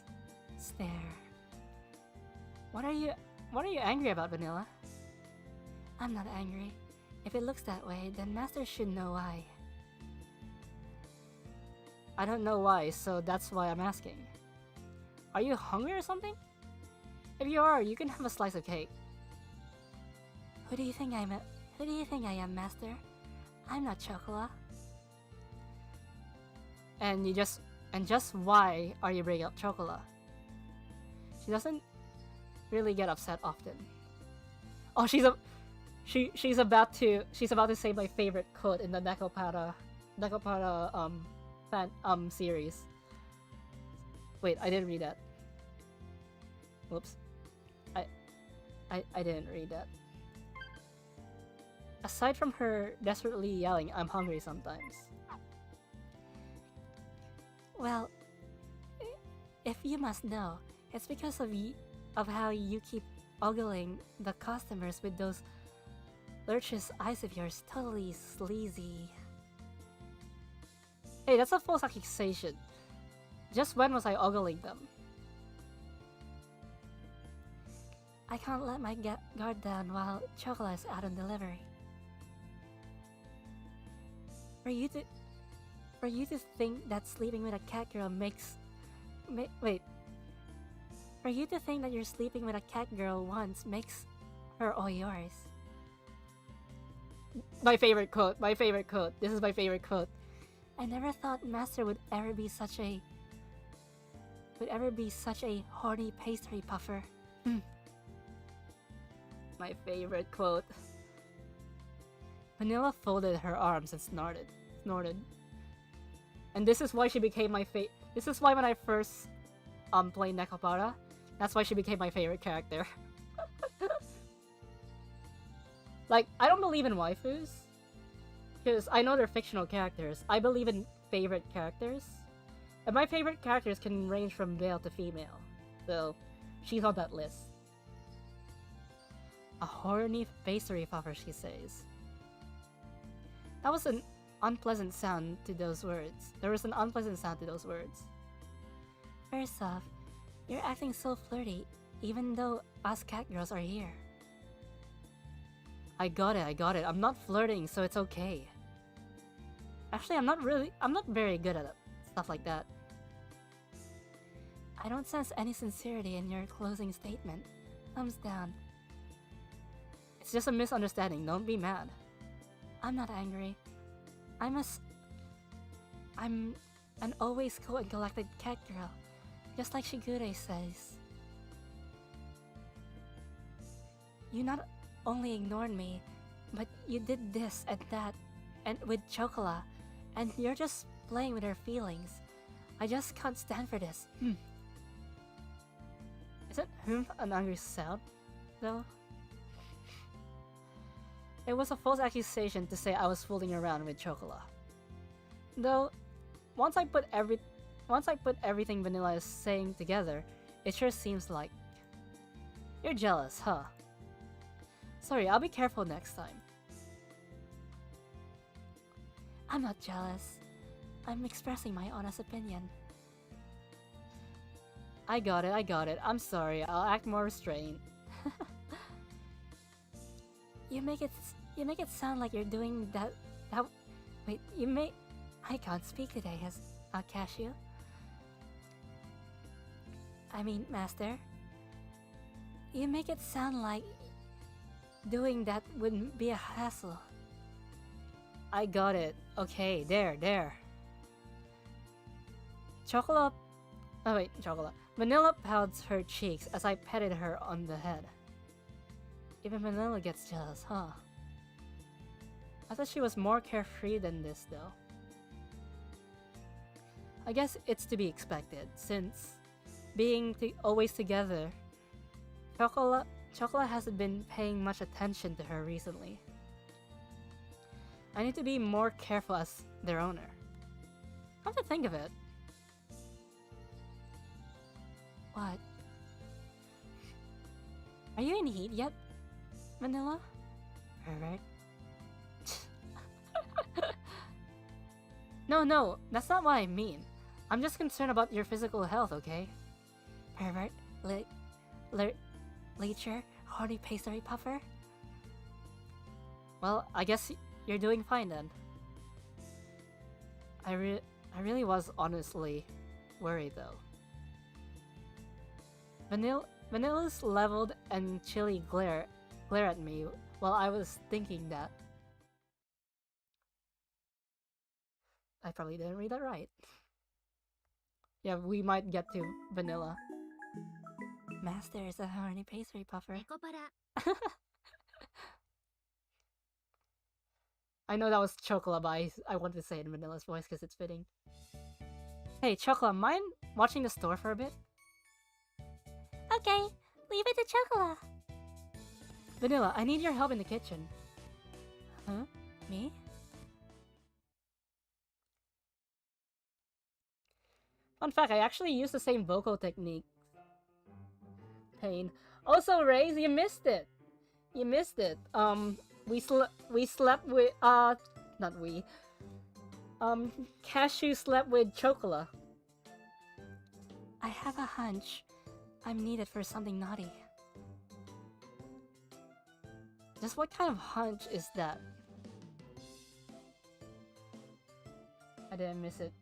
Speaker 2: Stare.
Speaker 1: What are you angry about, Vanilla?
Speaker 2: I'm not angry. If it looks that way, then Master should know why.
Speaker 1: I don't know why, so that's why I'm asking. Are you hungry or something? If you are, you can have a slice of cake.
Speaker 2: Who do you think I am, Master? I'm not Chocolate.
Speaker 1: And just why are you bringing up Chocolate? She doesn't really get upset often. Oh, she's about to say my favorite quote in the Nekopara series. Wait, I didn't read that. Whoops. I didn't read that. Aside from her desperately yelling, I'm hungry sometimes.
Speaker 2: Well, if you must know, it's because of how you keep ogling the customers with those lurches eyes of yours, totally sleazy.
Speaker 1: Hey, that's a false accusation. Just when was I ogling them?
Speaker 2: I can't let my guard down while Chocolate is out on delivery. For you to think that sleeping with a cat girl makes... wait. For you to think that you're sleeping with a cat girl once makes her all yours.
Speaker 1: My favorite quote. This is my favorite quote.
Speaker 2: I never thought Master would ever be such a horny pastry puffer.
Speaker 1: My favorite quote. Vanilla folded her arms and snorted. And this is why she became my This is why when I first playing Nekopara. That's why she became my favorite character. Like, I don't believe in waifus, because I know they're fictional characters. I believe in favorite characters, and my favorite characters can range from male to female, so she's on that list. A horny facery puffer, she says. That was an unpleasant sound to those words. There was an unpleasant sound to those words.
Speaker 2: First off, you're acting so flirty, even though us cat girls are here.
Speaker 1: I got it. I'm not flirting, so it's okay. Actually, I'm not very good at stuff like that.
Speaker 2: I don't sense any sincerity in your closing statement. Thumbs down.
Speaker 1: It's just a misunderstanding, don't be mad.
Speaker 2: I'm not angry. I'm an always cool and collected cat girl, just like Shigure says. You not only ignored me, but you did this and that, and with Chocolate, and you're just playing with her feelings. I just can't stand for this.
Speaker 1: Isn't an angry sound, though? It was a false accusation to say I was fooling around with Chocolate. Though, once I put everything Vanilla is saying together, it sure seems like... You're jealous, huh? Sorry, I'll be careful next time.
Speaker 2: I'm not jealous. I'm expressing my honest opinion.
Speaker 1: I got it. I'm sorry, I'll act more restrained.
Speaker 2: You make it sound like you're doing that. Wait, I can't speak today as a cashew. I mean, Master. You make it sound like doing that wouldn't be a hassle.
Speaker 1: I got it. Okay, there. Chocolate. Vanilla pouts her cheeks as I petted her on the head. Even Vanilla gets jealous, huh? I thought she was more carefree than this, though. I guess it's to be expected, since being always together, Chocolate hasn't been paying much attention to her recently. I need to be more careful as their owner. Come to think of it.
Speaker 2: What? Are you in heat yet, Vanilla?
Speaker 1: Pervert? No, that's not what I mean. I'm just concerned about your physical health, okay?
Speaker 2: Pervert? Leecher? Horny pastry puffer?
Speaker 1: Well, I guess you're doing fine then. I really was honestly worried though. Vanilla's leveled and chilly glare at me while I was thinking that. I probably didn't read that right. Yeah, we might get to Vanilla.
Speaker 2: Master is a horny pastry puffer.
Speaker 3: Nekopara.
Speaker 1: I know that was Chocolate, but I wanted to say it in Vanilla's voice because it's fitting. Hey, Chocolate, mind watching the store for a bit?
Speaker 2: Okay, leave it to Chocolate.
Speaker 1: Vanilla, I need your help in the kitchen.
Speaker 2: Huh? Me?
Speaker 1: Fun fact, I actually used the same vocal technique. Pain. Also, Raze, you missed it. We slept with, not we. Cashew slept with Chocolate.
Speaker 2: I have a hunch. I'm needed for something naughty.
Speaker 1: Just what kind of hunch is that? I didn't miss it.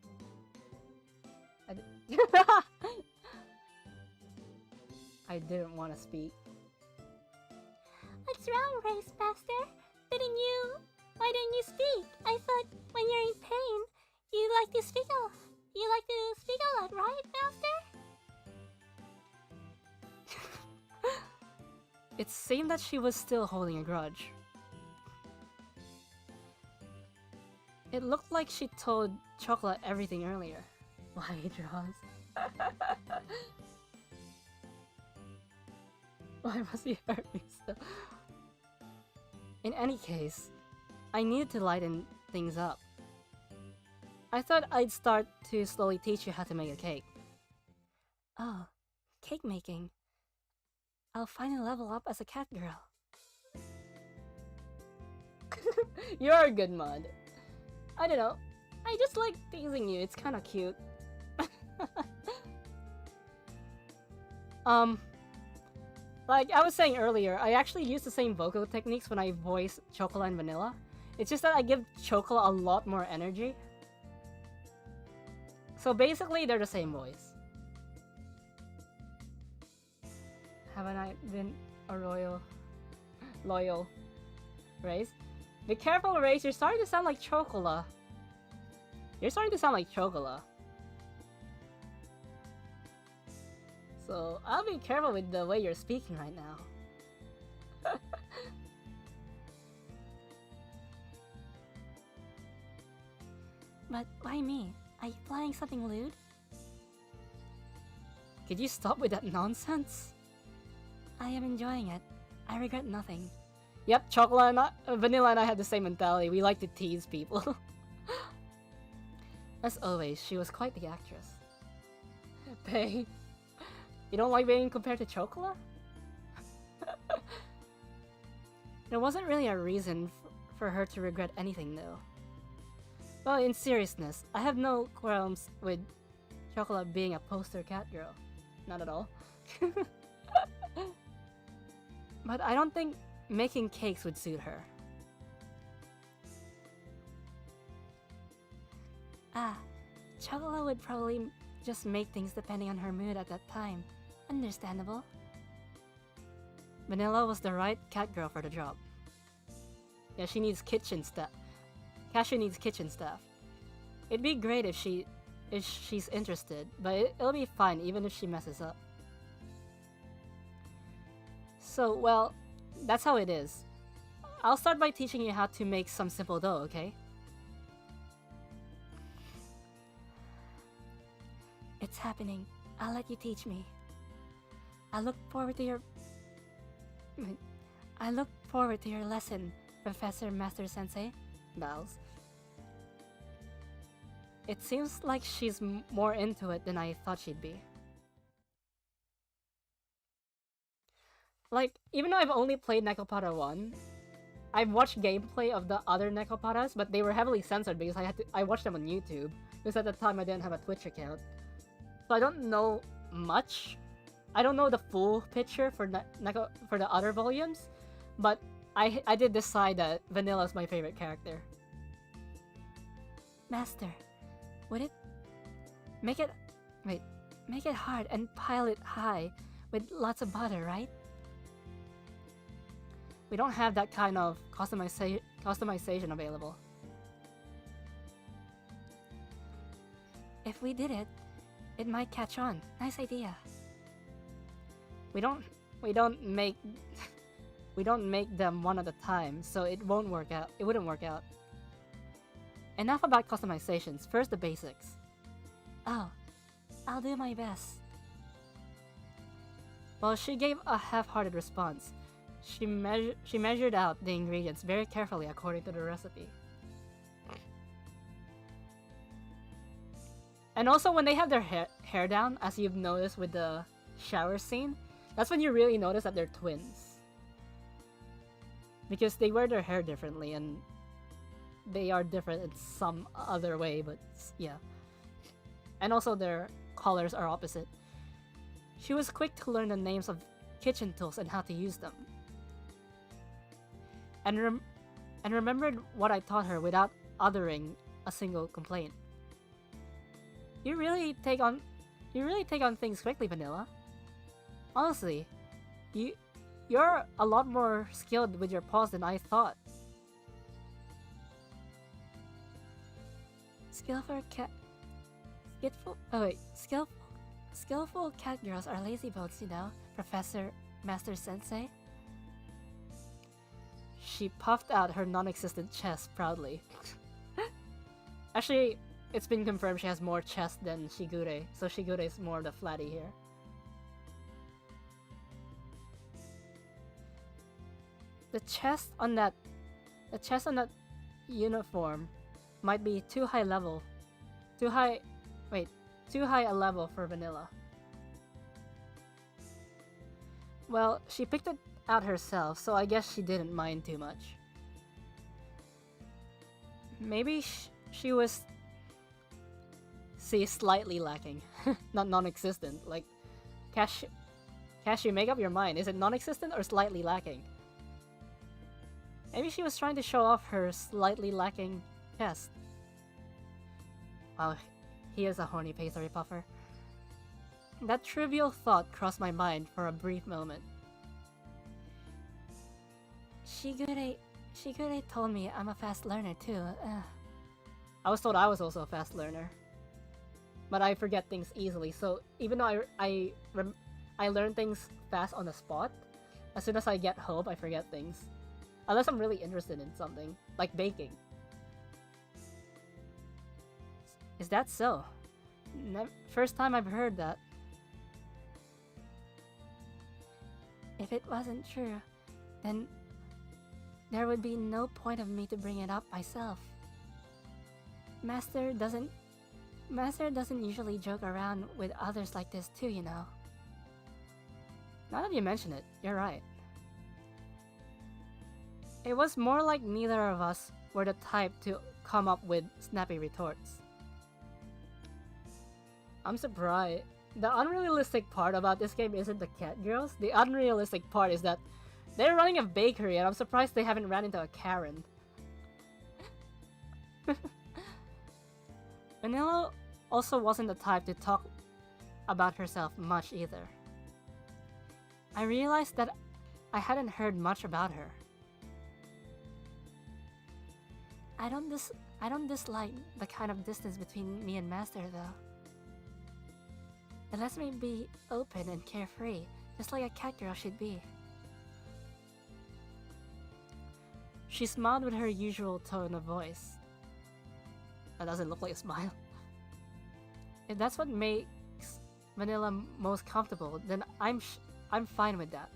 Speaker 1: I didn't want to speak.
Speaker 2: What's wrong, Race Master? Why didn't you speak? I thought when you're in pain, you like to speak a lot, right, Master?
Speaker 1: It seemed that she was still holding a grudge. It looked like she told Chocolate everything earlier. Why, draws? Why must he hurt me so? In any case, I needed to lighten things up. I thought I'd start to slowly teach you how to make a cake.
Speaker 2: Oh, cake making. I'll finally level up as a cat girl.
Speaker 1: You're a good mod. I don't know. I just like teasing you. It's kind of cute. Like I was saying earlier, I actually use the same vocal techniques when I voice Chocolate and Vanilla. It's just that I give Chocolate a lot more energy. So basically, they're the same voice. Haven't I been a loyal Race? Be careful, Race. You're starting to sound like Chocola. You're starting to sound like Chocola. So I'll be careful with the way you're speaking right now.
Speaker 2: But why me? Are you planning something lewd?
Speaker 1: Could you stop with that nonsense?
Speaker 2: I am enjoying it. I regret nothing.
Speaker 1: Yep, Chocolate and Vanilla and I have the same mentality. We like to tease people. As always, she was quite the actress. Pei, you don't like being compared to Chocolate? There wasn't really a reason for her to regret anything though. Well, in seriousness, I have no qualms with Chocolate being a poster cat girl. Not at all. But I don't think making cakes would suit her.
Speaker 2: Ah, Chocolate would probably just make things depending on her mood at that time. Understandable.
Speaker 1: Vanilla was the right cat girl for the job. Yeah, she needs kitchen staff. Cashew needs kitchen staff. It'd be great if she's interested, but it'll be fine even if she messes up. So, well, that's how it is. I'll start by teaching you how to make some simple dough, okay?
Speaker 2: It's happening. I'll let you teach me. I look forward to your lesson, Professor Master Sensei.
Speaker 1: Bows. It seems like she's more into it than I thought she'd be. Like, even though I've only played Nekopara 1, I've watched gameplay of the other Nekoparas, but they were heavily censored because I watched them on YouTube, because at the time I didn't have a Twitch account. So I don't know much. I don't know the full picture for the other volumes, but I did decide that Vanilla is my favorite character.
Speaker 2: Master, would it make it hard and pile it high with lots of butter, right?
Speaker 1: We don't have that kind of customization available.
Speaker 2: If we did it, it might catch on. Nice idea.
Speaker 1: We don't make them one at a time, so it wouldn't work out. Enough about customizations. First, the basics.
Speaker 2: Oh, I'll do my best.
Speaker 1: Well, she gave a half-hearted response. She measured out the ingredients very carefully according to the recipe. And also, when they have their hair down, as you've noticed with the shower scene, that's when you really notice that they're twins. Because they wear their hair differently, and they are different in some other way, but yeah. And also, their colors are opposite. She was quick to learn the names of kitchen tools and how to use them. And remembered what I taught her without uttering a single complaint. You really take on things quickly, Vanilla. Honestly, you're a lot more skilled with your paws than I thought.
Speaker 2: Skillful cat girls are lazy bones, you know, Professor Master Sensei.
Speaker 1: She puffed out her non-existent chest proudly. Actually, it's been confirmed she has more chest than Shigure, so Shigure is more the flatty here. The chest on that uniform might be too high a level for Vanilla. Well, she picked it out herself, so I guess she didn't mind too much. Maybe she was slightly lacking, not non-existent. Like, Cashew, make up your mind. Is it non-existent or slightly lacking? Maybe she was trying to show off her slightly lacking chest. Wow, he is a horny pastry puffer. That trivial thought crossed my mind for a brief moment. Shigure told me I'm a fast learner too. I was told I was also a fast learner. But I forget things easily, so even though I learn things fast on the spot, as soon as I get home, I forget things. Unless I'm really interested in something, like baking. Is that so? First time I've heard that. If it wasn't true, then there would be no point of me to bring it up myself. Master doesn't usually joke around with others like this too, you know. Now that you mention it, you're right. It was more like neither of us were the type to come up with snappy retorts. I'm surprised. The unrealistic part about this game isn't the cat girls. The unrealistic part is that they're running a bakery, and I'm surprised they haven't ran into a Karen. Vanilla also wasn't the type to talk about herself much either. I realized that I hadn't heard much about her. I don't dislike the kind of distance between me and Master though. It lets me be open and carefree, just like a cat girl should be. She smiled with her usual tone of voice. That doesn't look like a smile. If that's what makes Vanilla most comfortable, then I'm fine with that.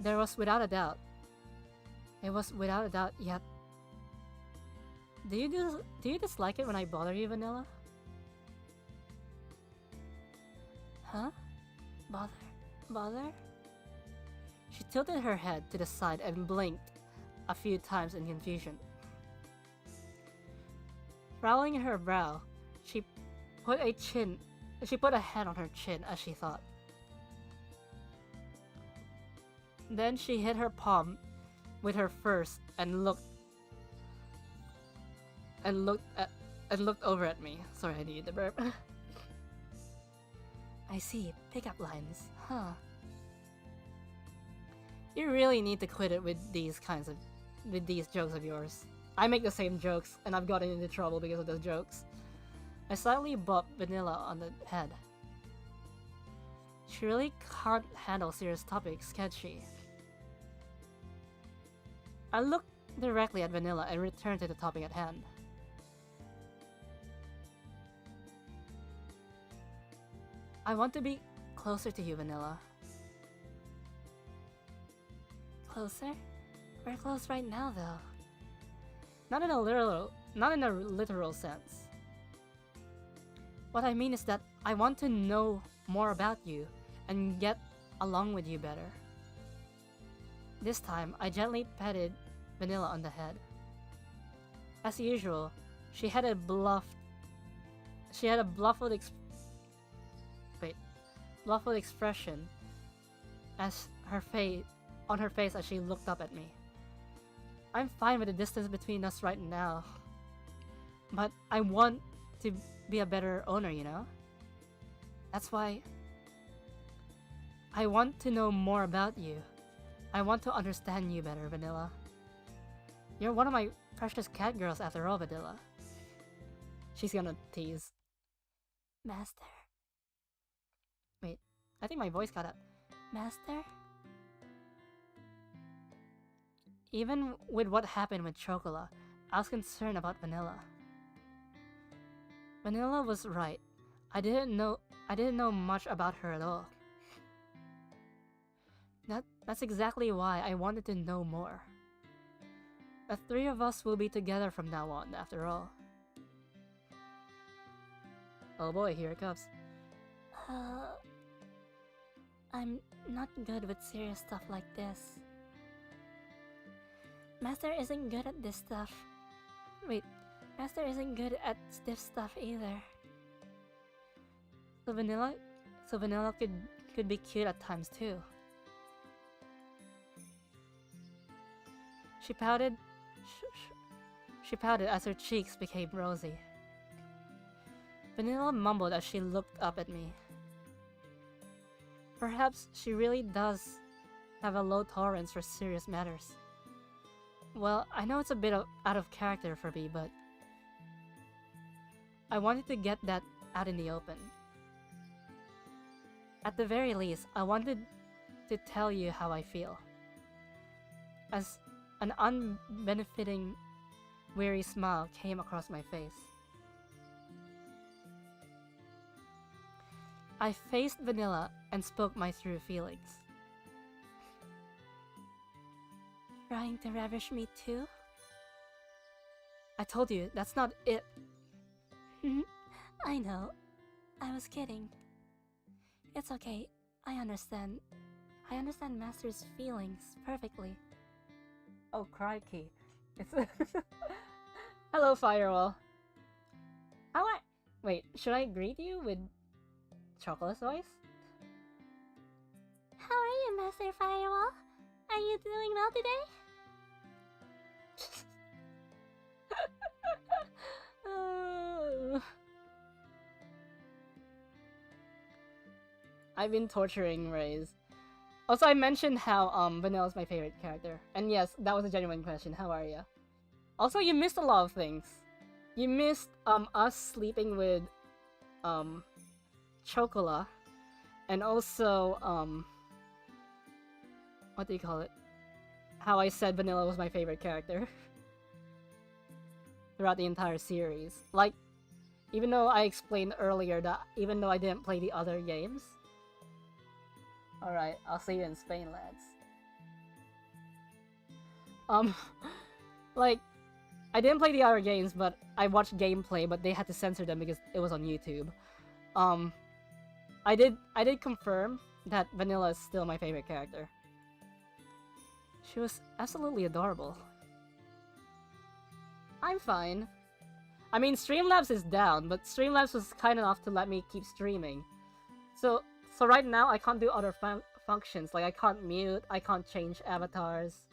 Speaker 1: It was without a doubt, yet. Do you dislike it when I bother you, Vanilla? Huh? Bother? She tilted her head to the side and blinked a few times in confusion. Frowning her brow, she put a hand on her chin as she thought. Then she hit her palm with her first and looked over at me. Sorry, I needed the burp. I see, pickup lines, huh? You really need to quit it with these jokes of yours. I make the same jokes, and I've gotten into trouble because of those jokes. I slightly bopped Vanilla on the head. She really can't handle serious topics, can she? I looked directly at Vanilla and returned to the topic at hand. I want to be closer to you, Vanilla. Closer? We're close right now, though. Not in a literal sense. What I mean is that I want to know more about you and get along with you better. This time, I gently petted Vanilla on the head. As usual, she had a bluffed expression on her face as she looked up at me. I'm fine with the distance between us right now, but I want to be a better owner, you know? That's why I want to know more about you. I want to understand you better, Vanilla. You're one of my precious cat girls after all, Vanilla. She's gonna tease. Master? Wait, I think my voice got up. Master? Even with what happened with Chocola, I was concerned about Vanilla. Vanilla was right. I didn't know much about her at all. That's exactly why I wanted to know more. The three of us will be together from now on, after all. Oh boy, here it comes.
Speaker 2: I'm not good with serious stuff like this. Master isn't good at this stuff. Wait, Master isn't good at stiff stuff either.
Speaker 1: So Vanilla could be cute at times too. She pouted. She pouted as her cheeks became rosy. Vanilla mumbled as she looked up at me. Perhaps she really does have a low tolerance for serious matters. Well, I know it's a bit out of character for me, but I wanted to get that out in the open. At the very least, I wanted to tell you how I feel. As an unbenefiting, weary smile came across my face. I faced Vanilla and spoke my true feelings.
Speaker 2: Trying to ravish me too?
Speaker 1: I told you, that's not it.
Speaker 2: I know. I was kidding. It's okay. I understand. I understand Master's feelings perfectly.
Speaker 1: Oh, crikey. It's Hello, Firewall. Wait, should I greet you with Chocolate's voice?
Speaker 2: How are you, Master Firewall? Are you doing well today?
Speaker 1: I've been torturing Raze. Also, I mentioned how Vanilla's my favorite character. And yes, that was a genuine question. How are you? Also, you missed a lot of things. You missed us sleeping with Chocola, and also what do you call it? How I said Vanilla was my favorite character throughout the entire series. Like, even though I explained earlier that even though I didn't play the other games. Alright, I'll see you in Spain, lads. Like, I didn't play the other games, but I watched gameplay, but they had to censor them because it was on YouTube. I did confirm that Vanilla is still my favorite character. She was absolutely adorable. I'm fine. I mean, Streamlabs is down, but Streamlabs was kind enough to let me keep streaming. So right now, I can't do other functions, like I can't mute, I can't change avatars.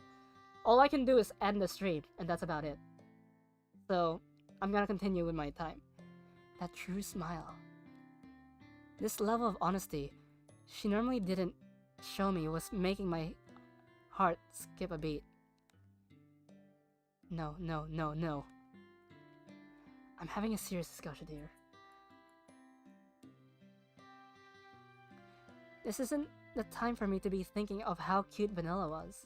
Speaker 1: All I can do is end the stream, and that's about it. So, I'm gonna continue with my time. That true smile. This level of honesty she normally didn't show me was making my heart skip a beat. No. I'm having a serious discussion here. This isn't the time for me to be thinking of how cute Vanilla was.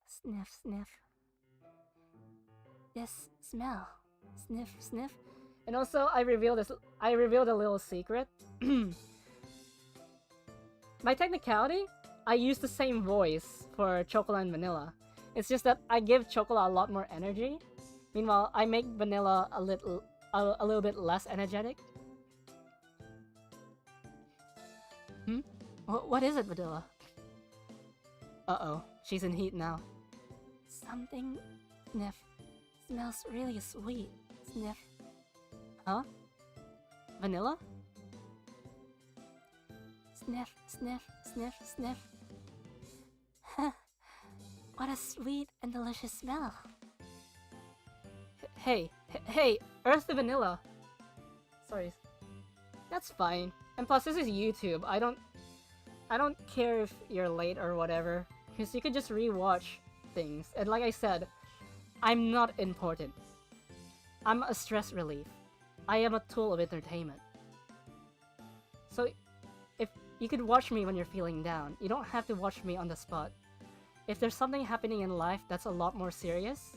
Speaker 2: Sniff, sniff. This smell. Sniff, sniff.
Speaker 1: And also, I revealed a little secret. By technicality, I use the same voice for Chocolate and Vanilla. It's just that I give Chocolate a lot more energy. Meanwhile, I make Vanilla a little bit less energetic. What is it, Vanilla? Uh-oh, she's in heat now.
Speaker 2: Something, sniff, smells really sweet, sniff.
Speaker 1: Huh? Vanilla?
Speaker 2: Sniff, sniff, sniff, sniff. What a sweet and delicious smell.
Speaker 1: Hey, Earth to Vanilla. Sorry. That's fine. And plus, this is YouTube. I don't care if you're late or whatever, because you could just rewatch things. And like I said, I'm not important. I'm a stress relief. I am a tool of entertainment. So, if you could watch me when you're feeling down, you don't have to watch me on the spot. if there's something happening in life that's a lot more serious,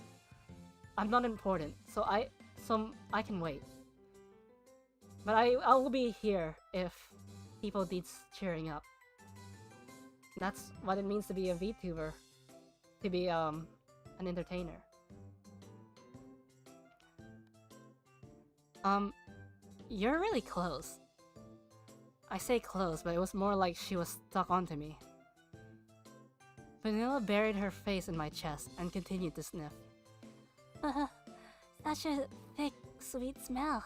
Speaker 1: I'm not important, so I can wait. But I will be here if people need cheering up. That's what it means to be a VTuber, to be an entertainer. You're really close. I say close, but it was more like she was stuck onto me. Vanilla buried her face in my chest and continued to sniff.
Speaker 2: Such a thick, sweet smell.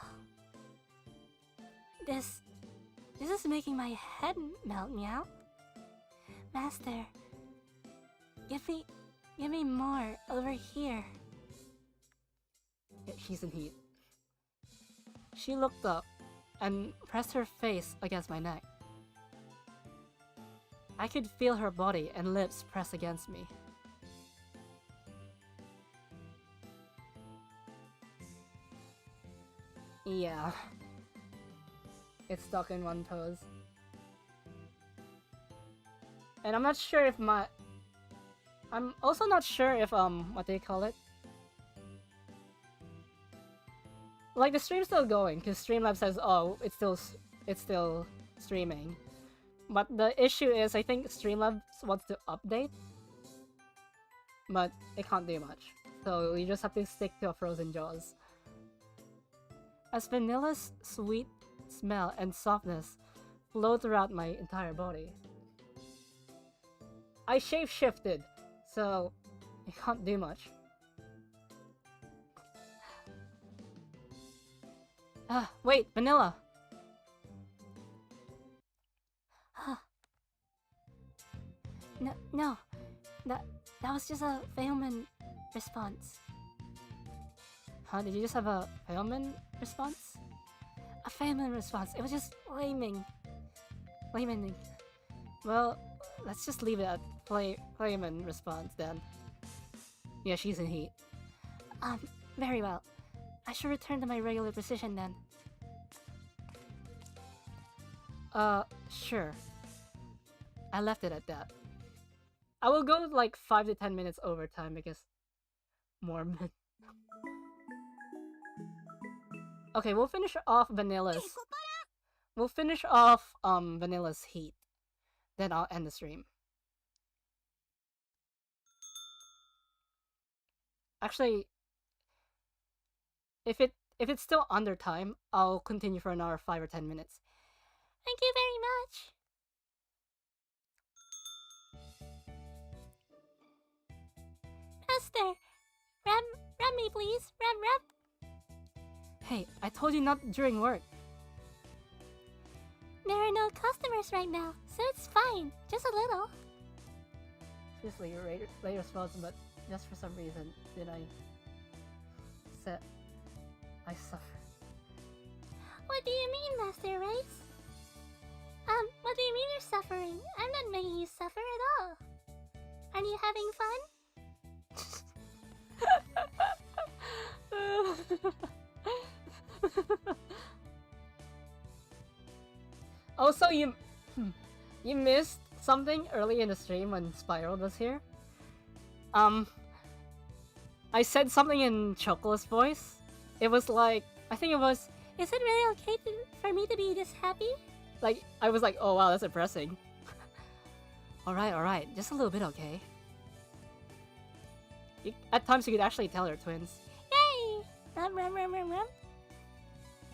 Speaker 2: This is making my head melt, Meow. Master, give me more over here.
Speaker 1: Yeah, she's in heat. She looked up and pressed her face against my neck. I could feel her body and lips press against me. Yeah. It's stuck in one pose. And I'm not sure if I'm also not sure if, what do you call it? Like, the stream's still going, because Streamlabs says, oh, it's still streaming. But the issue is, I think Streamlabs wants to update, but it can't do much. So you just have to stick to a frozen jaws. As Vanilla's sweet smell and softness flow throughout my entire body, I shape-shifted, so it can't do much. Wait, Vanilla!
Speaker 2: No, that was just a Feynman response.
Speaker 1: Huh, did you just have a Feynman response?
Speaker 2: A Feynman response, it was just flaming.
Speaker 1: Well, let's just leave it at Feynman response then. Yeah, she's in heat.
Speaker 2: Very well. I should return to my regular position then.
Speaker 1: Sure. I left it at that. I will go like 5 to 10 minutes overtime because morbid. Okay, we'll finish off Vanilla's. We'll finish off Vanilla's heat. Then I'll end the stream. Actually, if it's still under time, I'll continue for another 5 or 10 minutes.
Speaker 2: Thank you very much. Master, rub me please, rub.
Speaker 1: Hey, I told you not during work.
Speaker 2: There are no customers right now, so it's fine, just a little.
Speaker 1: Seriously, you're late response, but just for some reason, did I suffer.
Speaker 2: What do you mean, Master Race? What do you mean you're suffering? I'm not making you suffer at all. Are you having fun?
Speaker 1: Also, you missed something early in the stream when Spiral was here. I said something in Chocolate's voice. It was like, I think it was,
Speaker 2: is it really okay for me to be this happy?
Speaker 1: Like, I was like, oh wow, that's depressing. Alright, just a little bit, okay? At times you could actually tell they're twins.
Speaker 2: Yay! Rum.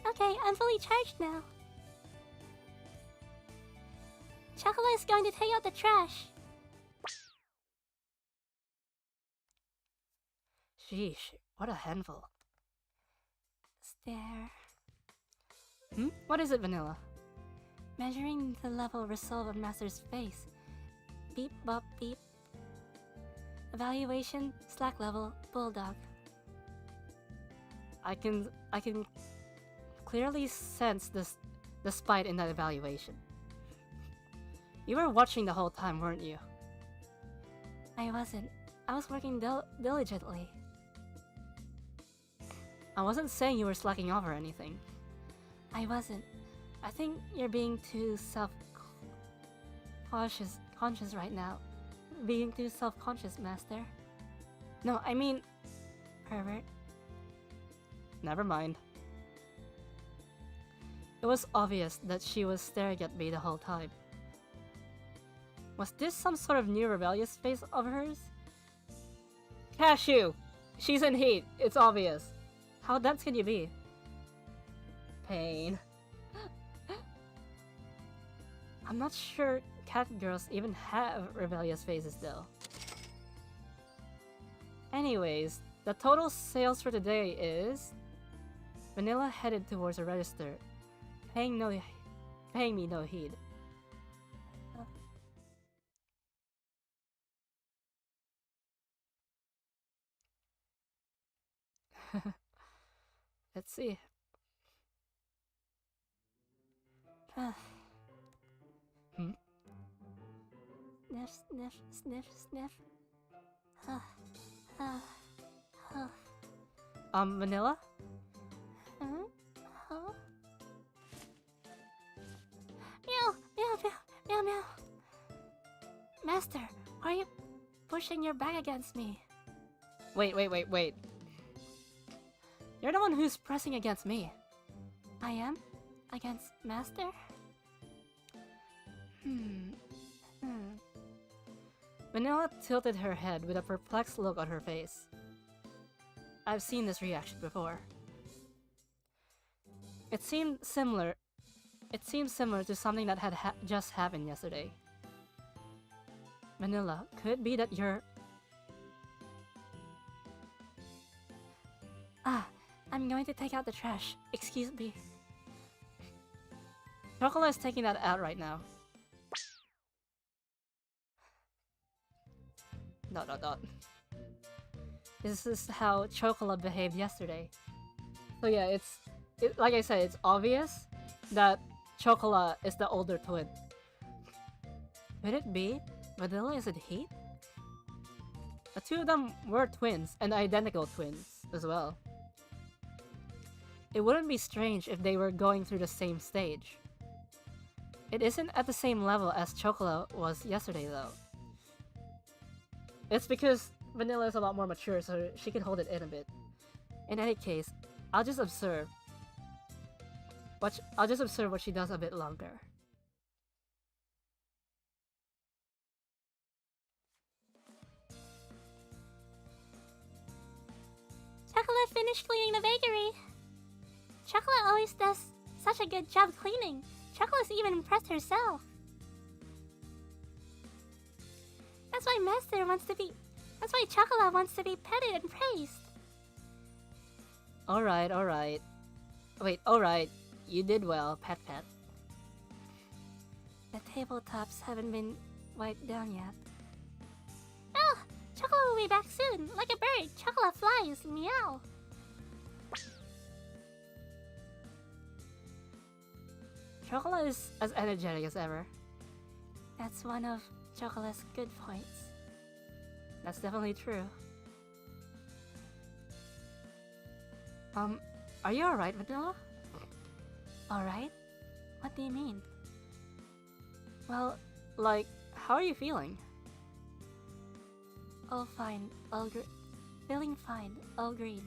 Speaker 2: Okay, I'm fully charged now. Chocolate is going to take out the trash.
Speaker 1: Sheesh, what a handful.
Speaker 2: Stare.
Speaker 1: What is it, Vanilla?
Speaker 2: Measuring the level of resolve of Master's face. Beep, bop, beep. Evaluation, slack level, bulldog.
Speaker 1: I can clearly sense the spite in that evaluation. You were watching the whole time, weren't you?
Speaker 2: I wasn't. I was working diligently.
Speaker 1: I wasn't saying you were slacking off or anything.
Speaker 2: I wasn't.
Speaker 1: I think you're being too conscious right now.
Speaker 2: being too self-conscious, Master.
Speaker 1: No, I mean...
Speaker 2: Pervert.
Speaker 1: Never mind. It was obvious that she was staring at me the whole time. Was this some sort of new rebellious phase of hers? Cashew! She's in heat, it's obvious. How dense can you be? Pain. I'm not sure cat girls even have rebellious phases though. Anyways, the total sales for today is... Vanilla headed towards the register, paying me no heed. Let's see.
Speaker 2: Sniff, sniff, sniff, sniff.
Speaker 1: Vanilla?
Speaker 2: Huh? Huh? Meow, meow, meow, meow, meow. Master, why are you pushing your back against me?
Speaker 1: Wait. You're the one who's pressing against me.
Speaker 2: I am? Against Master?
Speaker 1: Vanilla tilted her head with a perplexed look on her face. I've seen this reaction before. It seemed similar to something that had just happened yesterday. Vanilla, could it be that you're...
Speaker 2: I'm going to take out the trash. Excuse me.
Speaker 1: Chocolate is taking that out right now. Dot. This is how Chocolate behaved yesterday. So yeah, like I said, it's obvious that Chocolate is the older twin. Could it be Vanilla is in heat? The two of them were twins, and identical twins as well. It wouldn't be strange if they were going through the same stage. It isn't at the same level as Chocolate was yesterday though. It's because Vanilla is a lot more mature, so she can hold it in a bit. In any case, I'll just observe what she does a bit longer.
Speaker 2: Chocolate finished cleaning the bakery. Chocolate always does such a good job cleaning. Chocolate's even impressed herself. That's why Chocolate wants to be petted and praised.
Speaker 1: Alright. Wait, alright. You did well, pet.
Speaker 2: The tabletops haven't been wiped down yet. Oh! Chocolate will be back soon. Like a bird, Chocolate flies. Meow.
Speaker 1: Chocolate is as energetic as ever.
Speaker 2: That's one of Chocolate's good points.
Speaker 1: That's definitely true. Are you alright, Vanilla?
Speaker 2: Alright? What do you mean?
Speaker 1: Well, like, how are you feeling?
Speaker 2: All fine, feeling fine, all green.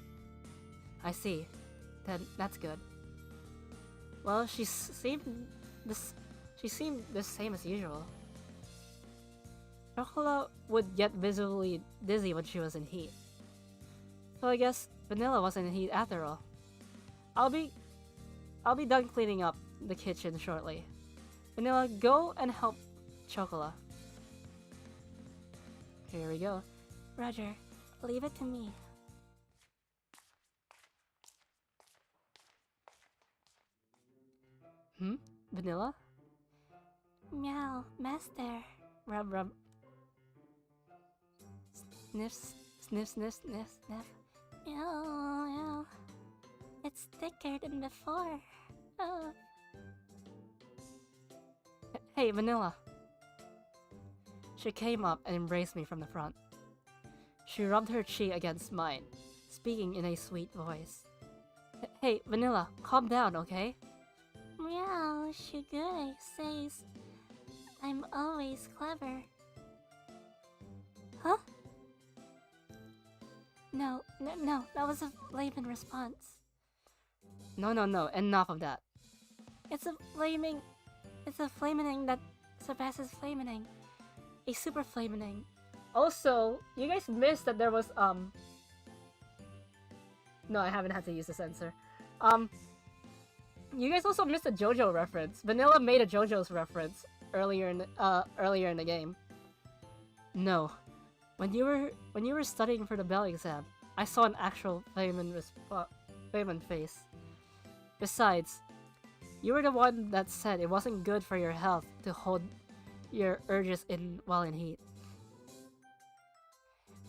Speaker 1: I see. Then that's good. Well, she seemed the same as usual. Chocolate would get visibly dizzy when she was in heat. So I guess Vanilla wasn't in heat after all. I'll be done cleaning up the kitchen shortly. Vanilla, go and help Chocolate. Here we go.
Speaker 2: Roger, leave it to me.
Speaker 1: Vanilla?
Speaker 2: Meow, Master.
Speaker 1: Rub. Sniff.
Speaker 2: Meow. It's thicker than before. Oh.
Speaker 1: Hey, Vanilla. She came up and embraced me from the front. She rubbed her cheek against mine, speaking in a sweet voice. Hey, Vanilla, calm down, okay?
Speaker 2: Meow, Shigure says I'm always clever. Huh? No, that was a flaming response.
Speaker 1: No, enough of that.
Speaker 2: It's a flaming that surpasses flaming. A super flaming.
Speaker 1: Also, you guys missed that there was no, I haven't had to use the sensor. You guys also missed a JoJo reference. Vanilla made a JoJo's reference earlier in the game. No, when you were studying for the Bell exam, I saw an actual Flayman face. Besides, you were the one that said it wasn't good for your health to hold your urges in while in heat.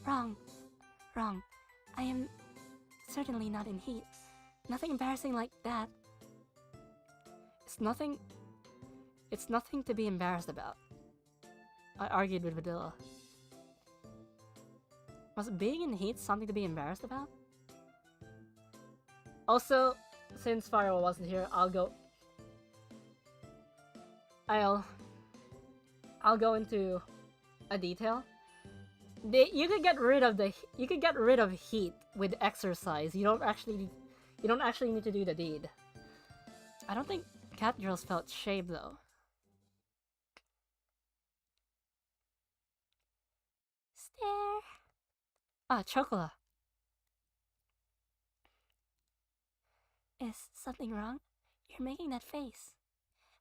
Speaker 2: Wrong. I am certainly not in heat. Nothing embarrassing like that.
Speaker 1: It's nothing to be embarrassed about. I argued with Vanilla. Was being in heat something to be embarrassed about? Also, since Firewall wasn't here, I'll go into a detail. You could get rid of heat with exercise. You don't actually need to do the deed. I don't think cat girls felt shame though.
Speaker 2: Stare.
Speaker 1: Ah, Chocolate.
Speaker 2: Is something wrong? You're making that face.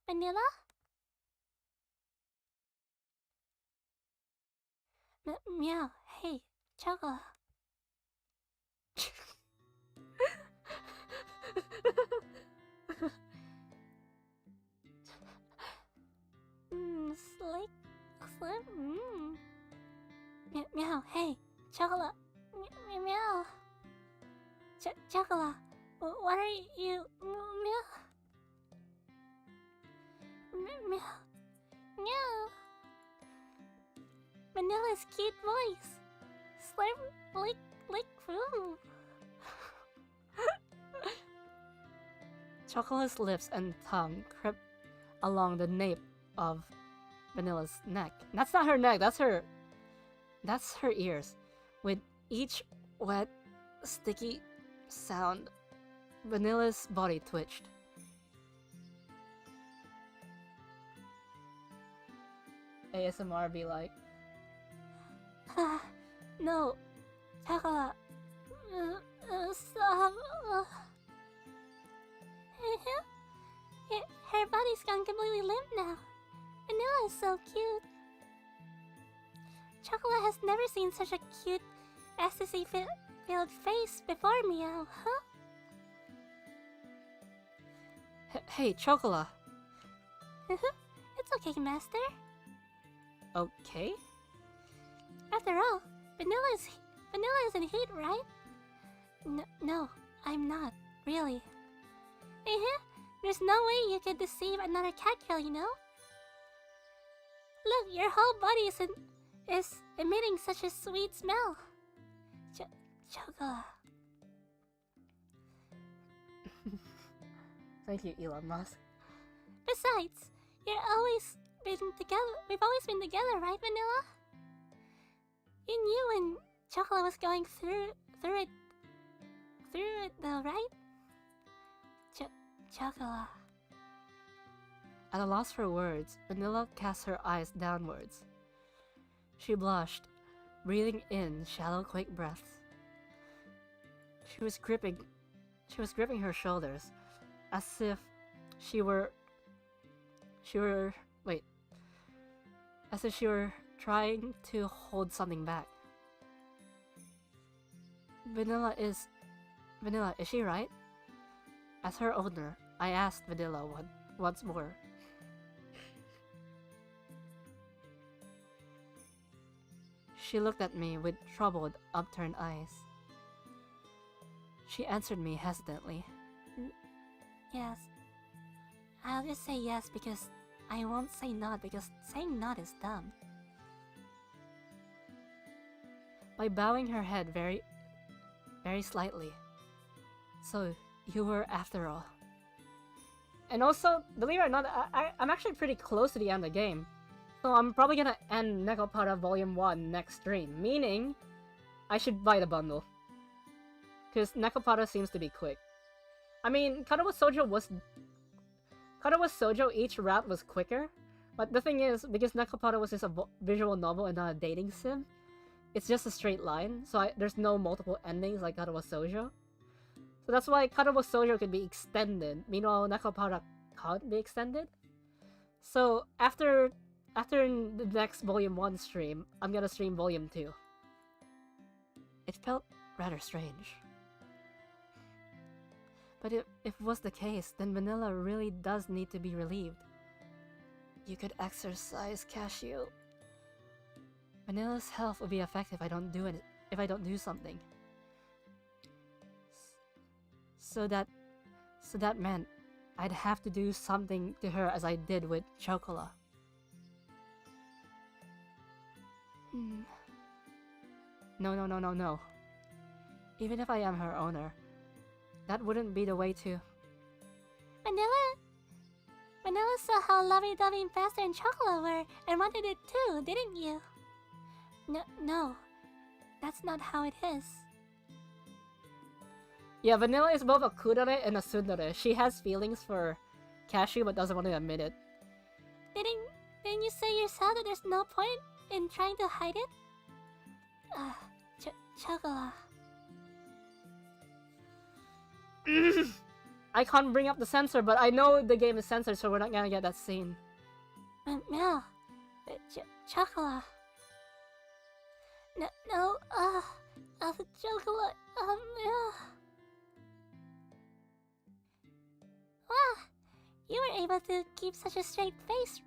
Speaker 2: Vanilla? Meow, hey, Chocolate. Slick, Meow, hey, Chocolate. Meow. Chocolate, what are you? Meow. Meow. Vanilla's cute voice. Slurp, lick, food.
Speaker 1: Chocolate's lips and tongue crept along the nape of Vanilla's neck. That's not her neck, that's her ears. With each wet, sticky sound, Vanilla's body twitched. ASMR be like,
Speaker 2: no, Chocolate. Stop. Her body's gone completely limp now. Vanilla is so cute. Chocolate has never seen such a cute, ecstasy-filled face before, Meow, huh?
Speaker 1: Hey, Chocolate.
Speaker 2: It's okay, Master.
Speaker 1: Okay?
Speaker 2: After all, Vanilla is in heat, right? No, I'm not, really. There's no way you could deceive another cat girl, you know? Look, your whole body is emitting such a sweet smell. Chocolate.
Speaker 1: Thank you, Elon Musk.
Speaker 2: Besides, we've always been together, right, Vanilla? You knew when Chocolate was going through it though, right? Chocolate.
Speaker 1: At a loss for words, Vanilla cast her eyes downwards. She blushed, breathing in shallow, quick breaths. She was gripping her shoulders, as if she were trying to hold something back. Vanilla, is she right? As her owner, I asked Vanilla once more. She looked at me with troubled, upturned eyes. She answered me hesitantly.
Speaker 2: Yes. I'll just say yes because I won't say not because saying not is dumb.
Speaker 1: By bowing her head very slightly. So, you were after all. And also, believe it or not, I'm actually pretty close to the end of the game. So I'm probably gonna end Nekopara Volume 1 next stream, meaning I should buy the bundle. Because Nekopara seems to be quick. I mean, Katawa Sojo, each route was quicker, but the thing is, because Nekopara was just a visual novel and not a dating sim, it's just a straight line, so there's no multiple endings like Katawa Sojo. So that's why Katawa Sojo could be extended, meanwhile Nekopara can't be extended. So after the next Volume 1 stream, I'm gonna stream Volume 2. It felt rather strange. But if it was the case, then Vanilla really does need to be relieved. You could exercise Cashew. Vanilla's health will be affected if I don't do something. So that meant I'd have to do something to her as I did with Chocola. No. Even if I am her owner, that wouldn't be the way to...
Speaker 2: Vanilla saw how lovey-dovey Meowster and Chocolate were and wanted it too, didn't you? No. That's not how it is.
Speaker 1: Yeah, Vanilla is both a kudere and a tsundere. She has feelings for Cashew but doesn't want to admit it.
Speaker 2: Didn't you say yourself that there's no point in trying to hide it? Chocolate.
Speaker 1: I can't bring up the censor, but I know the game is censored, so we're not gonna get that scene.
Speaker 2: Meow. Chocolate. No, Chocolate. Meow. Wow, you were able to keep such a straight face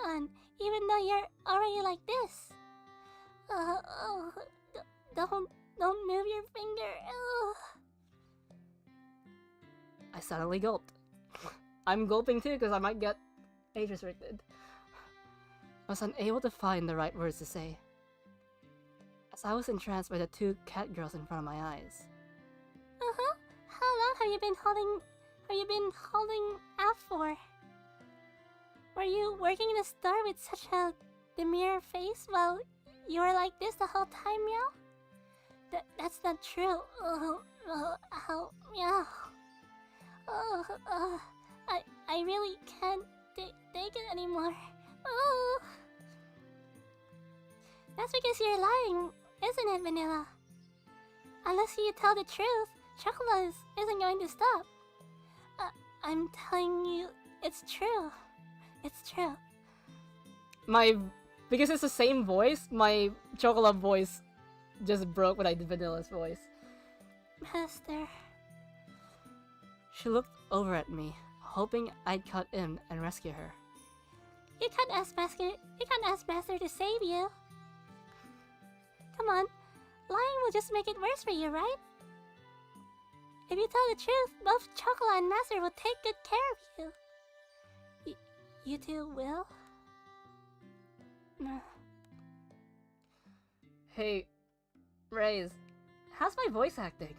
Speaker 2: on, even though you're already like this. Don't move your finger.
Speaker 1: I suddenly gulped. I'm gulping too because I might get age restricted. I was unable to find the right words to say, as I was entranced by the two cat girls in front of my eyes.
Speaker 2: How long have you been holding out for? Were you working in a store with such a demure face while you were like this the whole time, Meow? That's not true. Meow. I really can't take it anymore. That's because you're lying, isn't it, Vanilla? Unless you tell the truth, Chocolate isn't going to stop. I'm telling you, it's true. It's true.
Speaker 1: Because it's the same voice, my Chocolate voice just broke when I did Vanilla's voice.
Speaker 2: Master.
Speaker 1: She looked over at me, hoping I'd cut in and rescue her.
Speaker 2: You can't ask Master to save you. Come on, lying will just make it worse for you, right? If you tell the truth, both Chocolate and Master will take good care of you. You two will? No.
Speaker 1: Hey, Raze, how's my voice acting?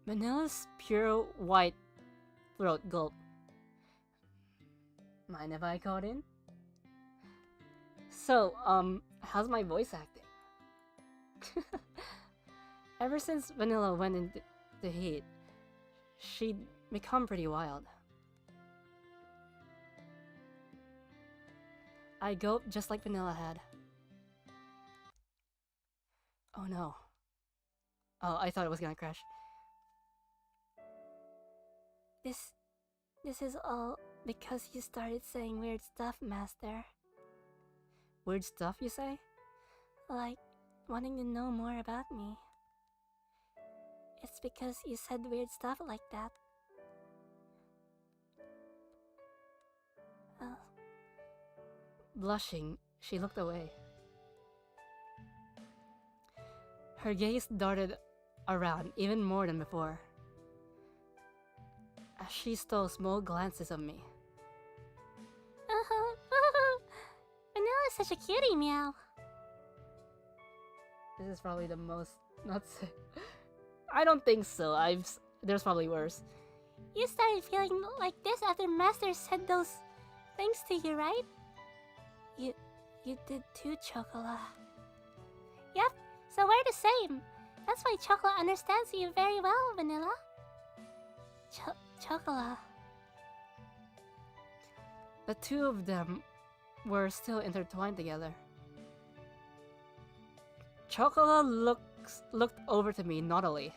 Speaker 1: Vanilla's pure white throat gulp. Mind if I caught in? So, how's my voice acting? Ever since Vanilla went into the heat, she'd become pretty wild. I gulped just like Vanilla had. Oh no. Oh, I thought it was gonna crash.
Speaker 2: This is all because you started saying weird stuff, Master.
Speaker 1: Weird stuff, you say?
Speaker 2: Like, wanting to know more about me. It's because you said weird stuff like that.
Speaker 1: Blushing, she looked away. Her gaze darted around even more than before, as she stole small glances of me.
Speaker 2: Vanilla's such a cutie, Meow.
Speaker 1: This is probably the most not. I don't think so. There's probably worse.
Speaker 2: You started feeling like this after Master said those things to you, right? You did too, Chocolate. Yep, so we're the same. That's why Chocolate understands you very well, Vanilla. Chocolate.
Speaker 1: The two of them were still intertwined together. Chocolate looked over to me naughtily.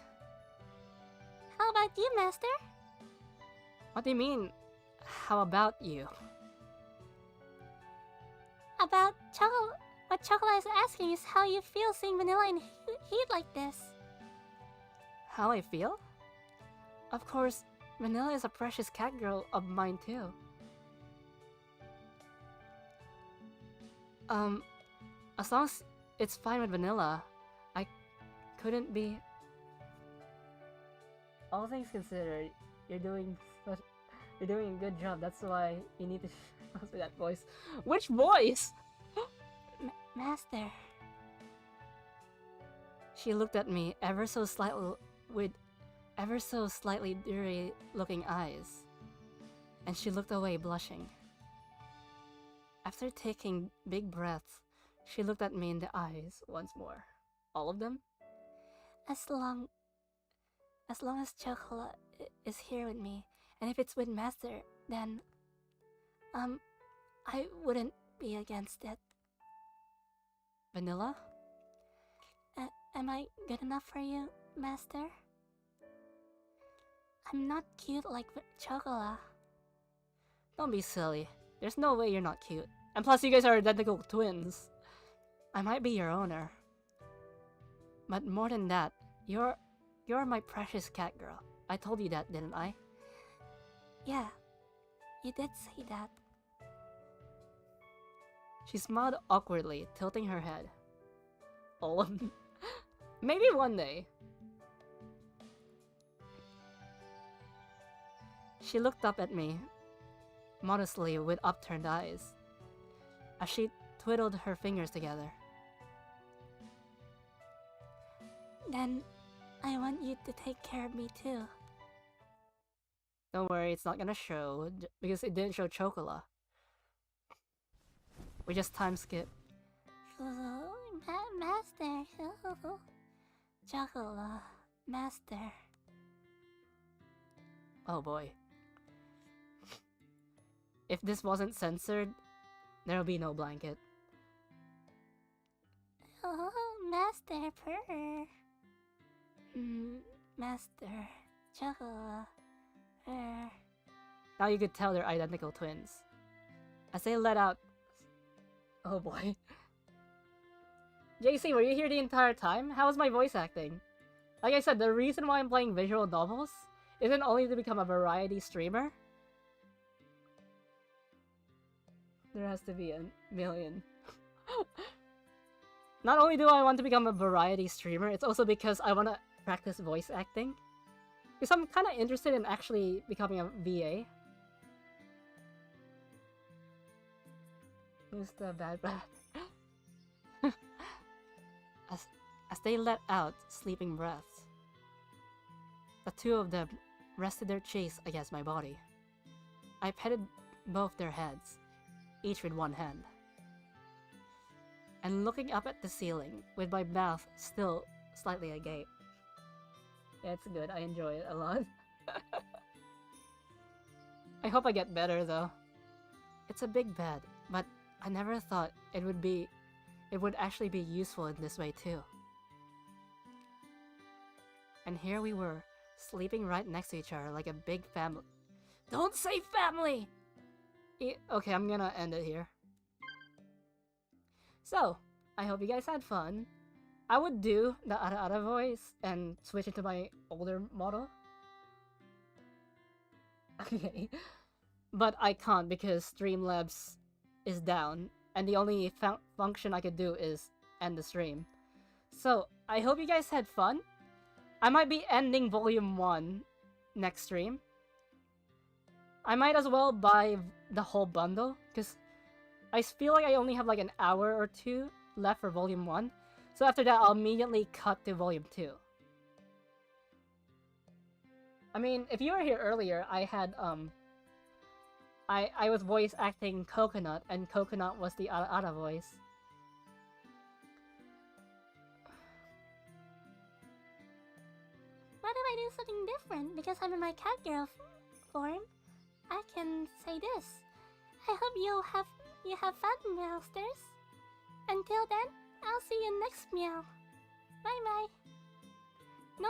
Speaker 2: How about you, Master?
Speaker 1: What do you mean, how about you?
Speaker 2: About Chocolate. What Chocolate is asking is how you feel seeing Vanilla in heat like this.
Speaker 1: How I feel? Of course, Vanilla is a precious cat girl of mine too. As long as it's fine with Vanilla, I couldn't be... All things considered, you're doing a good job. That's why you need to show me that voice. Which voice?
Speaker 2: Master.
Speaker 1: She looked at me ever so slightly with ever so slightly dreary-looking eyes, and she looked away, blushing. After taking big breaths, she looked at me in the eyes once more. All of them?
Speaker 2: As long as Chocolate is here with me, and if it's with Master, then I wouldn't be against it.
Speaker 1: Vanilla?
Speaker 2: Am I good enough for you, Master? I'm not cute like Chocolate.
Speaker 1: Don't be silly. There's no way you're not cute. And plus, you guys are identical twins. I might be your owner. But more than that, you're my precious cat girl. I told you that, didn't I?
Speaker 2: Yeah, you did say that.
Speaker 1: She smiled awkwardly, tilting her head. All of them? Maybe one day. She looked up at me, modestly with upturned eyes, as she twiddled her fingers together.
Speaker 2: Then, I want you to take care of me too.
Speaker 1: Don't worry, it's not gonna show, because it didn't show Chocolate. We just time skip.
Speaker 2: Master. Chocolate. Master.
Speaker 1: Oh boy. If this wasn't censored, there'll be no blanket.
Speaker 2: Oh, Master purr. Master. Chocolate. Purr.
Speaker 1: Now you could tell they're identical twins. As they let out... Oh boy. JC, were you here the entire time? How was my voice acting? Like I said, the reason why I'm playing visual novels isn't only to become a variety streamer. There has to be a million. Not only do I want to become a variety streamer, it's also because I want to practice voice acting. Because I'm kind of interested in actually becoming a VA. Who's the bad brat? As they let out sleeping breaths, the two of them rested their cheeks against my body. I petted both their heads, each with one hand, and looking up at the ceiling with my mouth still slightly agape. Yeah, it's good. I enjoy it a lot. I hope I get better though. It's a big bed, but I never thought it would actually be useful in this way too. And here we were, sleeping right next to each other like a big family. Don't say family! Okay, I'm gonna end it here. So, I hope you guys had fun. I would do the Ara voice and switch into my older model. Okay. But I can't because Streamlabs is down, and the only function I could do is end the stream. So, I hope you guys had fun. I might be ending Volume 1 next stream. I might as well buy the whole bundle, because I feel like I only have like an hour or two left for Volume 1. So after that, I'll immediately cut to Volume 2. I mean, if you were here earlier, I had I was voice acting Coconut, and Coconut was the Ara voice.
Speaker 2: What if I do something different? Because I'm in my cat girl form, I can say this. I hope you have fun, Meowsters. Until then, I'll see you next meow. Bye bye. No